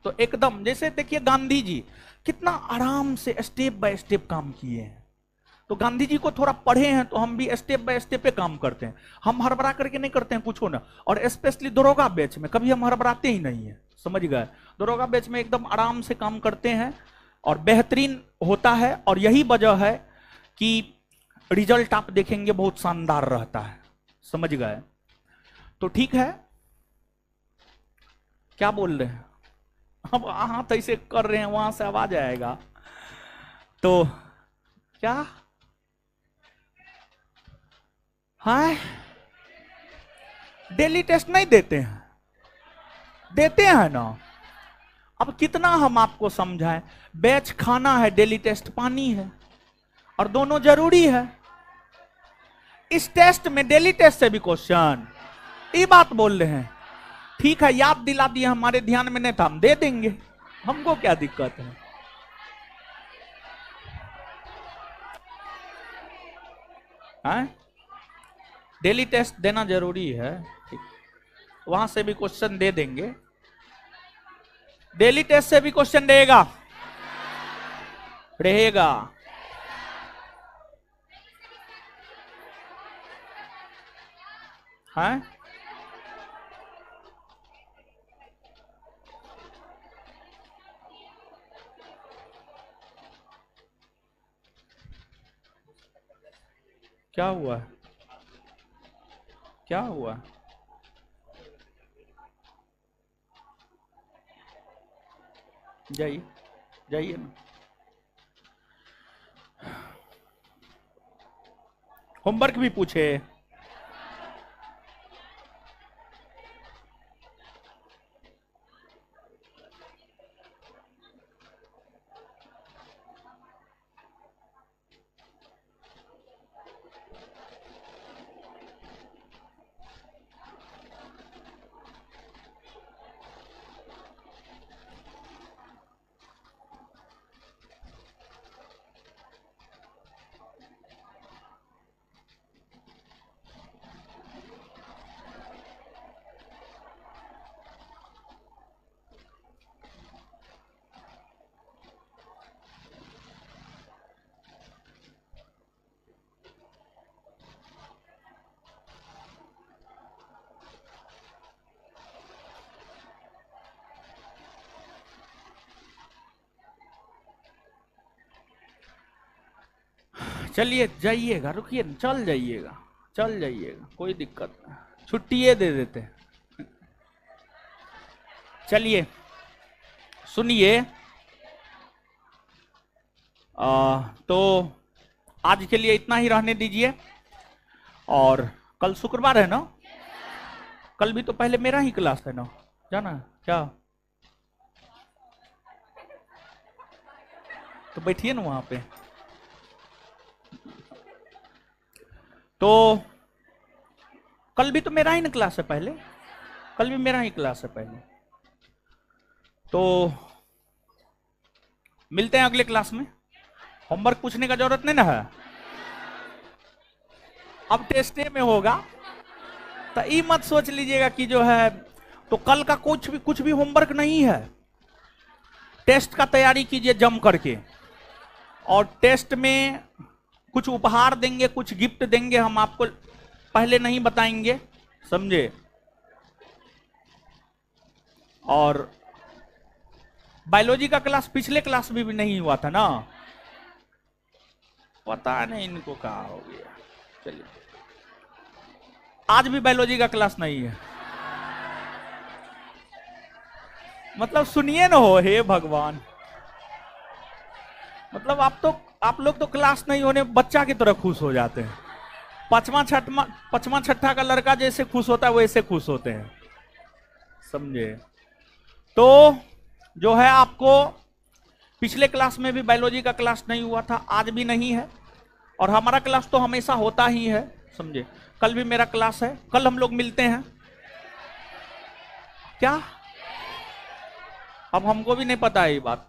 तो एकदम जैसे देखिए गांधी जी कितना आराम से स्टेप बाय स्टेप काम किए हैं, तो गांधी जी को थोड़ा पढ़े हैं तो हम भी स्टेप बाय स्टेप पे काम करते हैं, हम हड़बड़ा करके नहीं करते हैं कुछ ना, और स्पेशली दरोगा बैच में कभी हम हड़बड़ाते ही नहीं है, समझ गए? दरोगा बैच में एकदम आराम से काम करते हैं और बेहतरीन होता है, और यही वजह है कि रिजल्ट आप देखेंगे बहुत शानदार रहता है, समझ गए? तो ठीक है, क्या बोल रहे हैं? अब हाथ ऐसे कर रहे हैं, वहां से आवाज आएगा तो क्या है? डेली टेस्ट नहीं देते हैं? देते हैं ना। अब कितना हम आपको समझाएं, बैच खाना है, डेली टेस्ट पानी है, और दोनों जरूरी है। इस टेस्ट में डेली टेस्ट से भी क्वेश्चन, ये बात बोल रहे हैं, ठीक है, याद दिला दिया, हमारे ध्यान में नहीं था, हम दे देंगे, हमको क्या दिक्कत है? डेली टेस्ट देना जरूरी है, ठीक, वहां से भी क्वेश्चन दे देंगे, डेली टेस्ट से भी क्वेश्चन रहेगा, है? क्या हुआ? क्या हुआ? जाइए जाइए ना, होमवर्क भी पूछे। चलिए जाइएगा, रुकिए, चल जाइएगा, चल जाइएगा, कोई दिक्कत नहीं, छुट्टी ये दे देते हैं। चलिए सुनिए, तो आज के लिए इतना ही रहने दीजिए, और कल शुक्रवार है ना, कल भी तो पहले मेरा ही क्लास है ना, जाना क्या? तो बैठिए ना वहां पे। तो कल भी तो मेरा ही ना क्लास है पहले, कल भी मेरा ही क्लास है पहले, तो मिलते हैं अगले क्लास में। होमवर्क पूछने का जरूरत नहीं ना है, अब टेस्टे में होगा, तो ये मत सोच लीजिएगा कि जो है, तो कल का कुछ भी होमवर्क नहीं है, टेस्ट का तैयारी कीजिए जम करके, और टेस्ट में कुछ उपहार देंगे, कुछ गिफ्ट देंगे, हम आपको पहले नहीं बताएंगे, समझे? और बायोलॉजी का क्लास पिछले क्लास में भी नहीं हुआ था ना, पता नहीं इनको कहा हो गया। चलिए, आज भी बायोलॉजी का क्लास नहीं है, मतलब सुनिए ना, हो हे भगवान, मतलब आप तो आप लोग तो क्लास नहीं होने बच्चा की तरह खुश हो जाते हैं। पांचवा छठा का लड़का जैसे खुश होता है वैसे खुश होते हैं, समझे। तो जो है आपको पिछले क्लास में भी बायोलॉजी का क्लास नहीं हुआ था, आज भी नहीं है, और हमारा क्लास तो हमेशा होता ही है, समझे। कल भी मेरा क्लास है, कल हम लोग मिलते हैं क्या? अब हमको भी नहीं पता है ये बात,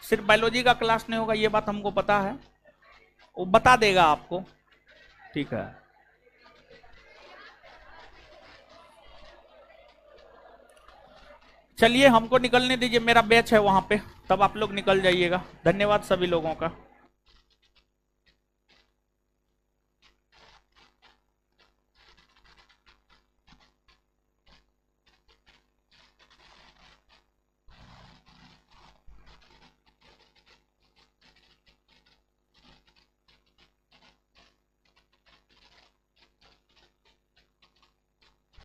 सिर्फ बायोलॉजी का क्लास नहीं होगा ये बात हमको पता है, वो बता देगा आपको, ठीक है। चलिए हमको निकलने दीजिए, मेरा बैच है वहां पे, तब आप लोग निकल जाइएगा। धन्यवाद सभी लोगों का।